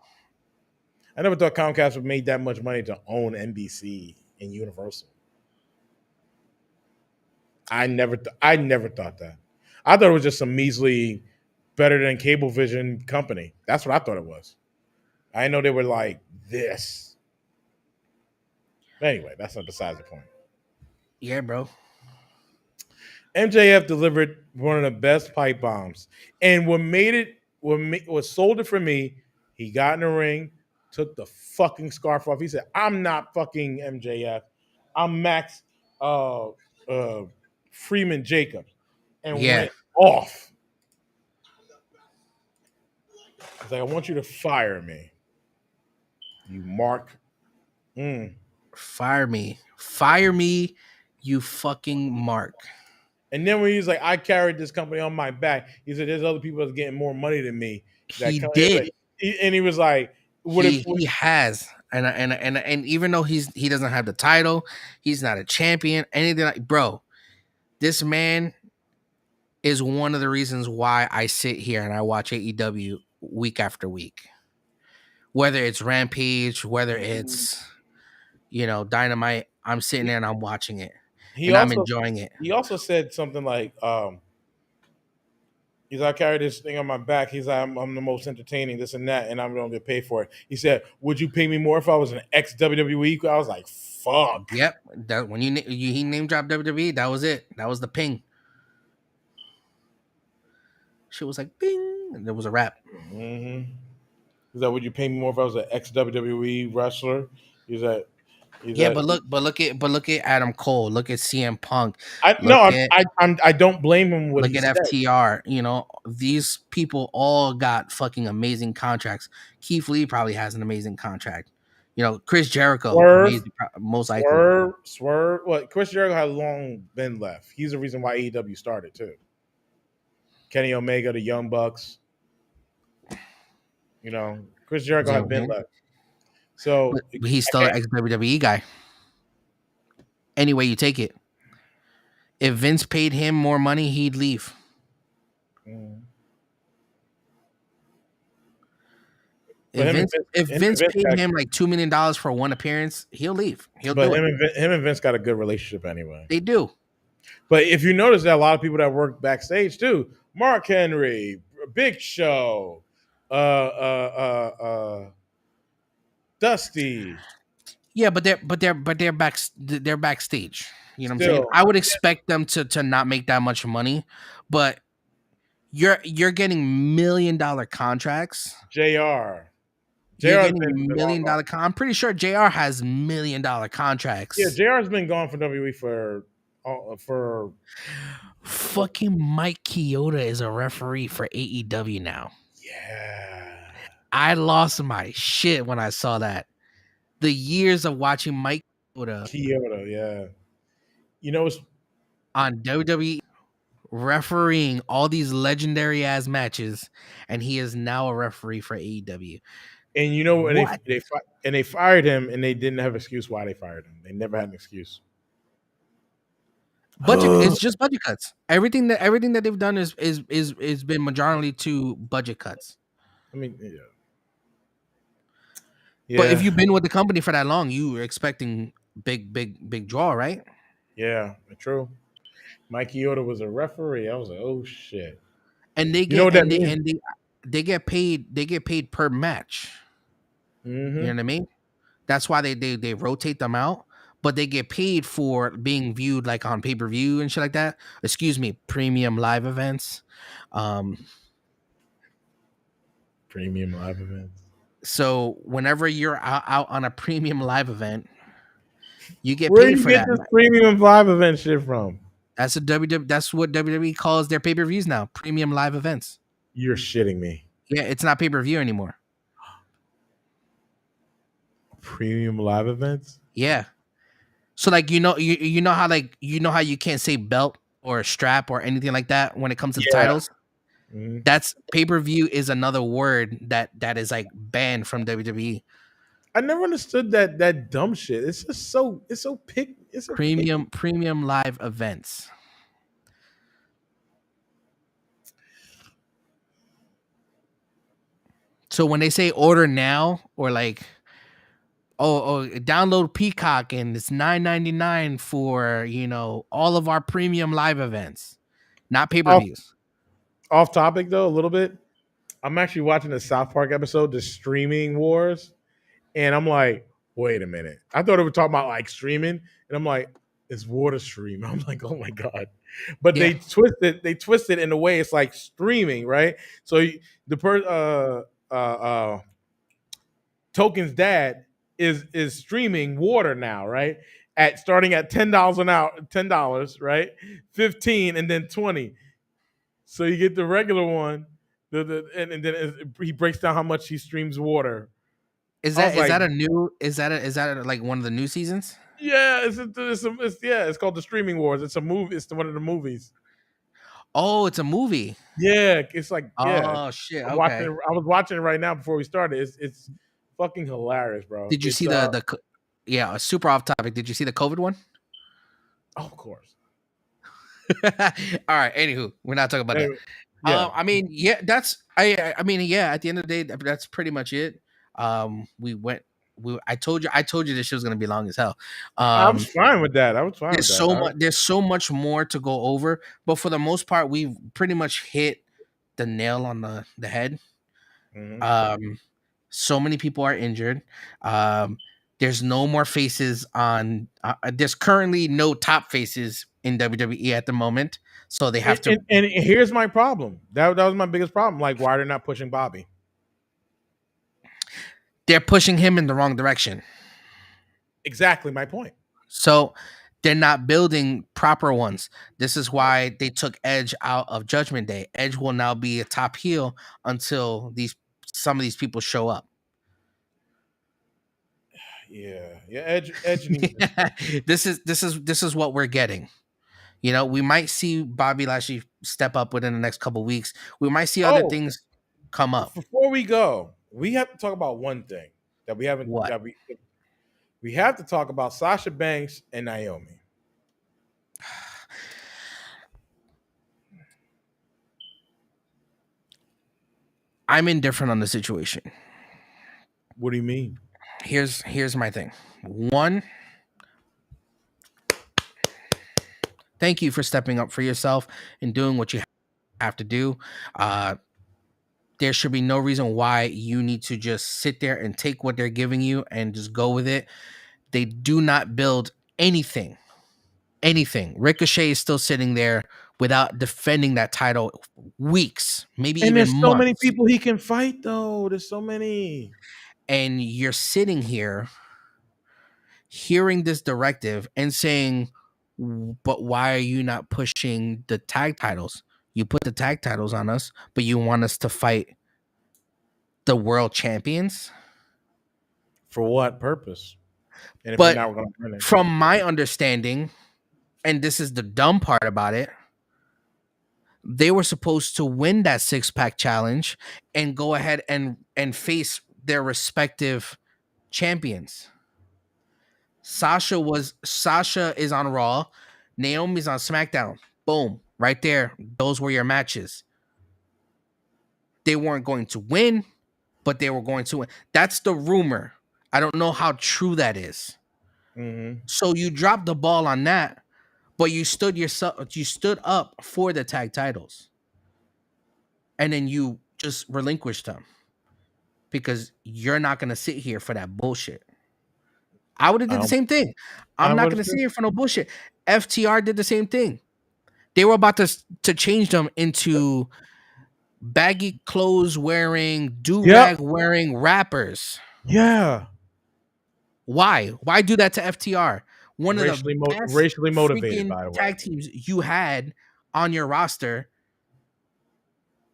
I never thought Comcast would made that much money to own NBC and Universal. I never thought that. I thought it was just some measly, better than Cablevision company. That's what I thought it was. I didn't know they were like this. But anyway, that's not besides the point. Yeah, bro. MJF delivered one of the best pipe bombs, and what sold it for me. He got in the ring, took the fucking scarf off. He said, "I'm not fucking MJF. I'm Max uh, uh, Freeman Jacobs," and Yeah. went off. He's like, "I want you to fire me, you mark." Mm. Fire me. Fire me, you fucking mark. And then when he's like, "I carried this company on my back," he said, "There's other people that's getting more money than me." That He come, did. and he was like, "What if?" He has. And even though he doesn't have the title, he's not a champion, anything like, bro, this man is one of the reasons why I sit here and I watch AEW week after week. Whether it's Rampage, whether it's Dynamite. I'm sitting He, there and I'm watching it he and I'm also enjoying it. he also said something like, he's like, I carry this thing on my back. He's like, I'm the most entertaining, this and that, and I'm gonna get paid for it. He said, would you pay me more if I was an ex WWE? I was like, fuck. Yep. That when he name dropped WWE, that was it. That was the ping. She was like, bing, and there was a wrap. hmm He's like, would you pay me more if I was an ex WWE wrestler? He's like, he's Yeah, like, but look at Adam Cole. Look at CM Punk. I no, Look at I don't blame him what look he at said. FTR. These people all got fucking amazing contracts. Keith Lee probably has an amazing contract. Chris Jericho, Swerve, amazing, most likely. Swerve. Well, Chris Jericho had long been left. He's the reason why AEW started too. Kenny Omega, the Young Bucks. Chris You Jericho know had what I'm been saying? left. So But he's I still an can't. ex WWE guy. Any way you take it. If Vince paid him more money, he'd leave. Mm. But If Vince if Him and Vince Vince paid got, him like $2 million for one appearance, he'll leave. He'll but do it. him and Vince got a good relationship anyway. They do. But if you notice that a lot of people that work backstage too, Mark Henry, Big Show, Dusty, Yeah, but they're backstage. You know what I'm saying? still I would expect them to not make that much money, but you're getting $1 million contracts. Jr. You're Jr.'s getting been long million gone. dollar. I'm pretty sure JR has $1 million Yeah, contracts. Jr.'s been gone from WWE for what? Fucking Mike Chioda is a referee for AEW now. Yeah, I lost my shit when I saw that. The years of watching Mike Chioda Kyoto. Yeah, you know, it's, on WWE refereeing all these legendary ass matches, and he is now a referee for AEW. and and What they fired him, and they didn't have an excuse why they fired him. They never had an excuse. budget? It's just budget cuts. Everything that they've done is been majority to budget cuts. I mean, yeah, But if yeah, you've been with the company for that long, you were expecting big draw, right? yeah, true. Mike Kyoto was a referee. I was like, oh shit. And they You know get what that and they means? and they get paid per match. You know Mm-hmm. what I mean? That's why they rotate them out, but they get paid for being viewed like on pay per view and shit like that. Excuse me, premium live events. Um, Premium live events. so whenever you're out on a premium live event, you get Where do paid you for get that. this premium live event shit from? That's a WWE. That's what WWE calls their pay per views now. Premium live events. You're shitting me. Yeah, it's not pay per view anymore. Premium live events? Yeah. So like you know how you can't say belt or strap or anything like that when it comes to the Yeah. titles. Mhm. That's pay per view is another word that is like banned from WWE. I never understood that dumb shit. It's just so pick. It's so picky. Premium live events. So when they say order now or like download Peacock and it's $9.99 for all of our premium live events, not pay per Off views. off topic though, a little bit. I'm actually watching the South Park episode, the streaming wars, and I'm like, wait a minute. I thought it was talking about like streaming, and I'm like, it's water stream. I'm like, oh my god. But Yeah, they twist it in a way it's like streaming, right? So the Token's dad is streaming water now, right? At starting at $10 an hour, $10, right? 15 and then 20. So you get the regular one, and then he breaks down how much he streams water. is I that was is like, that a new is that like one of the new seasons? yeah, it's called the Streaming Wars. It's a movie. It's one of the movies. Oh, it's a movie. Yeah, it's like yeah. Oh shit. I'm watching. Okay. I was watching it right now before we started. It's fucking hilarious, bro. Did you It's see yeah, super off topic. Did you see the COVID one? oh, of course. All right. Anywho, we're not talking about that. Anyway, yeah. I mean, yeah, that's I mean, yeah. At the end of the day, that's pretty much it. We went. I told you this shit was gonna be long as hell. I was Um, fine with that. I was fine with there's that. so much. There's so much more to go over, but for the most part, we've pretty much hit the nail on the head. Mhm. Um, so many people are injured. Um, there's no more faces on. There's currently no top faces in WWE at the moment, so they have to. And here's my problem. That was my biggest problem. Like, why they're not pushing Bobby? They're pushing him in the wrong direction. Exactly my point. So they're not building proper ones. This is why they took Edge out of Judgment Day. Edge will now be a top heel until these some of these people show up. Yeah, yeah. Edge needs to. This is what we're getting. You know, we might see Bobby Lashley step up within the next couple weeks. We might see other Oh, things come up. before we go, we have to talk about one thing that we haven't What? that we have to talk about Sasha Banks and Naomi. I'm indifferent on the situation. What do you mean? Here's my thing. One, thank you for stepping up for yourself and doing what you have to do. Uh, there should be no reason why you need to just sit there and take what they're giving you and just go with it. They do not build anything. Anything. Ricochet is still sitting there without defending that title weeks, maybe And even there's so many months. people he can fight, though. There's so many. And you're sitting here hearing this directive and saying, but why are you not pushing the tag titles? You put the tag titles on us, but you want us to fight the world champions? For what purpose? And if you're But not going to win it, from my understanding, and this is the dumb part about it, they were supposed to win that six-pack challenge and go ahead and face their respective champions. Sasha is on Raw, Naomi's on SmackDown. Boom, right there. Those were your matches. They weren't going to win, but they were going to win. That's the rumor. I don't know how true that is. mm-hmm. So you dropped the ball on that, but you stood up for the tag titles. And then you just relinquished them because you're not going to sit here for that bullshit. I would have did the same thing. I I'm not would going have to sit said, here for no bullshit. FTR did the same thing. They were about to change them into baggy clothes wearing, do yep, rag wearing rappers. yeah. Why? Why do that to FTR? One of the best Racially motivated, freaking by the way. tag teams you had on your roster,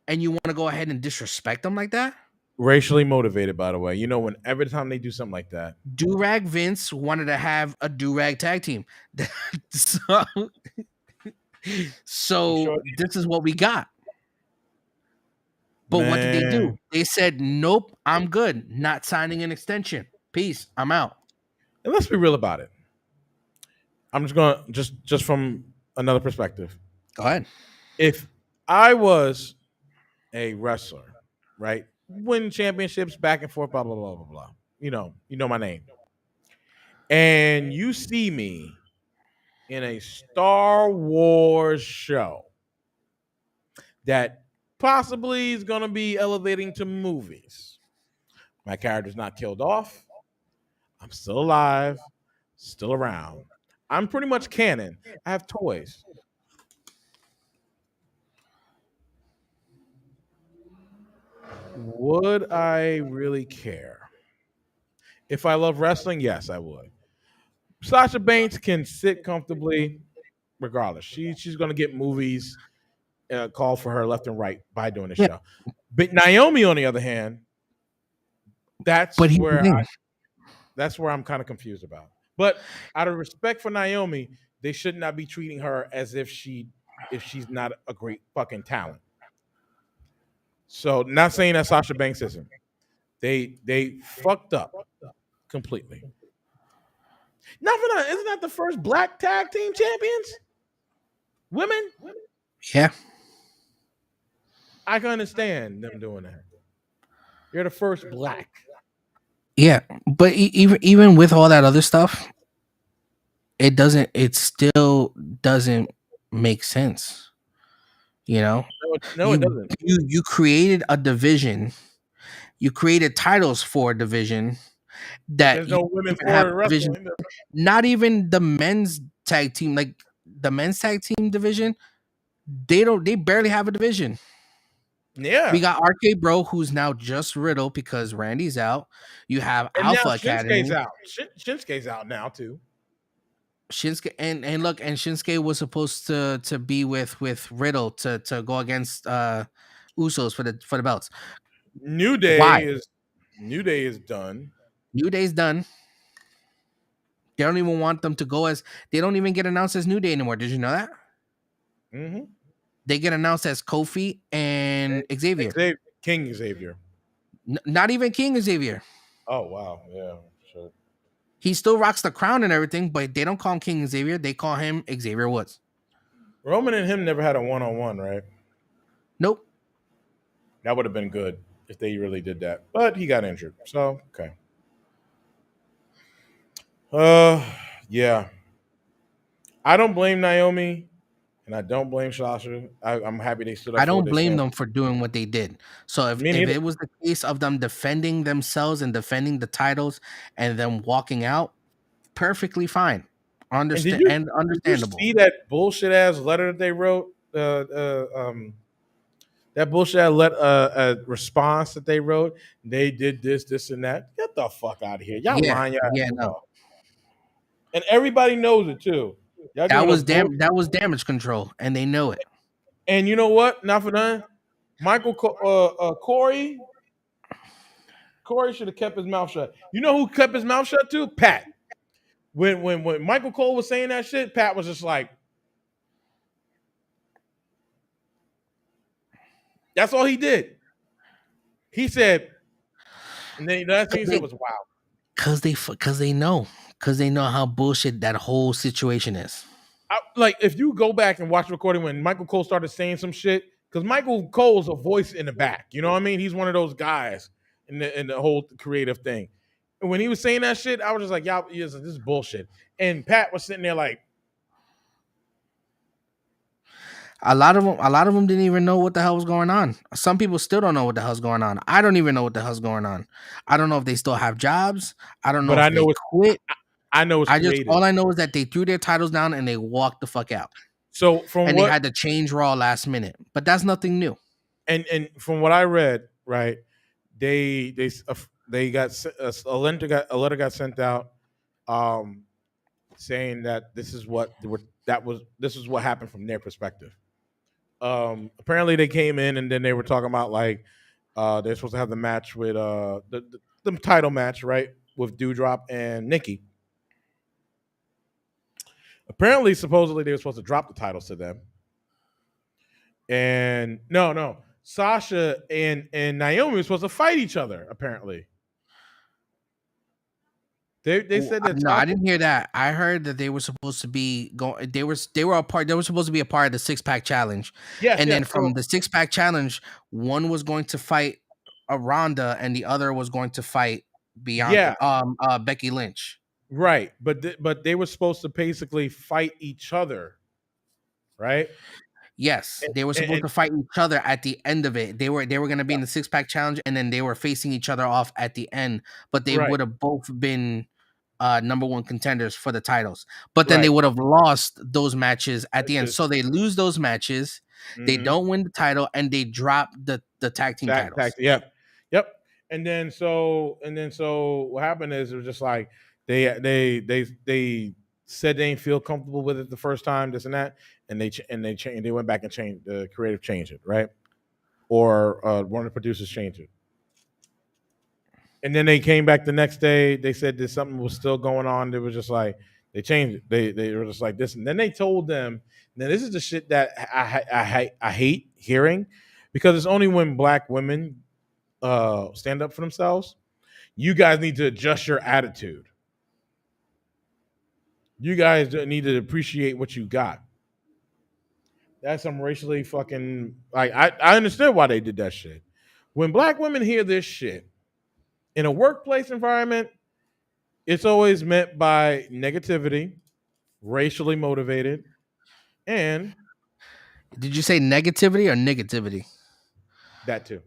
and you want to go ahead and disrespect them like that? Racially motivated, by the way. You know, when every time they do something like that, Durag Vince wanted to have a Durag tag team. so, I'm so sure, this is what we got. But what did they man. do? They said, nope, I'm good. Not signing an extension. Peace. I'm out. And let's be real about it. I'm just going to just from another perspective. Go ahead. If I was a wrestler, right, win championships back and forth, blah blah blah blah blah. You know my name, and you see me in a Star Wars show that possibly is going to be elevating to movies. My character's not killed off. I'm still alive, still around. I'm pretty much canon. I have toys. Would I really care? If I love wrestling, yes, I would. Sasha Banks can sit comfortably regardless. She's going to get movies called for her left and right by doing the Yeah. show. But Naomi, on the other hand, that's But here's the where thing. I'm kind of confused about. But out of respect for Naomi, they should not be treating her as if she's not a great fucking talent. So, not saying that Sasha Banks isn't. They fucked up completely. Not for that. Isn't that the first black tag team champions? Women? Yeah. I can understand them doing that. You're the first black. Yeah, but even with all that other stuff, it doesn't. It still doesn't make sense. You know, No, it you doesn't. you created a division. You created titles for a division But that there's you no don't women even have for a division. wrestling. Not even the men's tag team, like the men's tag team division. They don't. They barely have a division. We Yeah. got RK Bro, who's now just Riddle because Randy's out. You have And now Alpha Shinsuke's Academy. out. Shinsuke's out now too. Shinsuke and look, and Shinsuke was supposed to be with Riddle to go against Usos for the belts. New Why? Day is New Day is done. New Day's done. They don't even want them to go as they don't even get announced as New Day anymore. Did you know that? Mm-hmm. They get announced as Kofi and Xavier. Xavier, King Xavier. Not even King Xavier. Oh wow, yeah, sure. He still rocks the crown and everything, but they don't call him King Xavier. They call him Xavier Woods. Roman and him never had a one-on-one, right? Nope. That would have been good if they really did that. But he got injured, so okay. Uh, yeah. I don't blame Naomi, and I don't blame Sasha. I'm happy they stood up I for what don't they blame stand. them for doing what they did. So Me if neither. it was the case of them defending themselves and defending the titles and them walking out, perfectly fine. And Understand and did you understandable. see that bullshit ass letter that they wrote? That bullshit response that they wrote. They did this, this, and that. Get the fuck out of here. Y'all Yeah, lying your yeah, ass no. off. And everybody knows it too. Y'all doing a bull. That was damage control and they know it. And you know what? Not for nothing. Corey should have kept his mouth shut. You know who kept his mouth shut too? Pat. When Michael Cole was saying that shit, Pat was just like, that's all he did. He said, and then the last thing he said was, "Wow." Cause they know how bullshit that whole situation is. Like if you go back and watch the recording when Michael Cole started saying some shit, because Michael Cole's a voice in the back. You know what I mean? He's one of those guys in the whole creative thing. And when he was saying that shit, I was just like, y'all, this is bullshit. And Pat was sitting there like, A lot of them didn't even know what the hell was going on. Some people still don't know what the hell's going on. I don't even know what the hell's going on. I don't know if they still have jobs. I don't know but if they quit. I know it's I just creative. all I know is that they threw their titles down and they walked the fuck out. So from And they what had to change Raw last minute. But that's nothing new. and from what I read, right, they got a letter got sent out, um, saying that this is what happened from their perspective. Apparently they came in and then they were talking about like they're supposed to have the match with the title match, right, with Dewdrop and Nikki. Apparently, supposedly they were supposed to drop the titles to them. And no, Sasha and Naomi were supposed to fight each other. Apparently, they said that No, I Sasha. didn't hear that. I heard that they were supposed to be going. They were a part. They were supposed to be a part of the 6 pack challenge, Yes, and then yes. from So the 6 pack challenge, one was going to fight a Ronda, and the other was going to fight Bianca, yeah, Becky Lynch. right. But they were supposed to basically fight each other, right? Yes, And, they were supposed and to fight each other at the end of it. They were going to be in the 6 pack challenge, and then they were facing each other off at the end. But they right, would have both been number one contenders for the titles. But then they right. would have lost those matches at the end. Matches. So they lose those matches. They Mm-hmm. don't win the title, and they drop the tag team titles. Yep, yep. And then so what happened is it was just like they said they didn't feel comfortable with it the first time, this and that, and they went back and changed the creative change it, right? Or one of the producers changed it. And then they came back the next day. They said that something was still going on. They were just like they changed it. They were just like this, and then they told them. Now this is the shit that I hate hearing, because it's only when black women stand up for themselves. You guys need to adjust your attitude. You guys need to appreciate what you got. That's some racially fucking like I understand why they did that shit. When black women hear this shit, In a workplace environment, it's always met by negativity, racially motivated, and Did you say negativity or negativity? that too.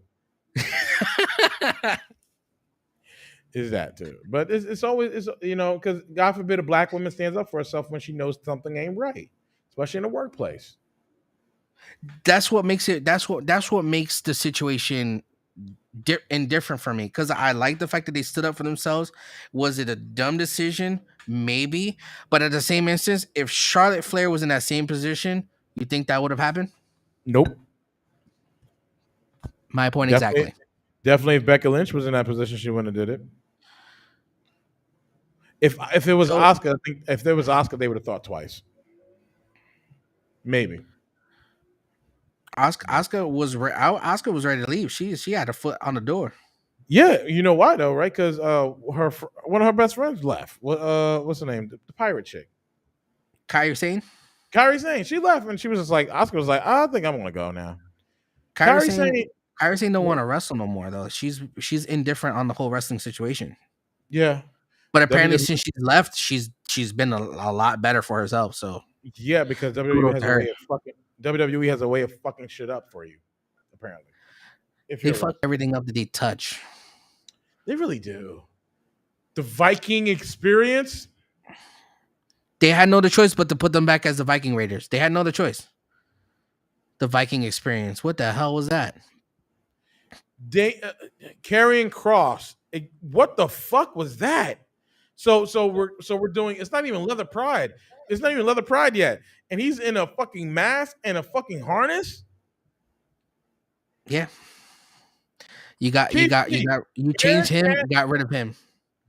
Is that too. But it's always, because God forbid a black woman stands up for herself when she knows something ain't right, especially in the workplace. That's what makes it. That's what makes the situation indifferent for me, because I like the fact that they stood up for themselves. Was it a dumb decision? Maybe, but at the same instance, if Charlotte Flair was in that same position, you think that would have happened? Nope. My point Definitely, exactly. definitely. If Becca Lynch was in that position, she wouldn't have did it. If it was So Oscar, I think if there was Oscar, they would have thought twice. Maybe. Oscar was ready to leave. She had her foot on the door. Yeah, you know why though, right? Because one of her best friends left. What's her name? The pirate chick, Kyrie Sane, Kyrie Sane. She left, and she was just like, Oscar was like, I think I'm gonna go now. Kyrie Kyrie Sane, Sane, Kyrie Sane don't want to wrestle no more though. She's indifferent on the whole wrestling situation. yeah, But apparently, WWE, since she's left, she's been a lot better for herself. So yeah, because kudos to her. WWE has a way of fucking shit up for you. Apparently, if They you're a fuck wrestler, everything up that they touch. they really do. The Viking experience. They had no other choice but to put them back as the Viking Raiders. They had no other choice. The Viking experience. What the hell was that? They carrying cross. What the fuck was that? So we're doing. It's not even leather pride. It's not even leather pride yet, and he's in a fucking mask and a fucking harness. Yeah. Keith Lee, You changed him, Bearcat, got rid of him.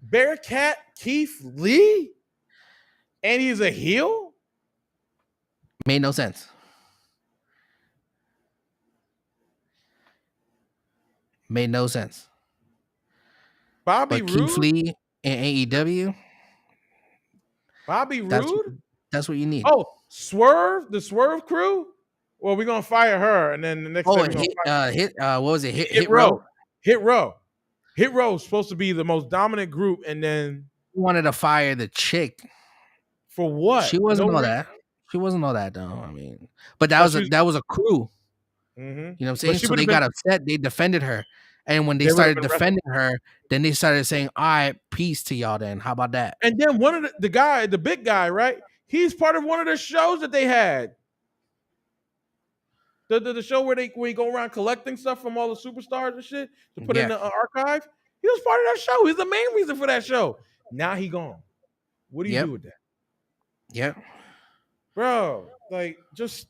Bearcat Keith Lee, and he's a heel. Made no sense. Made no sense. Bobby But Keith Roode, Lee in AEW, Bobby that's Roode. that's what you need. Oh, Swerve, the Swerve crew. Well, we're gonna fire her, and then the next day Oh, we're and gonna what was it? Hit Hit Row. Row. Hit Row. Hit Row is supposed to be the most dominant group, and then He wanted to fire the chick. for She what? No wasn't all reason. that. She wasn't all that though. I mean, but But she was, that was a crew. You know what I'm but saying? she So would they have been. got upset. They defended her, and when they They would have started been wrestling. defending her, then they started saying, "All right, peace to y'all." Then how about that? And then one of the guy, the big guy, right? He's part of one of the shows that they had. The show where you go around collecting stuff from all the superstars and shit to put in Yeah, the archive. He was part of that show. He's the main reason for that show. Now he gone. What do you yep, do with that, yep. bro? Like just.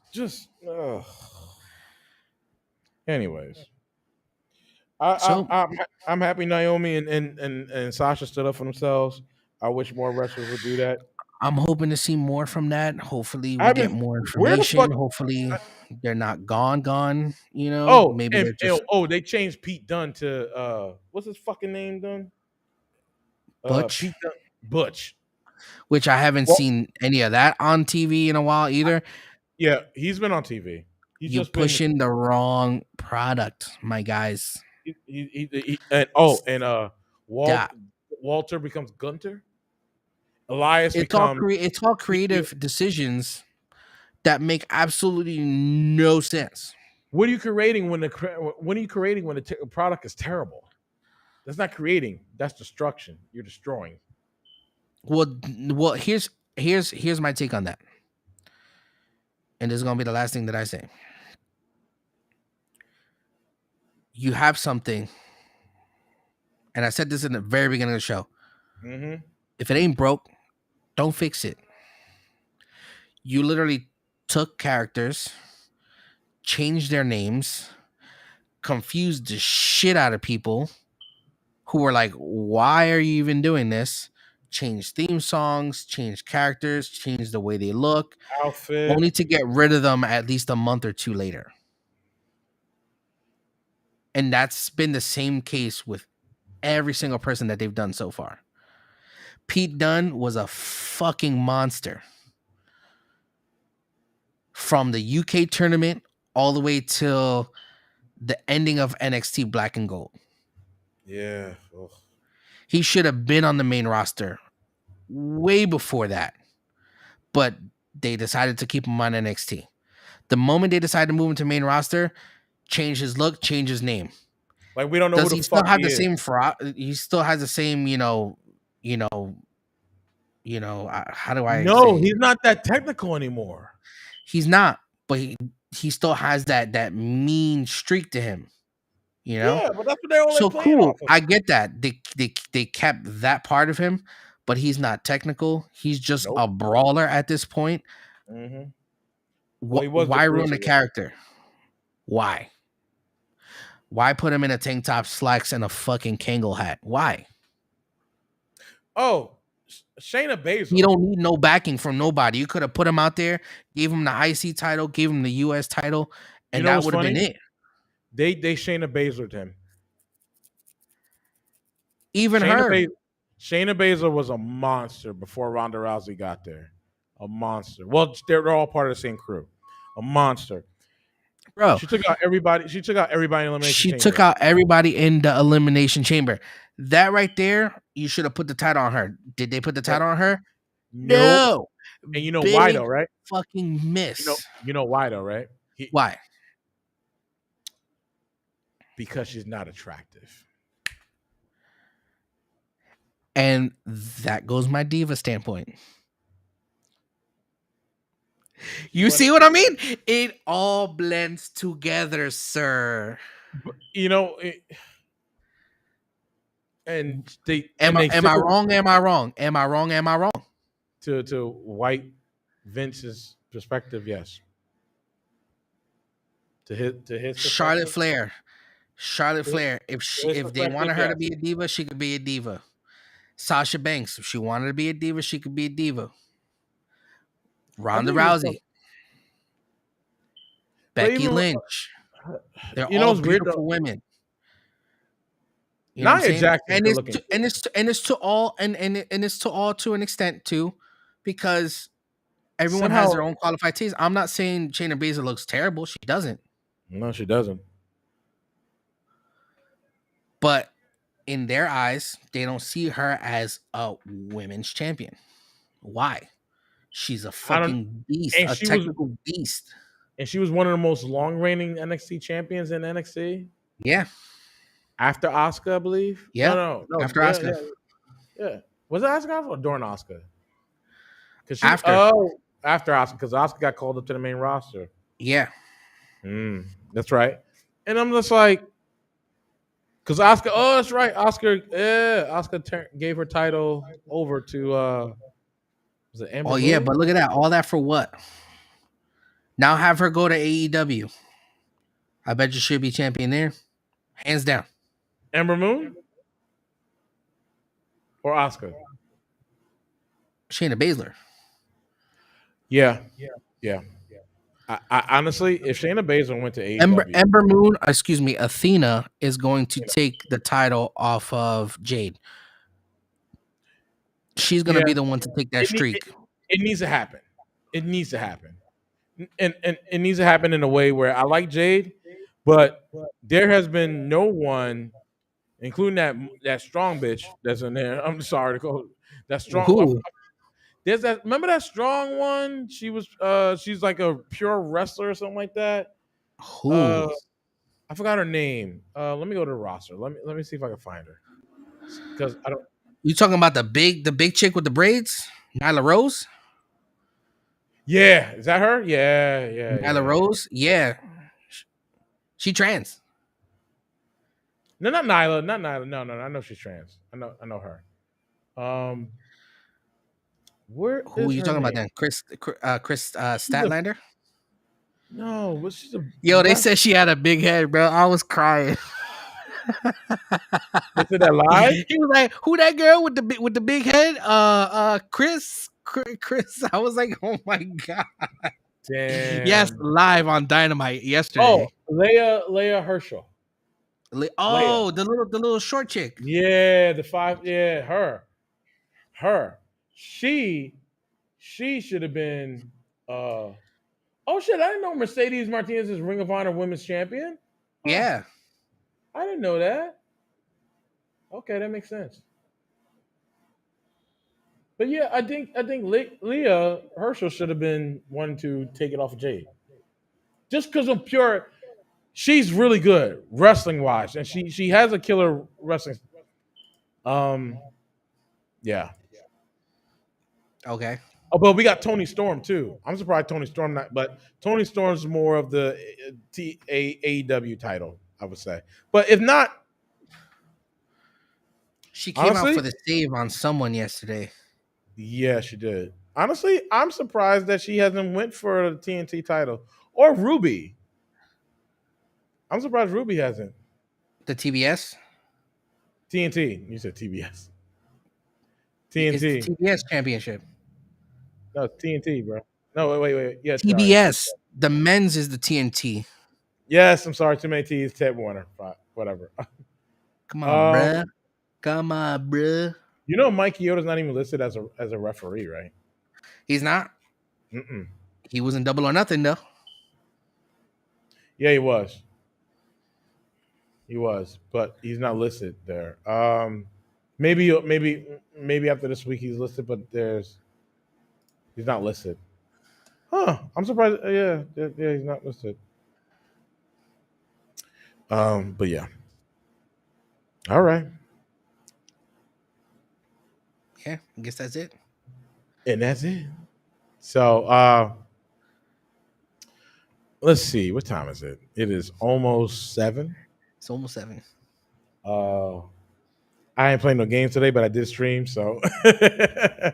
Anyways, So I'm happy Naomi and Sasha stood up for themselves. I wish more wrestlers would do that. I'm hoping to see more from that. Hopefully, we I've get been more where the information. fuck? Hopefully, they're not gone. You know, Oh, maybe they're and just they changed Pete Dunne to what's his fucking name, Dunne? Butch, Pete Dunne, Butch. which I haven't Well, seen any of that on TV in a while either. yeah, he's been on TV. He's You just been pushing the wrong product, my guys. and Walt That Walter becomes Gunter. Elias becomes it's all creative decisions that make absolutely no sense. what are you creating when the product is terrible? That's not creating. That's destruction. You're destroying. Well, here's my take on that, and this is gonna be the last thing that I say. You have something, and I said this in the very beginning of the show. Mm-hmm. If it ain't broke, don't fix it. You literally took characters, changed their names, confused the shit out of people who were like, why are you even doing this? Change theme songs, change characters, change the way they look, Outfit. only to get rid of them at least a month or two later. And that's been the same case with every single person that they've done so far. Pete Dunne was a fucking monster. From the UK tournament all the way till the ending of NXT Black and Gold. Yeah. Ugh. He should have been on the main roster way before that. But they decided to keep him on NXT. The moment they decided to move him to main roster, change his look, change his name. Like we don't know who Does the he still fuck have he the is. same he still has the same, you know, how do I No, say? he's not that technical anymore. He's not, but he still has that mean streak to him, you know? Yeah, but that's what they're only So playing cool. off of. I get that. They kept that part of him, but he's not technical. He's just Nope. a brawler at this point. Hmm. Well, he was the Why ruin the cruiserweight. character? Why? Why put him in a tank top, slacks, and a fucking Kangol hat? Why? Oh, Shayna He Baszler. don't need no backing from nobody. You could have put him out there, gave him the IC title, gave him the US title, You and know that what's would have been funny? it. They Shayna Baszlered him. Even Shayna her, Baszler. Shayna Baszler was a monster before Ronda Rousey got there. A monster. Well, they're all part of the same crew. A monster. bro. She took out everybody. She took out everybody in Elimination She took Chamber. out everybody in the elimination chamber. That right there, you should have put the title on her. Did they put the Right? title on her? Nope. No. And you know why Big though, right? fucking miss. You know why though, right? Why? Because she's not attractive. And that goes my diva standpoint. You But see what I mean? It all blends together, sir. you know, and they Am I am said I wrong? Am I wrong? Am I wrong? Am I wrong? to white Vince's perspective, yes. To his Charlotte perspective, Flair. Charlotte to his, Flair. to his If they perspective, wanted her to yes. be a diva, she could be a diva. Sasha Banks. If she wanted to be a diva, she could be a diva. I Ronda think it's tough. Rousey. But Becky even Lynch. They're you know, all it's weird though. beautiful women. You know what I'm Nia saying? Jax is And good it's looking to, too. and it's to all and it's to all to an extent too, because everyone has Somehow, their own qualified taste. I'm not saying Shayna Baszler looks terrible. She doesn't. no, she doesn't. But in their eyes, they don't see her as a women's champion. Why? She's a I don't. fucking beast, And a technical beast. she was one of the most long reigning NXT champions in NXT Yeah, after Asuka, I believe. yeah. No, After yeah, Asuka, yeah, yeah. Was it Asuka or during Asuka? Because after, after Asuka, because Asuka got called up to the main roster. yeah. That's right. And I'm just like, because Asuka, oh, that's right, Asuka gave her title over to was it Amber Oh yeah, Moon? but look at that. All that for what? Now have her go to AEW. I bet you she'll be champion there, hands down. Amber Moon or Asuka? Shayna Baszler. Yeah, yeah. I honestly, if Shayna Baszler went to AEW, Ember Moon, excuse me, Athena is going to take the title off of Jade. She's gonna yeah, be the one to take that it, ne- it streak. it needs to happen. It needs to happen, and it needs to happen in a way where I like Jade, but there has been no one, including that strong bitch that's in there. I'm sorry to call that strong. Who? There's that. Remember that strong one? She's like a pure wrestler or something like that. Uh, Who? I forgot her name. Let me go to the roster. Let me see if I can find her because I don't. You talking about the big chick with the braids? Nyla Rose? Yeah, is that her? Yeah, yeah, Nyla yeah. Rose? Yeah. She trans. No, not Nyla. Not Nyla. No, no, no. I know she's trans. I know her. Um, where Who is you her talking about name? then? Chris She's a Statlander? no, but she's a Yo, they said she had a big head, bro. I was crying. They said that live. He was like, "Who that girl with the big head?" Chris. I was like, "Oh my god!" Yes, Damn. live on Dynamite Oh, yesterday. Leah Herschel. Leah. Oh, the little short chick. Yeah, the five. Yeah, her. She should have been. Oh shit! I didn't know Mercedes Martinez is Ring of Honor Women's Champion. Huh? Yeah, I didn't know that. Okay, that makes sense. But yeah, I think Leah Herschel should have been one to take it off of Jade, just because of pure. She's really good wrestling wise, and she has a killer wrestling. Um, yeah. Okay. Oh, but we got Tony Storm too. I'm surprised Tony Storm not, but Tony Storm's more of the AEW title, I would say. But if not, She came out for honestly, the save on someone yesterday. yeah, she did. Honestly, I'm surprised that she hasn't went for the TNT title or Ruby. I'm surprised Ruby hasn't. The TBS. TNT. You said TBS. It's the TNT. TBS championship. No, it's TNT, bro. No, wait. Yeah, sorry. TBS. The men's is the TNT. Yes, I'm sorry. Too many T's. Ted Warner. Fine, whatever. Come on, Um, bruh. Come on, bruh. Mike Yoda's not even listed as a referee, right? He's not. Mm-mm. He was in Double or Nothing though. Yeah, he was. He was, but he's not listed there. Maybe after this week he's listed, but he's not listed. Huh? I'm surprised. Yeah, he's not listed. But yeah. All right, Yeah, I guess that's it. and that's it. So, let's see. What time is it? It is almost 7. It's almost 7. Uh, I ain't playing no games today, but I did stream, so I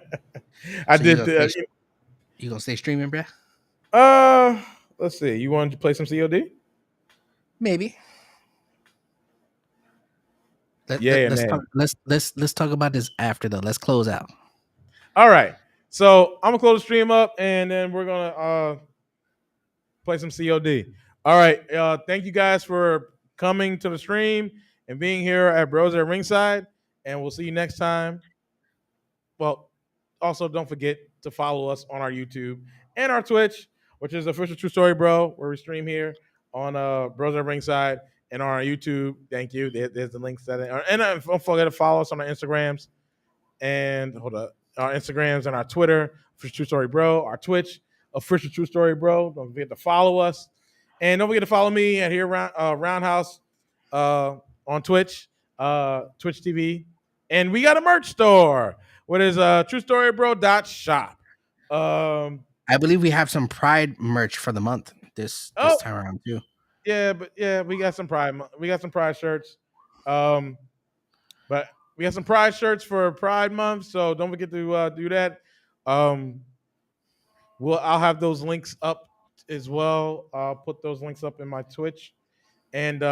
So did. you gonna stay streaming, bruh? Uh, let's see. You wanted to play some COD? Maybe. Yeah, Let's talk. man. Let's talk about this after though. Let's close out. All right. So I'm gonna close the stream up, and then we're gonna play some COD. All right. Thank you guys for coming to the stream and being here at Bros at Ringside, and we'll see you next time. Well, also don't forget to follow us on our YouTube and our Twitch, which is Official True Story Bro, where we stream here on Bros at Ringside and on our YouTube. Thank you. There's the links that and don't forget to follow us on our Instagrams and hold up, our Instagrams and our Twitter, Official True Story Bro, our Twitch, Official True Story Bro. Don't forget to follow us, and don't forget to follow me at here Roundhouse on Twitch, Twitch TV, and we got a merch store. What is TrueStoryBro.shop? I believe we have some Pride merch for the month this Oh time around too. yeah, but yeah, we got some Pride. We got some Pride shirts. Um, But we have some Pride shirts for Pride Month, so don't forget to do that. Um, I'll have those links up as well. I'll put those links up in my Twitch, and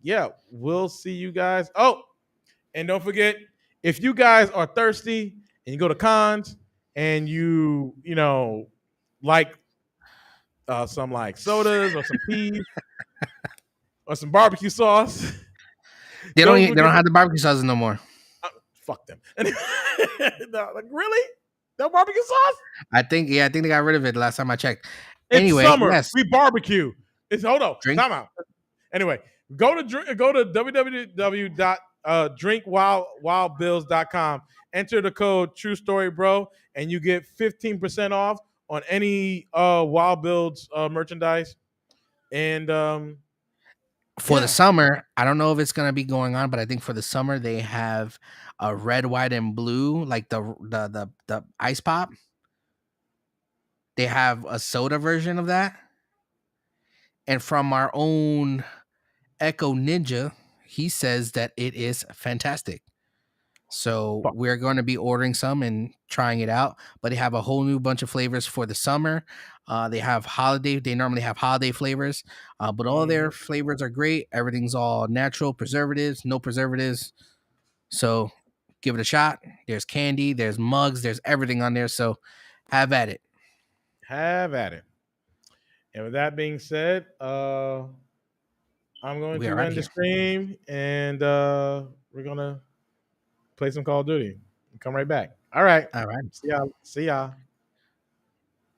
yeah, we'll see you guys. Oh, and don't forget, if you guys are thirsty and you go to cons and you like some like sodas or some teas or some barbecue sauce, don't They don't forget to have the barbecue sauces no more. fuck them. No, like really? No barbecue sauce? I think they got rid of it last time I checked. It's Anyway, summer. yes, We barbecue. It's hold on. drink. Time out. Anyway, go to www.drinkwildbills.com. Enter the code True Story Bro, and you get 15% off on any Wild Builds merchandise. And For the yeah, summer, I don't know if it's gonna be going on, but I think for the summer they have a red, white, and blue, like the ice pop. They have a soda version of that. And from our own Echo Ninja, he says that it is fantastic. So fuck. we're going to be ordering some and trying it out. But they have a whole new bunch of flavors for the summer. They have holiday. They normally have holiday flavors, but all their Mhm. flavors are great. Everything's all natural, preservatives, no preservatives. So give it a shot. There's candy, there's mugs, there's everything on there. So have at it. Have at it. And with that being said, I'm going We are to out of end the here. stream, and we're gonna play some Call of Duty. Come right back. All right. All right. See y'all. See y'all.